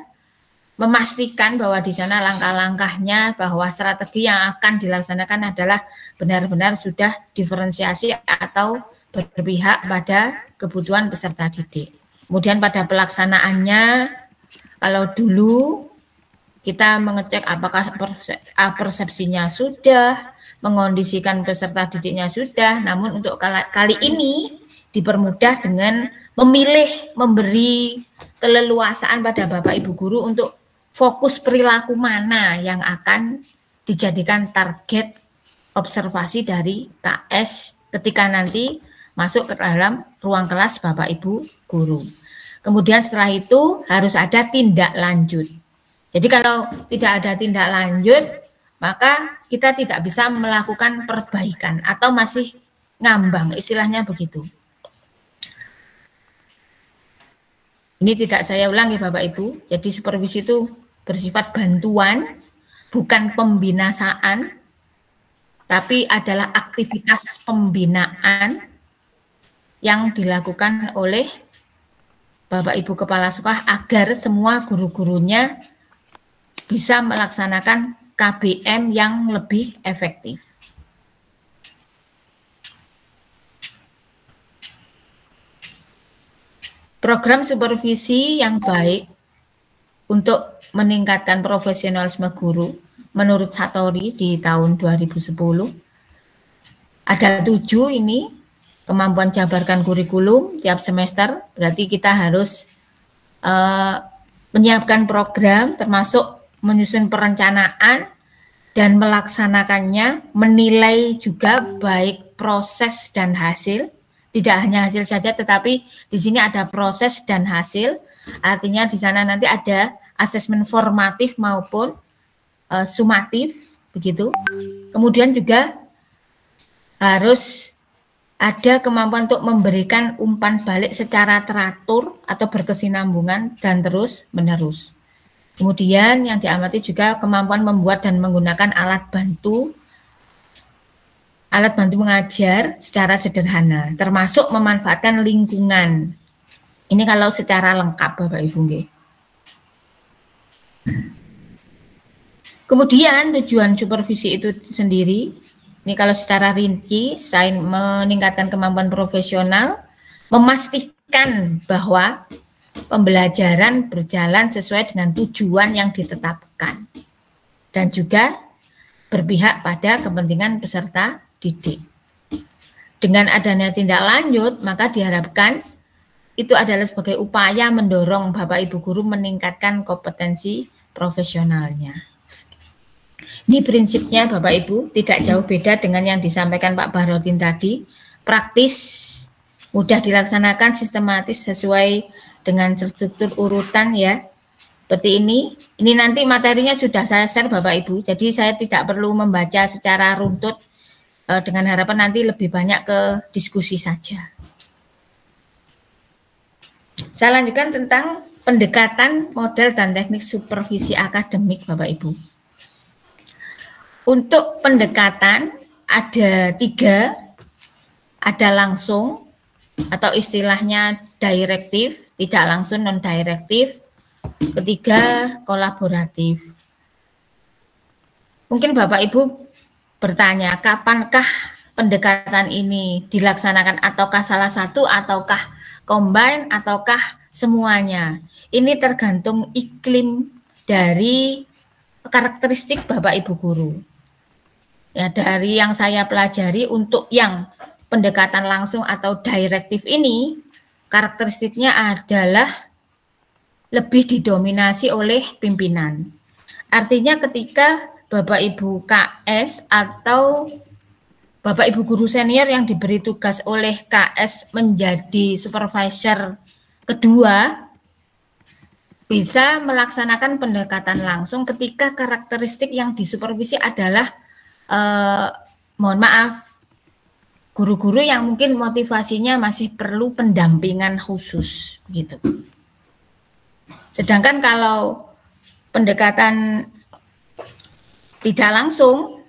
Speaker 5: memastikan bahwa di sana langkah-langkahnya bahwa strategi yang akan dilaksanakan adalah benar-benar sudah diferensiasi atau berpihak pada kebutuhan peserta didik. Kemudian pada pelaksanaannya, kalau dulu kita mengecek apakah persepsinya sudah, mengondisikan peserta didiknya sudah, namun untuk kali ini dipermudah dengan memilih, memberi keleluasaan pada Bapak Ibu Guru untuk fokus perilaku mana yang akan dijadikan target observasi dari KS ketika nanti masuk ke dalam ruang kelas Bapak Ibu Guru. Kemudian setelah itu harus ada tindak lanjut. Jadi kalau tidak ada tindak lanjut, maka kita tidak bisa melakukan perbaikan atau masih ngambang, istilahnya begitu. Ini tidak saya ulangi Bapak Ibu, jadi supervisi itu bersifat bantuan, bukan pembinasaan, tapi adalah aktivitas pembinaan yang dilakukan oleh Bapak Ibu Kepala Sekolah agar semua guru-gurunya bisa melaksanakan KBM yang lebih efektif. Program supervisi yang baik untuk meningkatkan profesionalisme guru menurut Satori di tahun 2010 ada 7 ini. Kemampuan jabarkan kurikulum tiap semester, berarti kita harus menyiapkan program termasuk menyusun perencanaan dan melaksanakannya, menilai juga baik proses dan hasil, tidak hanya hasil saja tetapi di sini ada proses dan hasil, artinya di sana nanti ada asesmen formatif maupun sumatif, begitu. Kemudian juga harus ada kemampuan untuk memberikan umpan balik secara teratur atau berkesinambungan dan terus menerus. Kemudian yang diamati juga kemampuan membuat dan menggunakan alat bantu mengajar secara sederhana, termasuk memanfaatkan lingkungan. Ini kalau secara lengkap Bapak Ibu. Kemudian tujuan supervisi itu sendiri, ini kalau secara rinci, selain meningkatkan kemampuan profesional, memastikan bahwa pembelajaran berjalan sesuai dengan tujuan yang ditetapkan. Dan juga berpihak pada kepentingan peserta didik. Dengan adanya tindak lanjut, maka diharapkan itu adalah sebagai upaya mendorong Bapak Ibu Guru meningkatkan kompetensi profesionalnya. Ini prinsipnya Bapak Ibu, tidak jauh beda dengan yang disampaikan Pak Bahrudin tadi. Praktis, mudah dilaksanakan, sistematis sesuai dengan struktur urutan ya. Seperti ini. Ini nanti materinya sudah saya share Bapak Ibu, jadi saya tidak perlu membaca secara runtut dengan harapan nanti lebih banyak ke diskusi saja. Saya lanjutkan tentang pendekatan model dan teknik supervisi akademik Bapak Ibu. Untuk pendekatan ada 3, ada langsung atau istilahnya direktif, tidak langsung non-direktif, ketiga kolaboratif. Mungkin Bapak Ibu bertanya, kapankah pendekatan ini dilaksanakan, ataukah salah satu, ataukah combine, ataukah semuanya? Ini tergantung iklim dari karakteristik Bapak Ibu Guru. Ya, dari yang saya pelajari untuk yang pendekatan langsung atau direktif ini, karakteristiknya adalah lebih didominasi oleh pimpinan. Artinya ketika Bapak Ibu KS atau Bapak Ibu guru senior yang diberi tugas oleh KS menjadi supervisor kedua bisa melaksanakan pendekatan langsung ketika karakteristik yang disupervisi adalah mohon maaf, guru-guru yang mungkin motivasinya masih perlu pendampingan khusus gitu. Sedangkan kalau pendekatan tidak langsung,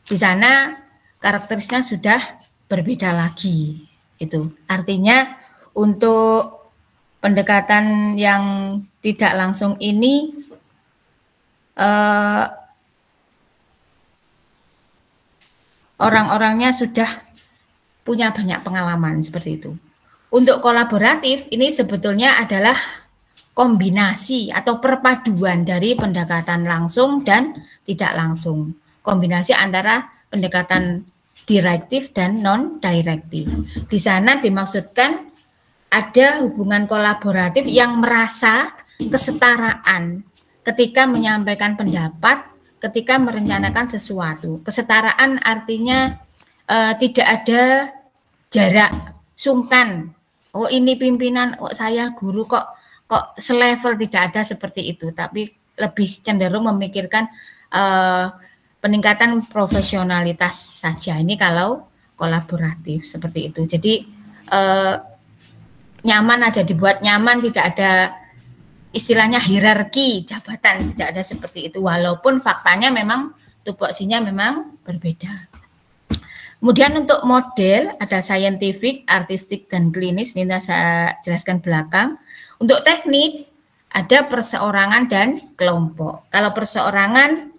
Speaker 5: di sana karakteristiknya sudah berbeda lagi. Itu artinya untuk pendekatan yang tidak langsung ini orang-orangnya sudah punya banyak pengalaman seperti itu. Untuk kolaboratif ini sebetulnya adalah kombinasi atau perpaduan dari pendekatan langsung dan tidak langsung. Kombinasi antara pendekatan direktif dan non-direktif. Di sana dimaksudkan ada hubungan kolaboratif yang merasa kesetaraan ketika menyampaikan pendapat, ketika merencanakan sesuatu. Kesetaraan artinya tidak ada jarak sungkan. Oh ini pimpinan, oh saya guru kok selevel, tidak ada seperti itu. Tapi lebih cenderung memikirkan peningkatan profesionalitas saja. Ini kalau kolaboratif seperti itu. Jadi nyaman aja, dibuat nyaman, tidak ada istilahnya hierarki jabatan, tidak ada seperti itu. Walaupun faktanya memang tupoksinya memang berbeda. Kemudian untuk model ada scientific, artistik, dan klinis. Ini saya jelaskan belakang. Untuk teknik ada perseorangan dan kelompok. Kalau perseorangan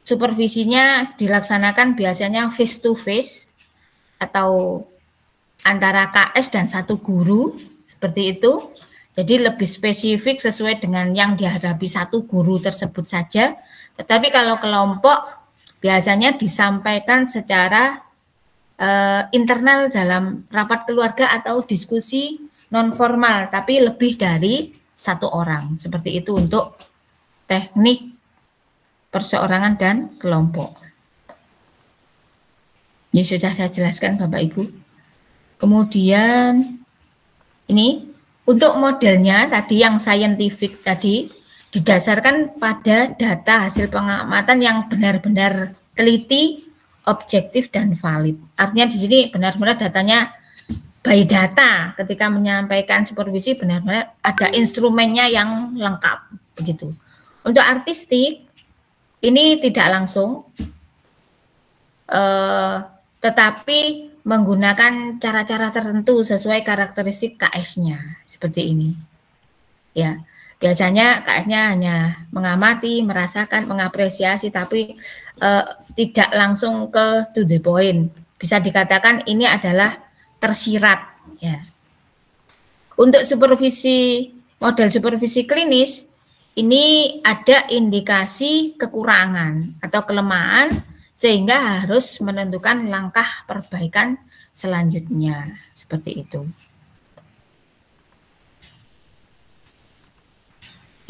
Speaker 5: supervisinya dilaksanakan biasanya face to face atau antara KS dan satu guru seperti itu. Jadi lebih spesifik sesuai dengan yang dihadapi satu guru tersebut saja. Tetapi kalau kelompok biasanya disampaikan secara internal dalam rapat keluarga atau diskusi non formal, tapi lebih dari satu orang. Seperti itu untuk teknik perseorangan dan kelompok. Ini sudah saya jelaskan Bapak Ibu. Kemudian ini untuk modelnya tadi yang scientific tadi didasarkan pada data hasil pengamatan yang benar-benar teliti, objektif, dan valid. Artinya di sini benar-benar datanya by data. Ketika menyampaikan supervisi benar-benar ada instrumennya yang lengkap begitu. Untuk artistik ini tidak langsung, tetapi menggunakan cara-cara tertentu sesuai karakteristik KS-nya seperti ini. Ya, biasanya KS-nya hanya mengamati, merasakan, mengapresiasi, tapi tidak langsung ke to the point. Bisa dikatakan ini adalah tersirat. Ya. Untuk supervisi, model supervisi klinis ini ada indikasi kekurangan atau kelemahan sehingga harus menentukan langkah perbaikan selanjutnya seperti itu.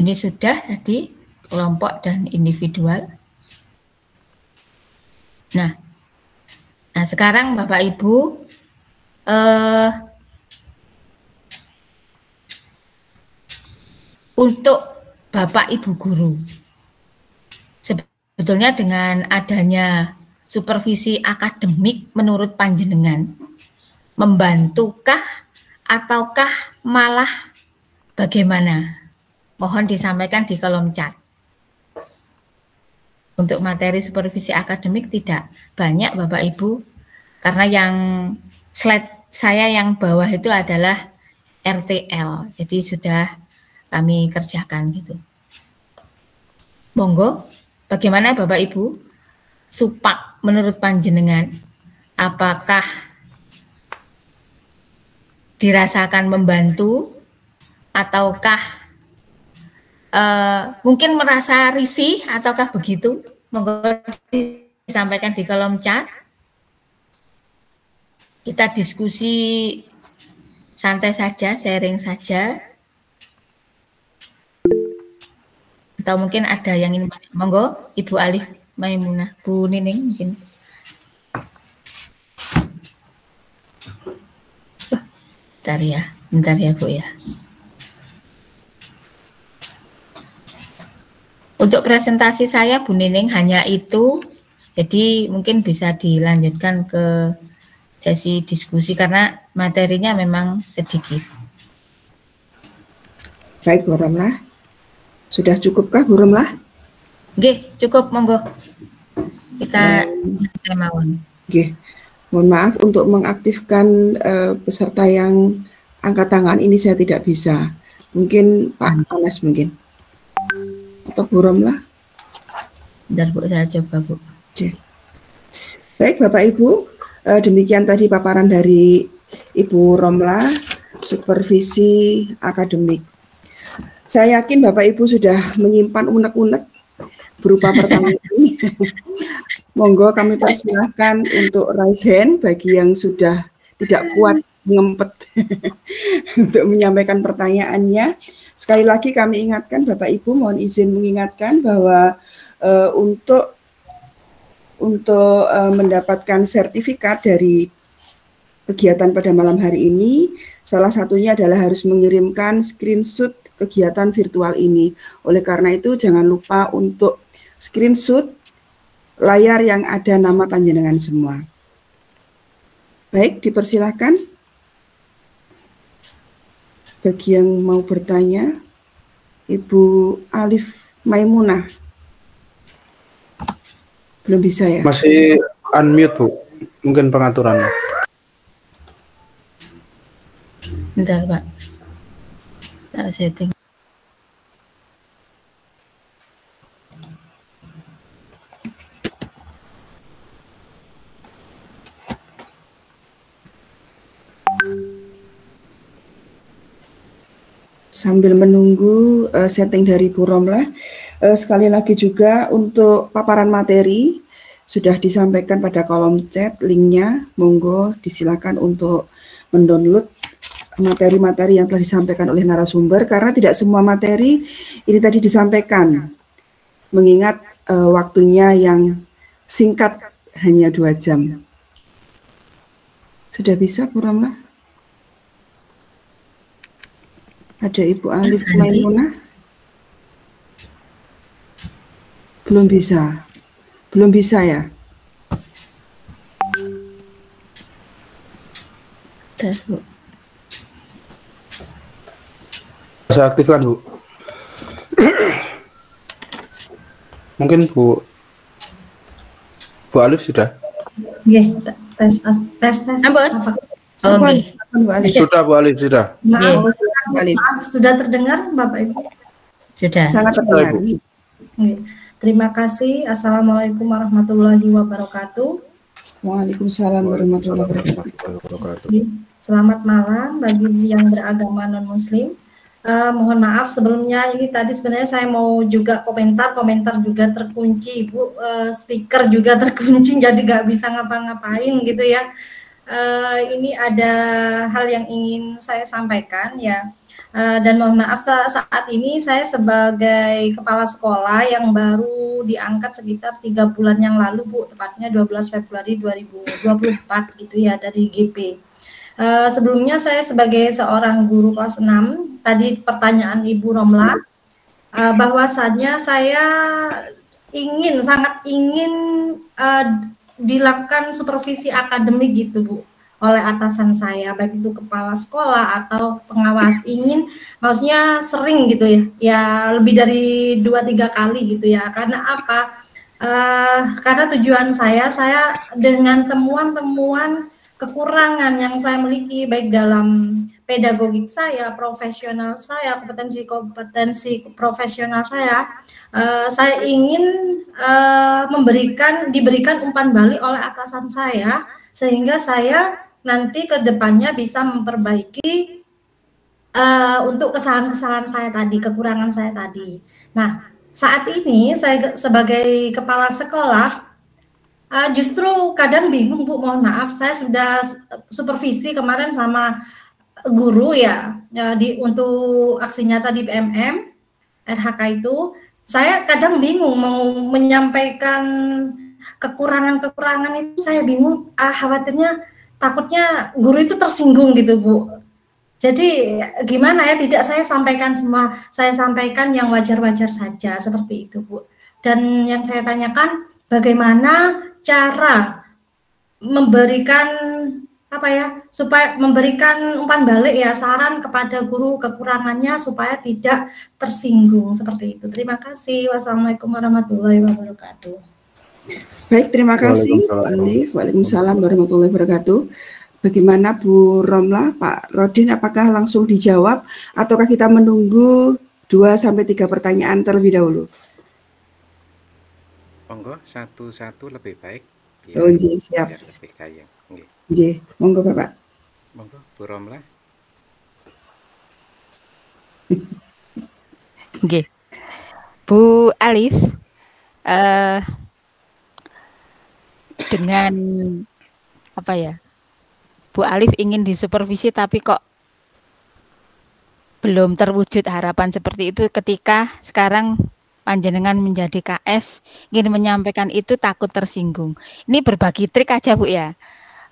Speaker 5: Ini sudah tadi kelompok dan individual. Nah sekarang Bapak Ibu untuk Bapak Ibu guru, sebetulnya dengan adanya supervisi akademik menurut panjenengan, membantukah ataukah malah bagaimana? Mohon disampaikan di kolom chat. Untuk materi supervisi akademik tidak banyak Bapak Ibu, karena yang slide saya yang bawah itu adalah RTL, jadi sudah kami kerjakan gitu. Monggo, bagaimana Bapak Ibu? Supak menurut panjenengan, apakah dirasakan membantu ataukah mungkin merasa risih ataukah begitu? Monggo disampaikan di kolom chat. Kita diskusi santai saja, sharing saja. Atau mungkin ada yang ingin, monggo Ibu Alif Maimunah, Bu Nining mungkin. Cari ya, bentar ya Bu ya. Untuk presentasi saya Bu Nining hanya itu, jadi mungkin bisa dilanjutkan ke sesi diskusi karena materinya memang sedikit.
Speaker 6: Baik, Bu Romlah. Sudah cukupkah, Bu Romlah?
Speaker 5: Oke, cukup, monggo. Kita mawon.
Speaker 6: Oke. Mohon maaf untuk mengaktifkan peserta yang angkat tangan ini saya tidak bisa. Mungkin Pak Anas mungkin. Atau Bu Romlah.
Speaker 5: Bentar Bu, saya coba Bu.
Speaker 6: Oke. Baik Bapak Ibu, demikian tadi paparan dari Ibu Romlah, supervisi akademik. Saya yakin Bapak Ibu sudah menyimpan unek-unek berupa pertanyaan. Monggo kami persilahkan untuk raise hand bagi yang sudah tidak kuat ngempet untuk menyampaikan pertanyaannya. Sekali lagi kami ingatkan Bapak Ibu, mohon izin mengingatkan bahwa untuk mendapatkan sertifikat dari kegiatan pada malam hari ini, salah satunya adalah harus mengirimkan screenshot kegiatan virtual ini. Oleh karena itu jangan lupa untuk screenshot layar yang ada nama panjenengan semua. Baik, dipersilahkan. Bagi yang mau bertanya, Ibu Alif Maimunah. Belum bisa ya?
Speaker 1: Masih unmute Bu, mungkin pengaturannya.
Speaker 5: Bentar Pak. Setting.
Speaker 6: Sambil menunggu setting dari Bu Romlah, sekali lagi juga untuk paparan materi sudah disampaikan pada kolom chat linknya, monggo disilakan untuk mendownload materi-materi yang telah disampaikan oleh narasumber, karena tidak semua materi ini tadi disampaikan, mengingat waktunya yang singkat hanya 2 jam. Sudah bisa Bu Romlah? Ada Ibu Alif Maimunah? Belum bisa. Belum bisa ya?
Speaker 5: Bu.
Speaker 1: Saya aktifkan Bu. Mungkin Bu Alif sudah.
Speaker 7: Oke, tes.
Speaker 5: Oke.
Speaker 1: Sudah Bu Alif, sudah.
Speaker 7: Maaf, sudah terdengar Bapak Ibu?
Speaker 5: Sudah.
Speaker 6: Sangat terdengar.
Speaker 7: Oke. Terima kasih. Assalamualaikum warahmatullahi wabarakatuh.
Speaker 6: Waalaikumsalam warahmatullahi wabarakatuh.
Speaker 7: Selamat malam bagi yang beragama non-muslim. Mohon maaf sebelumnya, ini tadi sebenarnya saya mau juga komentar juga terkunci, Bu. Speaker juga terkunci, jadi nggak bisa ngapa-ngapain gitu ya. Ini ada hal yang ingin saya sampaikan ya. Dan mohon maaf saat ini saya sebagai kepala sekolah yang baru diangkat sekitar 3 bulan yang lalu Bu, tepatnya 12 Februari 2024 gitu ya dari GP. Sebelumnya saya sebagai seorang guru kelas 6, tadi pertanyaan Ibu Romlah, bahwasannya saya sangat ingin dilakukan supervisi akademik gitu Bu, oleh atasan saya, baik itu kepala sekolah atau pengawas, maksudnya sering gitu ya lebih dari 2-3 kali gitu ya. Karena apa? Karena tujuan saya dengan temuan-temuan kekurangan yang saya miliki baik dalam pedagogik saya, profesional saya, kompetensi profesional saya ingin diberikan umpan balik oleh atasan saya, sehingga saya nanti ke depannya bisa memperbaiki untuk kesalahan-kesalahan saya tadi, kekurangan saya tadi. Nah, saat ini saya sebagai kepala sekolah justru kadang bingung Bu, mohon maaf, saya sudah supervisi kemarin sama guru ya untuk aksi nyata di PMM RHK itu, saya kadang bingung mau menyampaikan kekurangan-kekurangan itu, saya bingung, khawatirnya takutnya guru itu tersinggung gitu Bu. Jadi gimana ya, tidak saya sampaikan semua, saya sampaikan yang wajar-wajar saja seperti itu Bu. Dan yang saya tanyakan, bagaimana cara memberikan apa ya, supaya memberikan umpan balik ya, saran kepada guru kekurangannya supaya tidak tersinggung seperti itu. Terima kasih. Wassalamualaikum warahmatullahi wabarakatuh.
Speaker 6: Baik, terima kasih Pak Alif. Waalaikumsalam warahmatullahi wabarakatuh. Bagaimana Bu Romlah, Pak Rodin, apakah langsung dijawab ataukah kita menunggu 2-3 pertanyaan terlebih dahulu?
Speaker 2: Monggo satu-satu lebih baik.
Speaker 6: Oh, siap.
Speaker 2: Biar lebih kaya.
Speaker 6: Nggih, monggo Bapak.
Speaker 2: Monggo Bu Romlah.
Speaker 8: Nggih. Bu Alif, dengan apa ya? Bu Alif ingin disupervisi tapi kok belum terwujud harapan seperti itu ketika sekarang panjenengan menjadi KS, ingin menyampaikan itu takut tersinggung. Ini berbagi trik aja Bu ya.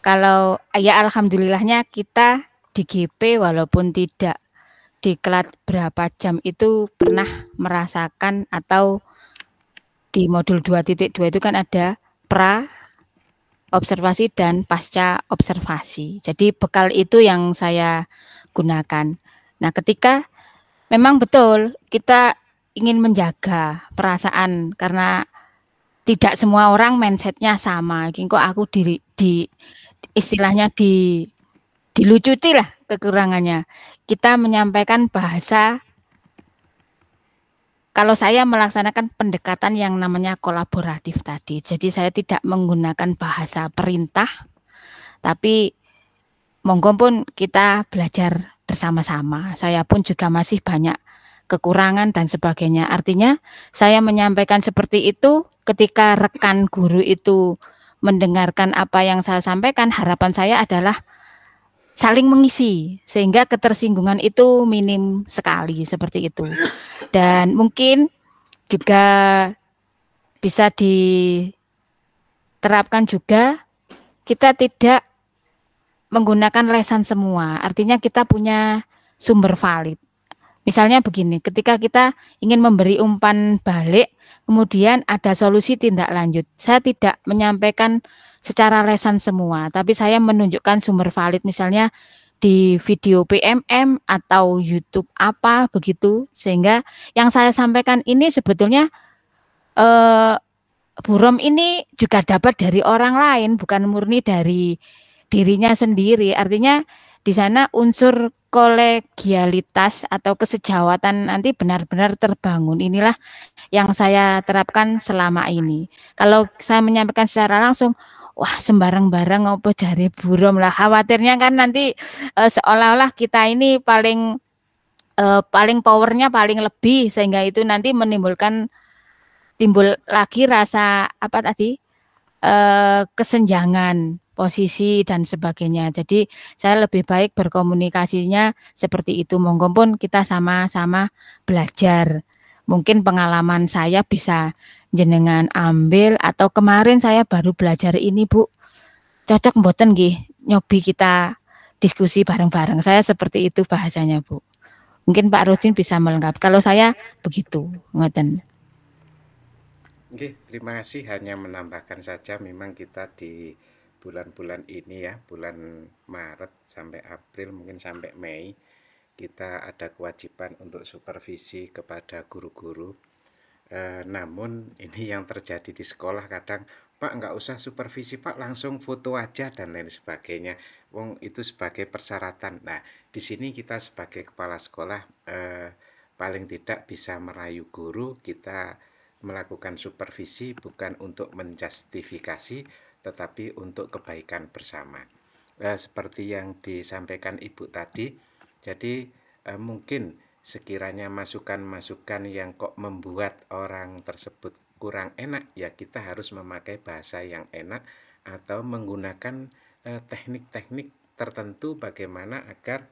Speaker 8: Kalau ya alhamdulillahnya kita di GP walaupun tidak diklat berapa jam itu pernah merasakan, atau di modul 2.2 itu kan ada pra observasi dan pasca observasi. Jadi bekal itu yang saya gunakan. Nah, ketika memang betul kita ingin menjaga perasaan karena tidak semua orang mindsetnya sama. Kok aku istilahnya dilucuti lah kekurangannya. Kita menyampaikan bahasa, kalau saya melaksanakan pendekatan yang namanya kolaboratif tadi. Jadi saya tidak menggunakan bahasa perintah, tapi monggo pun kita belajar bersama-sama. Saya pun juga masih banyak kekurangan dan sebagainya. Artinya saya menyampaikan seperti itu ketika rekan guru itu mendengarkan apa yang saya sampaikan, harapan saya adalah saling mengisi sehingga ketersinggungan itu minim sekali seperti itu. Dan mungkin juga bisa diterapkan juga, kita tidak menggunakan lesan semua. Artinya kita punya sumber valid. Misalnya begini, ketika kita ingin memberi umpan balik, kemudian ada solusi tindak lanjut. Saya tidak menyampaikan secara lesan semua, tapi saya menunjukkan sumber valid, misalnya di video PMM atau YouTube apa begitu, sehingga yang saya sampaikan ini sebetulnya Bu Rom ini juga dapat dari orang lain, bukan murni dari dirinya sendiri. Artinya di sana unsur kolegialitas atau kesejawatan nanti benar-benar terbangun. Inilah yang saya terapkan selama ini. Kalau saya menyampaikan secara langsung, wah sembarang-barang apa jari Bu Rom lah, khawatirnya kan nanti seolah-olah kita ini paling powernya paling lebih, sehingga itu nanti timbul lagi rasa apa tadi, kesenjangan posisi dan sebagainya. Jadi saya lebih baik berkomunikasinya seperti itu. Monggo pun kita sama-sama belajar. Mungkin pengalaman saya bisa jenengan ambil, atau kemarin saya baru belajar ini Bu, cocok mboten nggih nyobi kita diskusi bareng-bareng. Saya seperti itu bahasanya Bu. Mungkin Pak Rodin bisa melengkapi. Kalau saya begitu, ngoten.
Speaker 2: Oke, terima kasih. Hanya menambahkan saja, memang kita di bulan-bulan ini ya, bulan Maret sampai April, mungkin sampai Mei, kita ada kewajiban untuk supervisi kepada guru-guru. Namun ini yang terjadi di sekolah, kadang Pak nggak usah supervisi Pak, langsung foto aja dan lain sebagainya. Wong itu sebagai persyaratan. Nah, di sini kita sebagai kepala sekolah paling tidak bisa merayu guru, kita melakukan supervisi bukan untuk menjustifikasi, tetapi untuk kebaikan bersama. Seperti yang disampaikan Ibu tadi, jadi mungkin sekiranya masukan-masukan yang kok membuat orang tersebut kurang enak, ya kita harus memakai bahasa yang enak atau menggunakan teknik-teknik tertentu bagaimana agar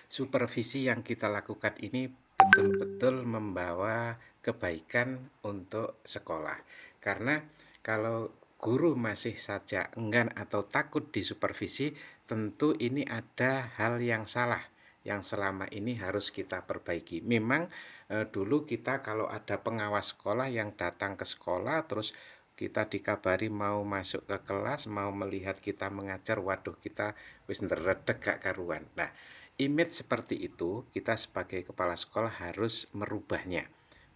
Speaker 2: supervisi yang kita lakukan ini betul-betul membawa kebaikan untuk sekolah. Karena kalau guru masih saja enggan atau takut disupervisi, tentu ini ada hal yang salah yang selama ini harus kita perbaiki. Memang dulu kita kalau ada pengawas sekolah yang datang ke sekolah, terus kita dikabari mau masuk ke kelas, mau melihat kita mengajar, waduh kita wis nderedeg gak karuan. Nah, image seperti itu kita sebagai kepala sekolah harus merubahnya,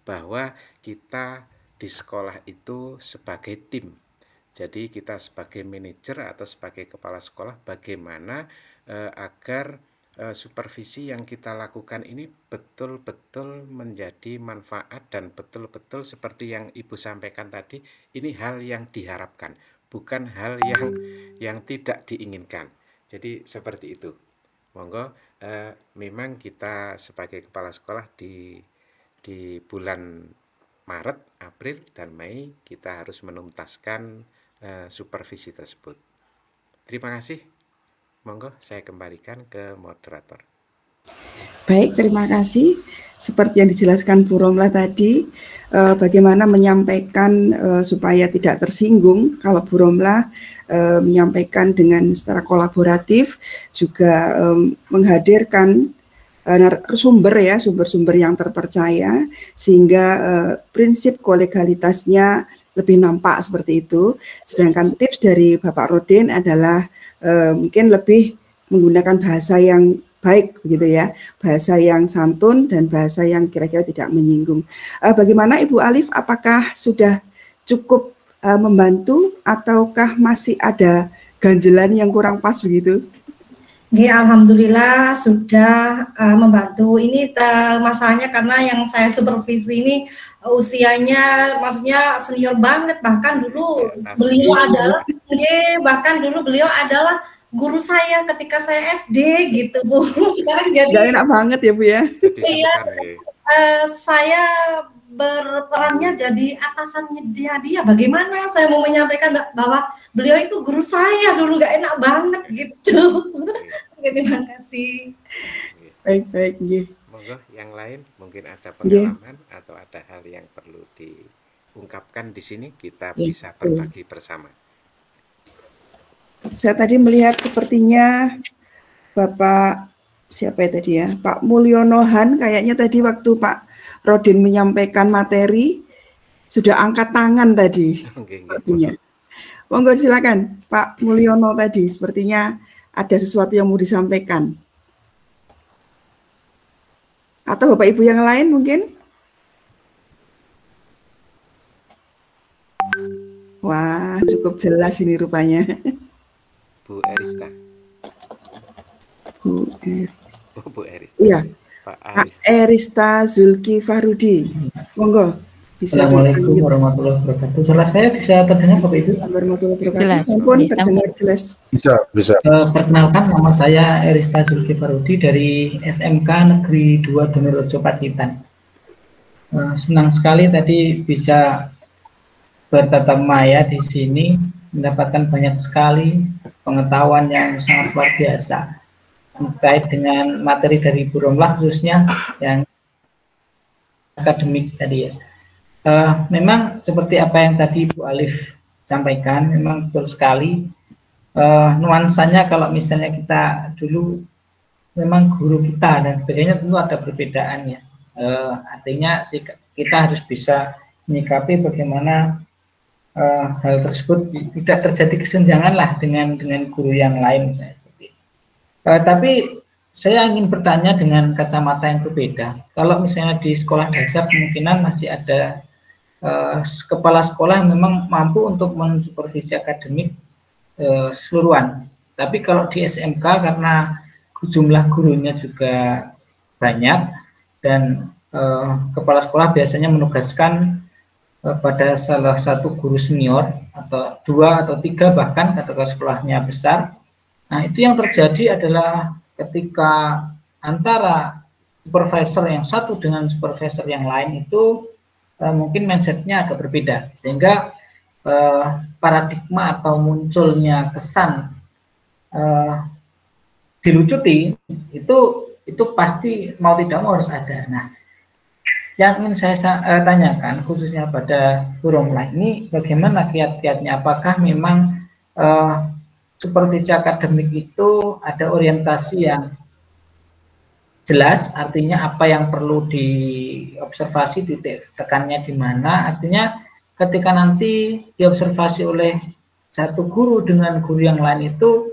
Speaker 2: bahwa kita di sekolah itu sebagai tim. Jadi kita sebagai manajer atau sebagai kepala sekolah bagaimana agar supervisi yang kita lakukan ini betul-betul menjadi manfaat dan betul-betul seperti yang Ibu sampaikan tadi, ini hal yang diharapkan, bukan hal yang tidak diinginkan. Jadi seperti itu. Monggo, memang kita sebagai kepala sekolah di bulan Maret, April, dan Mei kita harus menuntaskan supervisi tersebut. Terima kasih. Monggo saya kembalikan ke moderator.
Speaker 6: Baik, terima kasih. Seperti yang dijelaskan Bu Romlah tadi, bagaimana menyampaikan supaya tidak tersinggung. Kalau Bu Romlah menyampaikan dengan secara kolaboratif, juga menghadirkan sumber-sumber yang terpercaya, sehingga prinsip kolegalitasnya lebih nampak seperti itu. Sedangkan tips dari Bapak Rodin adalah mungkin lebih menggunakan bahasa yang baik begitu ya, bahasa yang santun dan bahasa yang kira-kira tidak menyinggung. Bagaimana Ibu Alif, apakah sudah cukup membantu ataukah masih ada ganjelan yang kurang pas begitu?
Speaker 7: Alhamdulillah sudah membantu. Ini masalahnya karena yang saya supervisi ini usianya maksudnya senior banget, bahkan dulu beliau adalah guru saya ketika saya SD gitu Bu. Sekarang jadi
Speaker 6: gak enak banget ya Bu ya.
Speaker 7: Iya, saya berperannya jadi atasannya dia. Bagaimana saya mau menyampaikan bahwa beliau itu guru saya dulu, gak enak banget gitu. Terima kasih.
Speaker 6: Baik.
Speaker 2: Monggo yang lain mungkin ada pengalaman atau ada hal yang perlu diungkapkan di sini, kita bisa berbagi bersama.
Speaker 6: Saya tadi melihat sepertinya Bapak siapa ya tadi ya, Pak Mulyonohan, kayaknya tadi waktu Pak Rodin menyampaikan materi sudah angkat tangan tadi. Sepertinya. Monggo silakan Pak Mulyono tadi, sepertinya ada sesuatu yang mau disampaikan. Atau Bapak Ibu yang lain mungkin? Wah, cukup jelas ini rupanya.
Speaker 2: Bu Erista.
Speaker 6: Bu Erista.
Speaker 2: Oh, Bu Erista.
Speaker 6: Iya. Pak Erista Zulkifarudi. Monggo.
Speaker 9: Assalamualaikum warahmatullahi wabarakatuh. Salah saya bisa terdengar Bapak Ibu?
Speaker 6: Warahmatullahi wabarakatuh. Sampun terdengar jelas.
Speaker 1: Bisa.
Speaker 9: Perkenalkan, nama saya Erista Zulkifarudi dari SMK Negeri 2 Donorejo Pacitan. Senang sekali tadi bisa bertatap maya di sini, mendapatkan banyak sekali pengetahuan yang sangat luar biasa terkait dengan materi dari Bu Romlah, khususnya yang akademik tadi ya. Memang seperti apa yang tadi Bu Alif sampaikan, memang betul sekali. Nuansanya kalau misalnya kita dulu memang guru kita dan sebagainya tentu ada perbedaannya. Artinya kita harus bisa menyikapi bagaimana hal tersebut tidak terjadi kesenjangan lah dengan guru yang lain. Tapi saya ingin bertanya dengan kacamata yang berbeda. Kalau misalnya di sekolah dasar kemungkinan masih ada kepala sekolah yang memang mampu untuk mensupervisi akademik seluruhan. Tapi kalau di SMK karena jumlah gurunya juga banyak dan kepala sekolah biasanya menugaskan pada salah satu guru senior atau 2 atau 3 bahkan ketika sekolahnya besar. Nah, itu yang terjadi adalah ketika antara supervisor yang satu dengan supervisor yang lain itu mungkin mindsetnya agak berbeda, sehingga paradigma atau munculnya kesan dilucuti itu pasti mau tidak mau harus ada. Nah, yang ingin saya tanyakan khususnya pada Bu Romlah ini bagaimana kiat-kiatnya? Apakah memang supervisi akademik itu ada orientasi yang jelas, artinya apa yang perlu diobservasi, titik tekannya di mana, artinya ketika nanti diobservasi oleh satu guru dengan guru yang lain itu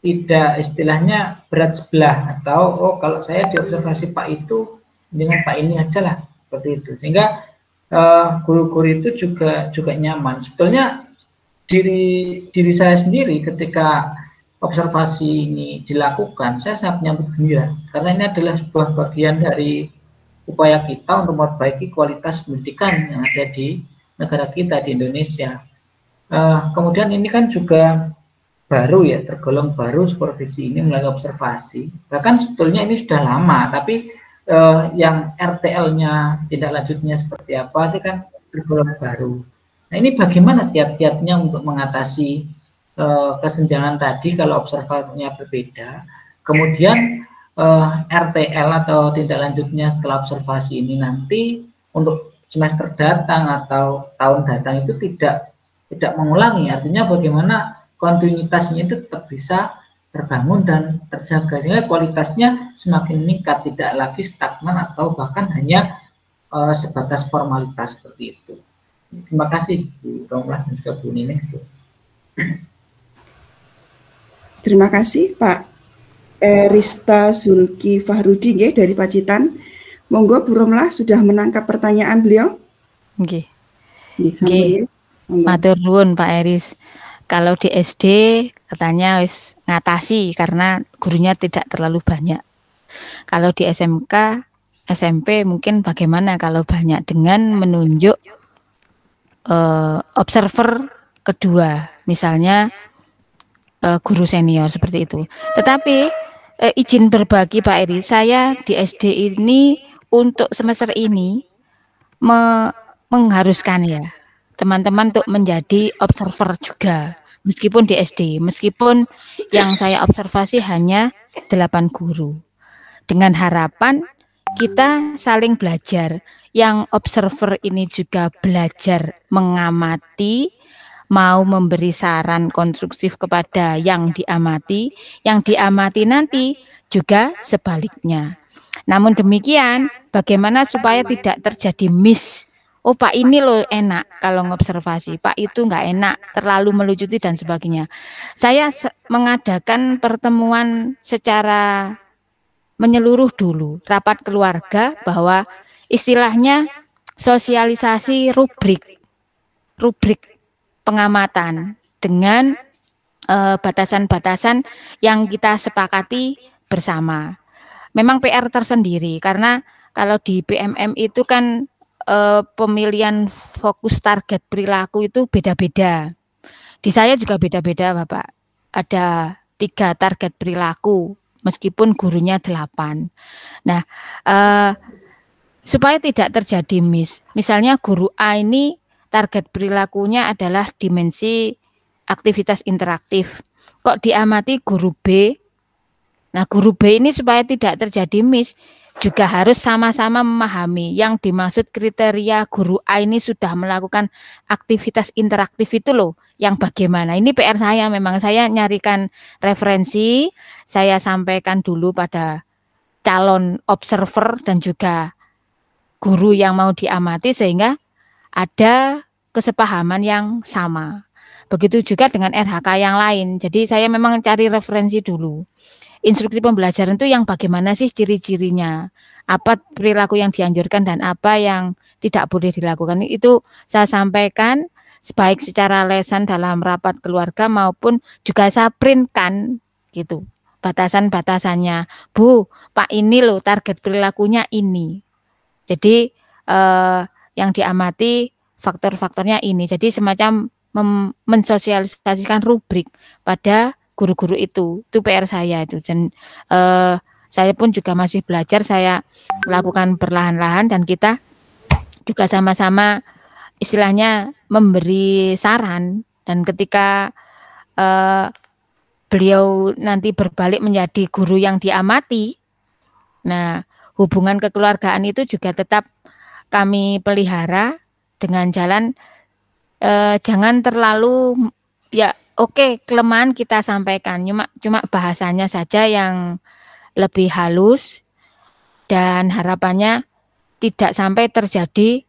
Speaker 9: tidak istilahnya berat sebelah, atau oh kalau saya diobservasi Pak itu dengan Pak ini aja lah, seperti itu, sehingga guru-guru itu juga nyaman. Sebetulnya diri saya sendiri ketika observasi ini dilakukan, saya sangat menyambut gembira karena ini adalah sebuah bagian dari upaya kita untuk memperbaiki kualitas pendidikan yang ada di negara kita, di Indonesia. Kemudian ini kan juga baru ya, tergolong baru supervisi ini melalui observasi. Bahkan sebetulnya ini sudah lama, tapi yang RTL-nya tindak lanjutnya seperti apa itu kan tergolong baru. Nah ini bagaimana kiat-kiatnya untuk mengatasi kesenjangan tadi kalau observasinya berbeda, kemudian RTL atau tindak lanjutnya setelah observasi ini nanti untuk semester datang atau tahun datang itu tidak mengulangi, artinya bagaimana kontinuitasnya itu tetap bisa terbangun dan terjaga sehingga kualitasnya semakin meningkat, tidak lagi stagnan atau bahkan hanya sebatas formalitas seperti itu. Terima kasih Bu Romlah dan juga Bu Nining.
Speaker 6: Terima kasih Pak Rista Zulki Fahrudi dari Pacitan. Monggo Bu Romlah sudah menangkap pertanyaan beliau.
Speaker 8: Nggih. Matur nuwun Pak Eris. Kalau di SD katanya wis ngatasi karena gurunya tidak terlalu banyak. Kalau di SMK, SMP mungkin bagaimana kalau banyak dengan menunjuk observer kedua, misalnya guru senior seperti itu. Tetapi izin berbagi Pak Eri, saya di SD ini untuk semester ini mengharuskan ya teman-teman untuk menjadi observer juga, meskipun di SD, meskipun yang saya observasi hanya 8 guru. Dengan harapan kita saling belajar, yang observer ini juga belajar mengamati, mau memberi saran konstruktif kepada yang diamati nanti juga sebaliknya. Namun demikian, bagaimana supaya tidak terjadi miss? Oh Pak ini loh enak kalau ngobservasi, Pak itu enggak enak, terlalu melucuti dan sebagainya. Saya mengadakan pertemuan secara menyeluruh dulu, rapat keluarga bahwa istilahnya sosialisasi rubrik pengamatan dengan batasan-batasan yang kita sepakati bersama. Memang PR tersendiri karena kalau di PMM itu kan pemilihan fokus target perilaku itu beda-beda. Di saya juga beda-beda Bapak. Ada 3 target perilaku meskipun gurunya 8. Nah, supaya tidak terjadi miss. Misalnya guru A ini target perilakunya adalah dimensi aktivitas interaktif. Kok diamati guru B? Nah, guru B ini supaya tidak terjadi miss, juga harus sama-sama memahami yang dimaksud kriteria guru A ini sudah melakukan aktivitas interaktif itu loh, yang bagaimana. Ini PR saya, memang saya nyarikan referensi, saya sampaikan dulu pada calon observer dan juga guru yang mau diamati sehingga ada kesepahaman yang sama. Begitu juga dengan RHK yang lain. Jadi saya memang cari referensi dulu. Instruksi pembelajaran itu yang bagaimana sih ciri-cirinya, apa perilaku yang dianjurkan dan apa yang tidak boleh dilakukan. Itu saya sampaikan baik secara lesan dalam rapat keluarga maupun juga saya printkan gitu batasan-batasannya. Bu, Pak ini loh target perilakunya ini. Jadi yang diamati faktor-faktornya ini. Jadi semacam mensosialisasikan rubrik pada guru-guru itu PR saya itu. Dan saya pun juga masih belajar, saya lakukan perlahan-lahan dan kita juga sama-sama istilahnya memberi saran. Dan ketika beliau nanti berbalik menjadi guru yang diamati, nah hubungan kekeluargaan itu juga tetap kami pelihara dengan jalan jangan terlalu ya oke, kelemahan kita sampaikan, cuma bahasanya saja yang lebih halus dan harapannya tidak sampai terjadi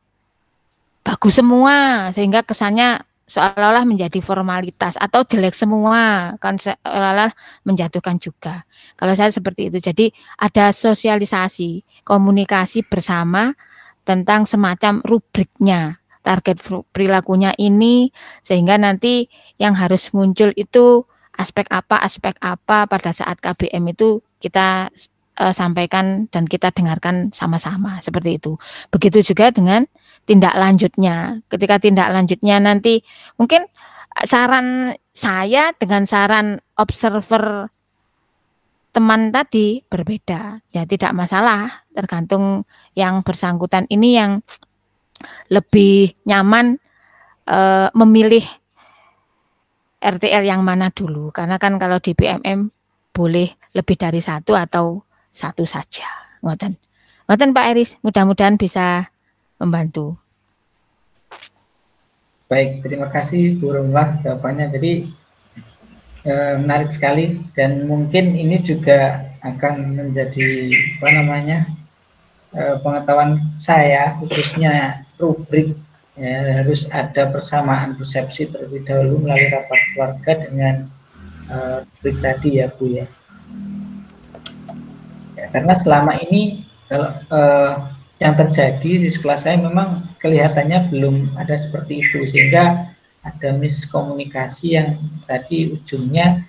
Speaker 8: bagus semua sehingga kesannya seolah-olah menjadi formalitas atau jelek semua, kan seolah-olah menjatuhkan juga. Kalau saya seperti itu, jadi ada sosialisasi, komunikasi bersama tentang semacam rubriknya, target perilakunya ini, sehingga nanti yang harus muncul itu aspek apa pada saat KBM itu kita sampaikan dan kita dengarkan sama-sama, seperti itu. Begitu juga dengan tindak lanjutnya. Ketika tindak lanjutnya nanti mungkin saran saya dengan saran observer teman tadi berbeda. Ya tidak masalah, tergantung yang bersangkutan ini yang lebih nyaman memilih RTL yang mana dulu. Karena kan kalau di PMM boleh lebih dari satu atau satu saja. Ngoten Pak Eris, mudah-mudahan bisa membantu.
Speaker 9: Baik, terima kasih Bu Rumlah jawabannya. Jadi menarik sekali dan mungkin ini juga akan menjadi pengetahuan saya, khususnya rubrik ya, harus ada persamaan persepsi terlebih dahulu melalui rapat keluarga dengan rubrik tadi ya Bu ya. Karena selama ini kalau yang terjadi di sekolah saya memang kelihatannya belum ada seperti itu, sehingga ada miskomunikasi yang tadi ujungnya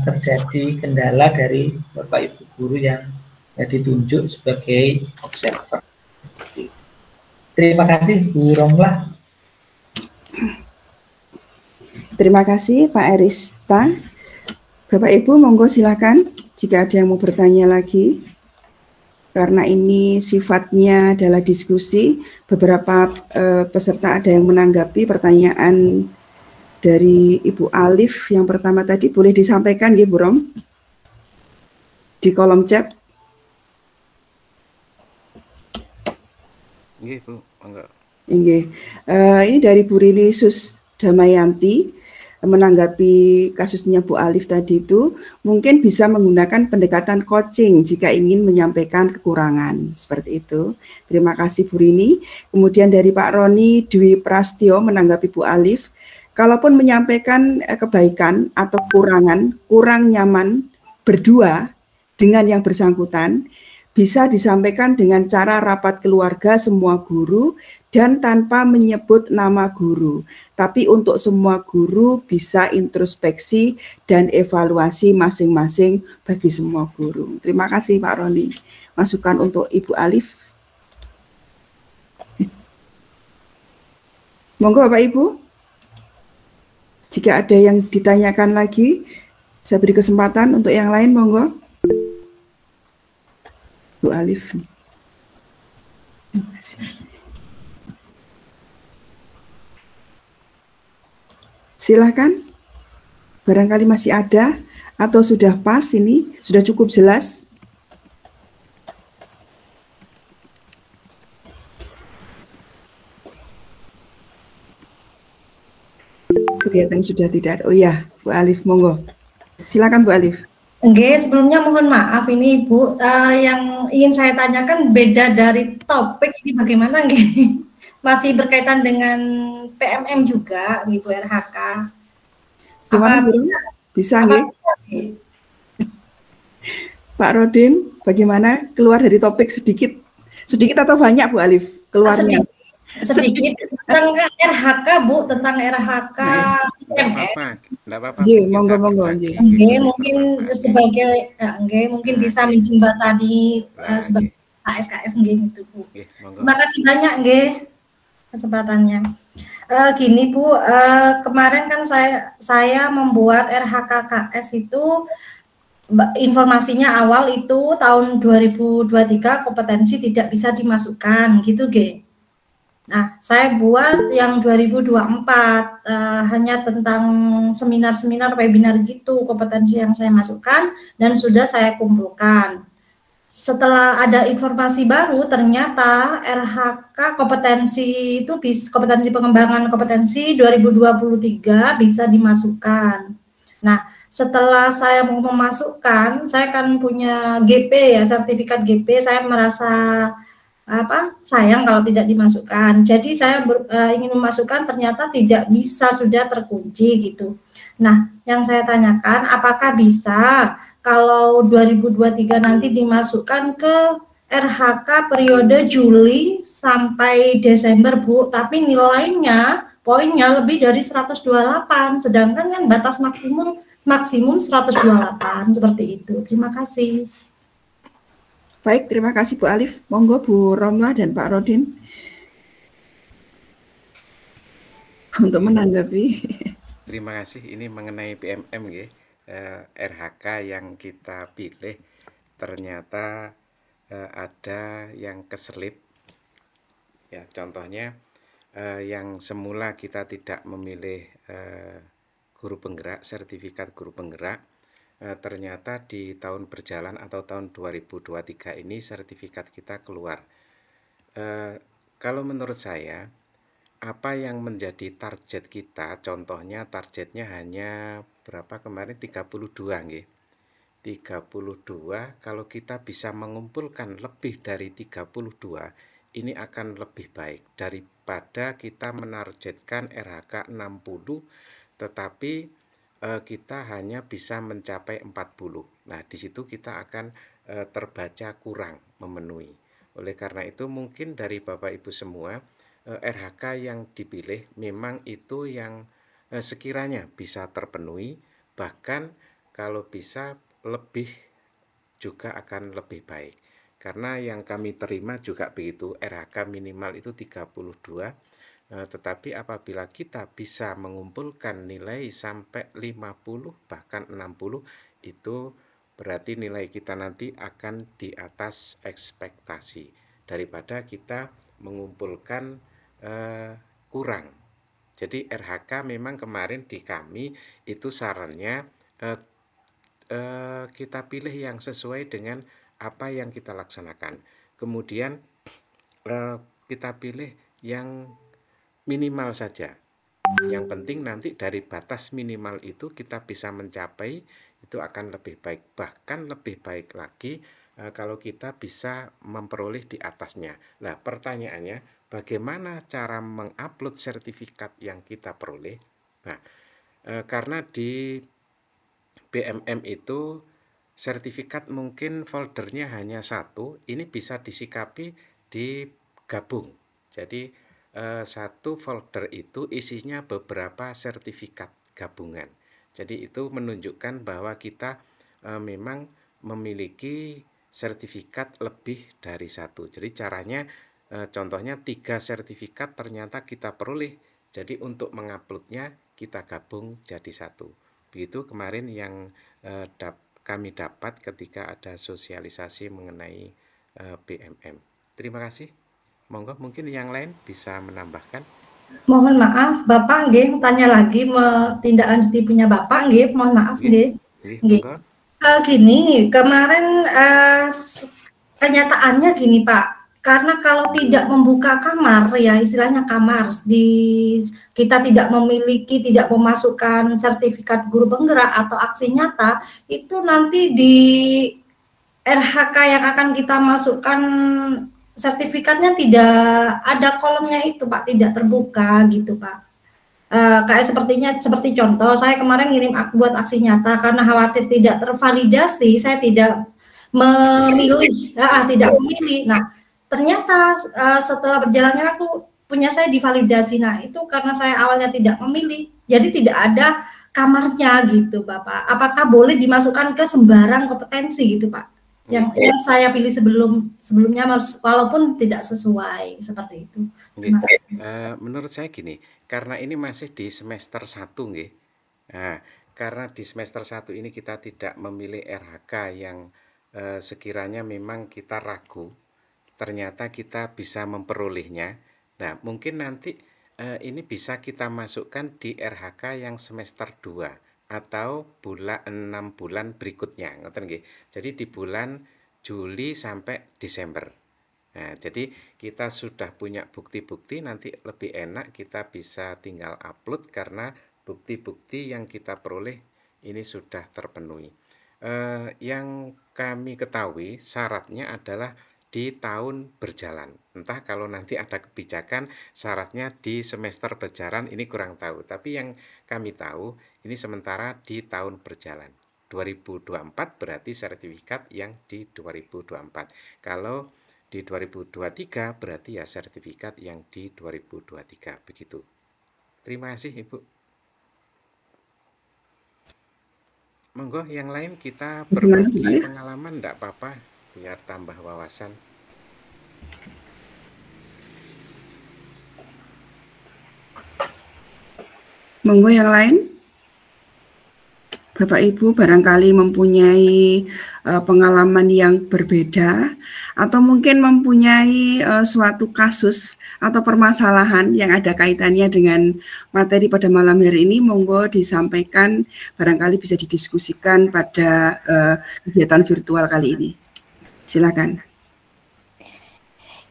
Speaker 9: terjadi kendala dari Bapak Ibu guru yang ditunjuk sebagai observer. Terima kasih Bu Romlah.
Speaker 6: Terima kasih Pak Erista. Bapak Ibu monggo silakan jika ada yang mau bertanya lagi. Karena ini sifatnya adalah diskusi, beberapa peserta ada yang menanggapi pertanyaan dari Ibu Alif yang pertama tadi, boleh disampaikan ya Bu Rom di kolom chat.
Speaker 2: Nggih, Bu, enggak.
Speaker 6: Ini dari Bu Rini Susdamayanti menanggapi kasusnya Bu Alif tadi itu, mungkin bisa menggunakan pendekatan coaching jika ingin menyampaikan kekurangan, seperti itu. Terima kasih Bu Rini. Kemudian dari Pak Roni Dwi Prastio menanggapi Bu Alif, kalaupun menyampaikan kebaikan atau kekurangan, kurang nyaman berdua dengan yang bersangkutan, bisa disampaikan dengan cara rapat keluarga semua guru dan tanpa menyebut nama guru. Tapi untuk semua guru bisa introspeksi dan evaluasi masing-masing bagi semua guru. Terima kasih Pak Roni. Masukan untuk Ibu Alif. Monggo Bapak Ibu. Jika ada yang ditanyakan lagi, saya beri kesempatan untuk yang lain, monggo. Bu Alif. Terima kasih. Silakan. Barangkali masih ada atau sudah pas ini, sudah cukup jelas. Kelihatan sudah tidak ada. Oh ya, Bu Alif, monggo. Silakan Bu Alif.
Speaker 7: Oke, sebelumnya mohon maaf ini Bu, yang ingin saya tanyakan beda dari topik ini bagaimana nggih? Masih berkaitan dengan PMM juga gitu, RHK.
Speaker 6: Gimana Bu? Bisa nggih? Pak Rodin, bagaimana keluar dari topik sedikit? Sedikit atau banyak Bu Alif keluarnya?
Speaker 7: Sedikit tentang RHK Bu, tentang RHK PMM.
Speaker 6: Monggo.
Speaker 7: Mungkin sebagai mungkin bisa menjembatani sebagai KSKS gitu Bu. Terima kasih banyak kesempatannya. Gini Bu, kemarin kan saya membuat RHKKS itu informasinya awal itu tahun 2023 kompetensi tidak bisa dimasukkan gitu Nah, saya buat yang 2024 hanya tentang seminar-seminar webinar gitu kompetensi yang saya masukkan dan sudah saya kumpulkan. setelah ada informasi baru, ternyata RHK kompetensi itu kompetensi pengembangan kompetensi 2023 bisa dimasukkan. Nah, setelah saya mau memasukkan, saya kan punya GP ya, sertifikat GP, saya merasa sayang kalau tidak dimasukkan. Jadi saya ingin memasukkan, ternyata tidak bisa, sudah terkunci gitu. Nah, yang saya tanyakan, apakah bisa kalau 2023 nanti dimasukkan ke RHK periode Juli sampai Desember, Bu, tapi nilainya, poinnya lebih dari 128, sedangkan kan batas maksimum 128, seperti itu. Terima kasih.
Speaker 6: Baik, terima kasih Bu Alif. Monggo Bu Romlah dan Pak Rodin untuk menanggapi.
Speaker 2: Terima kasih. Ini mengenai PMM ya. RHK yang kita pilih ternyata ada yang keselip. Ya, contohnya yang semula kita tidak memilih guru penggerak, sertifikat guru penggerak, ternyata di tahun berjalan atau tahun 2023 ini sertifikat kita keluar. Kalau menurut saya, apa yang menjadi target kita, contohnya targetnya hanya berapa kemarin, 32 nggih. 32, kalau kita bisa mengumpulkan lebih dari 32, ini akan lebih baik daripada kita menargetkan RHK 60, tetapi kita hanya bisa mencapai 40. Nah, di situ kita akan terbaca kurang memenuhi. Oleh karena itu, mungkin dari Bapak Ibu semua, RHK yang dipilih memang itu yang sekiranya bisa terpenuhi, bahkan kalau bisa lebih juga akan lebih baik. Karena yang kami terima juga begitu, RHK minimal itu 32, tetapi apabila kita bisa mengumpulkan nilai sampai 50 bahkan 60, itu berarti nilai kita nanti akan di atas ekspektasi daripada kita mengumpulkan kurang. Jadi RHK memang kemarin di kami itu sarannya kita pilih yang sesuai dengan apa yang kita laksanakan. Kemudian kita pilih yang minimal saja. Yang penting nanti dari batas minimal itu kita bisa mencapai, itu akan lebih baik. Bahkan lebih baik lagi kalau kita bisa memperoleh di atasnya. Nah, pertanyaannya, bagaimana cara mengupload sertifikat yang kita peroleh? Nah, karena di BMM itu sertifikat mungkin foldernya hanya satu, ini bisa disikapi digabung. Jadi satu folder itu isinya beberapa sertifikat gabungan. Jadi itu menunjukkan bahwa kita memang memiliki sertifikat lebih dari satu. Jadi caranya contohnya 3 sertifikat ternyata kita peroleh. Jadi untuk menguploadnya kita gabung jadi satu. Begitu kemarin yang kami dapat ketika ada sosialisasi mengenai BMM. Terima kasih. Monggo mungkin yang lain bisa menambahkan.
Speaker 7: Mohon maaf, Bapak nggih tanya lagi menindaklanjuti punya Bapak nggih, mohon maaf nggih. Nggih. Gini, kemarin kenyataannya gini Pak, karena kalau tidak membuka kamar ya istilahnya kamar, kita tidak memiliki, tidak memasukkan sertifikat guru penggerak atau aksi nyata, itu nanti di RHK yang akan kita masukkan sertifikatnya tidak ada kolomnya itu Pak, tidak terbuka gitu Pak. Kayak seperti contoh, saya kemarin ngirim buat aksi nyata karena khawatir tidak tervalidasi, saya tidak memilih, tidak memilih. Nah, ternyata setelah berjalannya waktu punya saya divalidasi. Nah, itu karena saya awalnya tidak memilih, jadi tidak ada kamarnya gitu Bapak. Apakah boleh dimasukkan ke sembarang kompetensi gitu Pak? Yang saya pilih sebelumnya walaupun tidak sesuai seperti itu.
Speaker 2: Menurut saya gini, karena ini masih di semester 1 nggih. Nah, karena di semester 1 ini kita tidak memilih RHK yang sekiranya memang kita ragu, ternyata kita bisa memperolehnya. Nah, mungkin nanti ini bisa kita masukkan di RHK yang semester 2 atau 6 bulan berikutnya, ngoten nggih. Jadi di bulan Juli sampai Desember. Nah, jadi kita sudah punya bukti-bukti, nanti lebih enak kita bisa tinggal upload karena bukti-bukti yang kita peroleh ini sudah terpenuhi. Yang kami ketahui syaratnya adalah di tahun berjalan. Entah kalau nanti ada kebijakan syaratnya di semester berjalan, ini kurang tahu. Tapi yang kami tahu ini sementara di tahun berjalan. 2024 berarti sertifikat yang di 2024. Kalau di 2023 berarti ya sertifikat yang di 2023, begitu. Terima kasih Ibu. Monggo yang lain kita berbagi pengalaman, enggak apa-apa, biar tambah wawasan.
Speaker 6: Monggo yang lain. Bapak Ibu barangkali mempunyai pengalaman yang berbeda atau mungkin mempunyai suatu kasus atau permasalahan yang ada kaitannya dengan materi pada malam hari ini, monggo disampaikan, barangkali bisa didiskusikan pada kegiatan virtual kali ini. Silakan.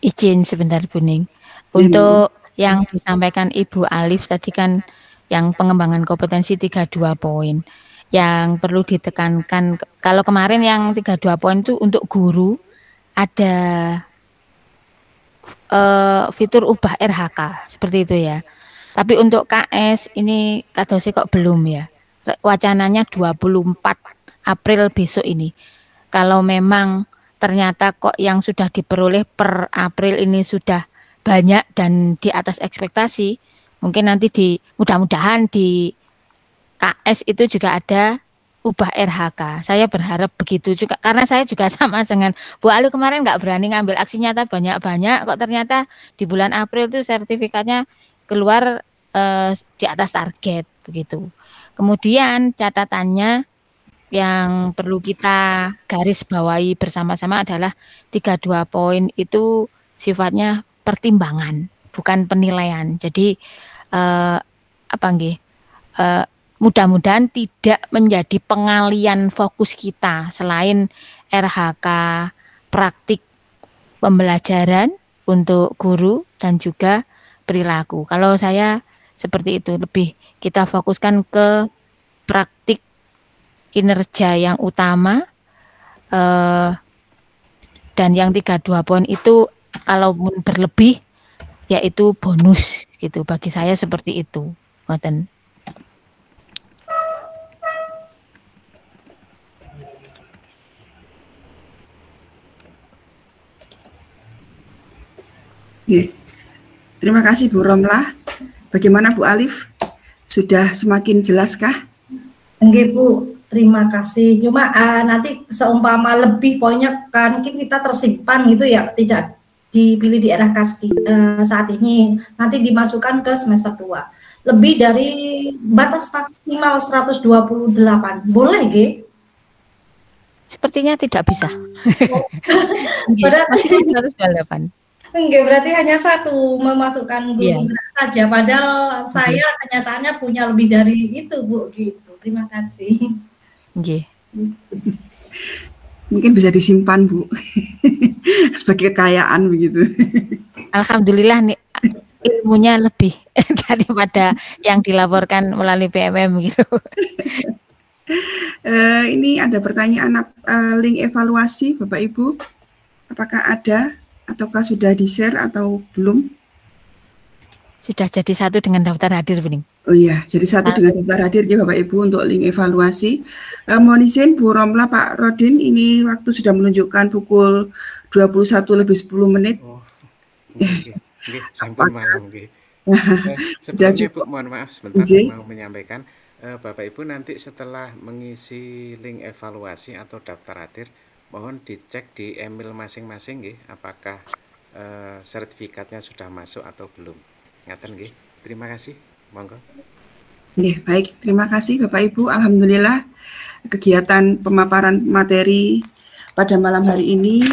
Speaker 8: Izin sebentar Bu Ning. Untuk yang disampaikan Ibu Alif tadi kan yang pengembangan kompetensi 32 poin. Yang perlu ditekankan, kalau kemarin yang 32 poin itu untuk guru ada fitur ubah RHK seperti itu ya. Tapi untuk KS ini katanya kok belum ya. Wacananya 24 April besok ini. Kalau memang ternyata kok yang sudah diperoleh per April ini sudah banyak dan di atas ekspektasi, mungkin nanti mudah-mudahan di KS itu juga ada ubah RHK. Saya berharap begitu juga, karena saya juga sama dengan Bu Alu kemarin nggak berani ngambil aksi nyata banyak-banyak, kok ternyata di bulan April itu sertifikatnya keluar di atas target begitu. Kemudian catatannya yang perlu kita garis bawahi bersama-sama adalah 32 poin itu sifatnya pertimbangan, bukan penilaian. Jadi mudah-mudahan tidak menjadi pengalian fokus kita selain RHK praktik pembelajaran untuk guru dan juga perilaku. Kalau saya seperti itu, lebih kita fokuskan ke praktik kinerja yang utama, dan yang 32 poin itu kalau berlebih yaitu bonus gitu. Bagi saya seperti itu. Ngoten.
Speaker 6: Terima kasih Bu Romlah. Bagaimana Bu Alif? Sudah semakin jelaskah?
Speaker 7: Enggak Bu, terima kasih. Cuma nanti seumpama lebih poinnya kan mungkin kita tersimpan gitu ya, tidak dipilih di RHK saat ini, nanti dimasukkan ke semester 2. Lebih dari batas maksimal 128. Boleh, G?
Speaker 8: Sepertinya tidak bisa. Masih 128.
Speaker 7: Enggak, berarti hanya satu memasukkan guru saja. Padahal saya kenyataannya punya lebih dari itu, Bu. Gitu. Terima kasih.
Speaker 6: Mungkin bisa disimpan, Bu, sebagai kekayaan begitu. Alhamdulillah nih ilmunya lebih daripada yang dilaporkan melalui PMM gitu. Ini ada pertanyaan link evaluasi, Bapak Ibu. Apakah ada? Ataukah sudah di-share atau belum? Sudah jadi satu dengan daftar hadir, Bening. Oh iya, jadi satu dengan daftar hadir ya Bapak Ibu untuk link evaluasi. Mohon izin Bu Romlah, Pak Rodin, ini waktu sudah menunjukkan pukul 21:10. Oh, sampun malam. Sebelumnya Bu, mohon maaf sebentar mau menyampaikan. Bapak Ibu nanti setelah mengisi link evaluasi atau daftar hadir, mohon dicek di email masing-masing nggih, apakah sertifikatnya sudah masuk atau belum. Ngaten nggih. Terima kasih. Monggo. Nggih, baik. Terima kasih Bapak Ibu. Alhamdulillah kegiatan pemaparan materi pada malam hari ini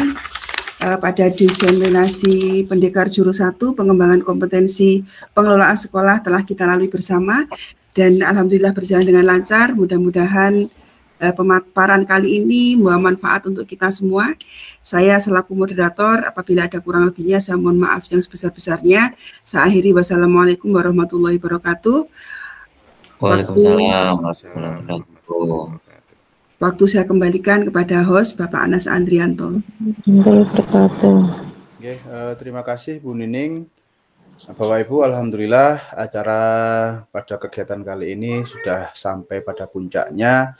Speaker 6: pada diseminasi Pendekar Juru 1 pengembangan kompetensi pengelolaan sekolah telah kita lalui bersama dan alhamdulillah berjalan dengan lancar. Mudah-mudahan pemaparan kali ini bermanfaat untuk kita semua. Saya selaku moderator, apabila ada kurang lebihnya saya mohon maaf yang sebesar-besarnya. Saya akhiri, wassalamualaikum warahmatullahi wabarakatuh.
Speaker 10: Waalaikumsalam warahmatullahi wabarakatuh.
Speaker 6: Waktu saya kembalikan kepada host Bapak Anas Andrianto.
Speaker 1: Oke, terima kasih Bu Nining. Bapak Ibu, alhamdulillah acara pada kegiatan kali ini sudah sampai pada puncaknya.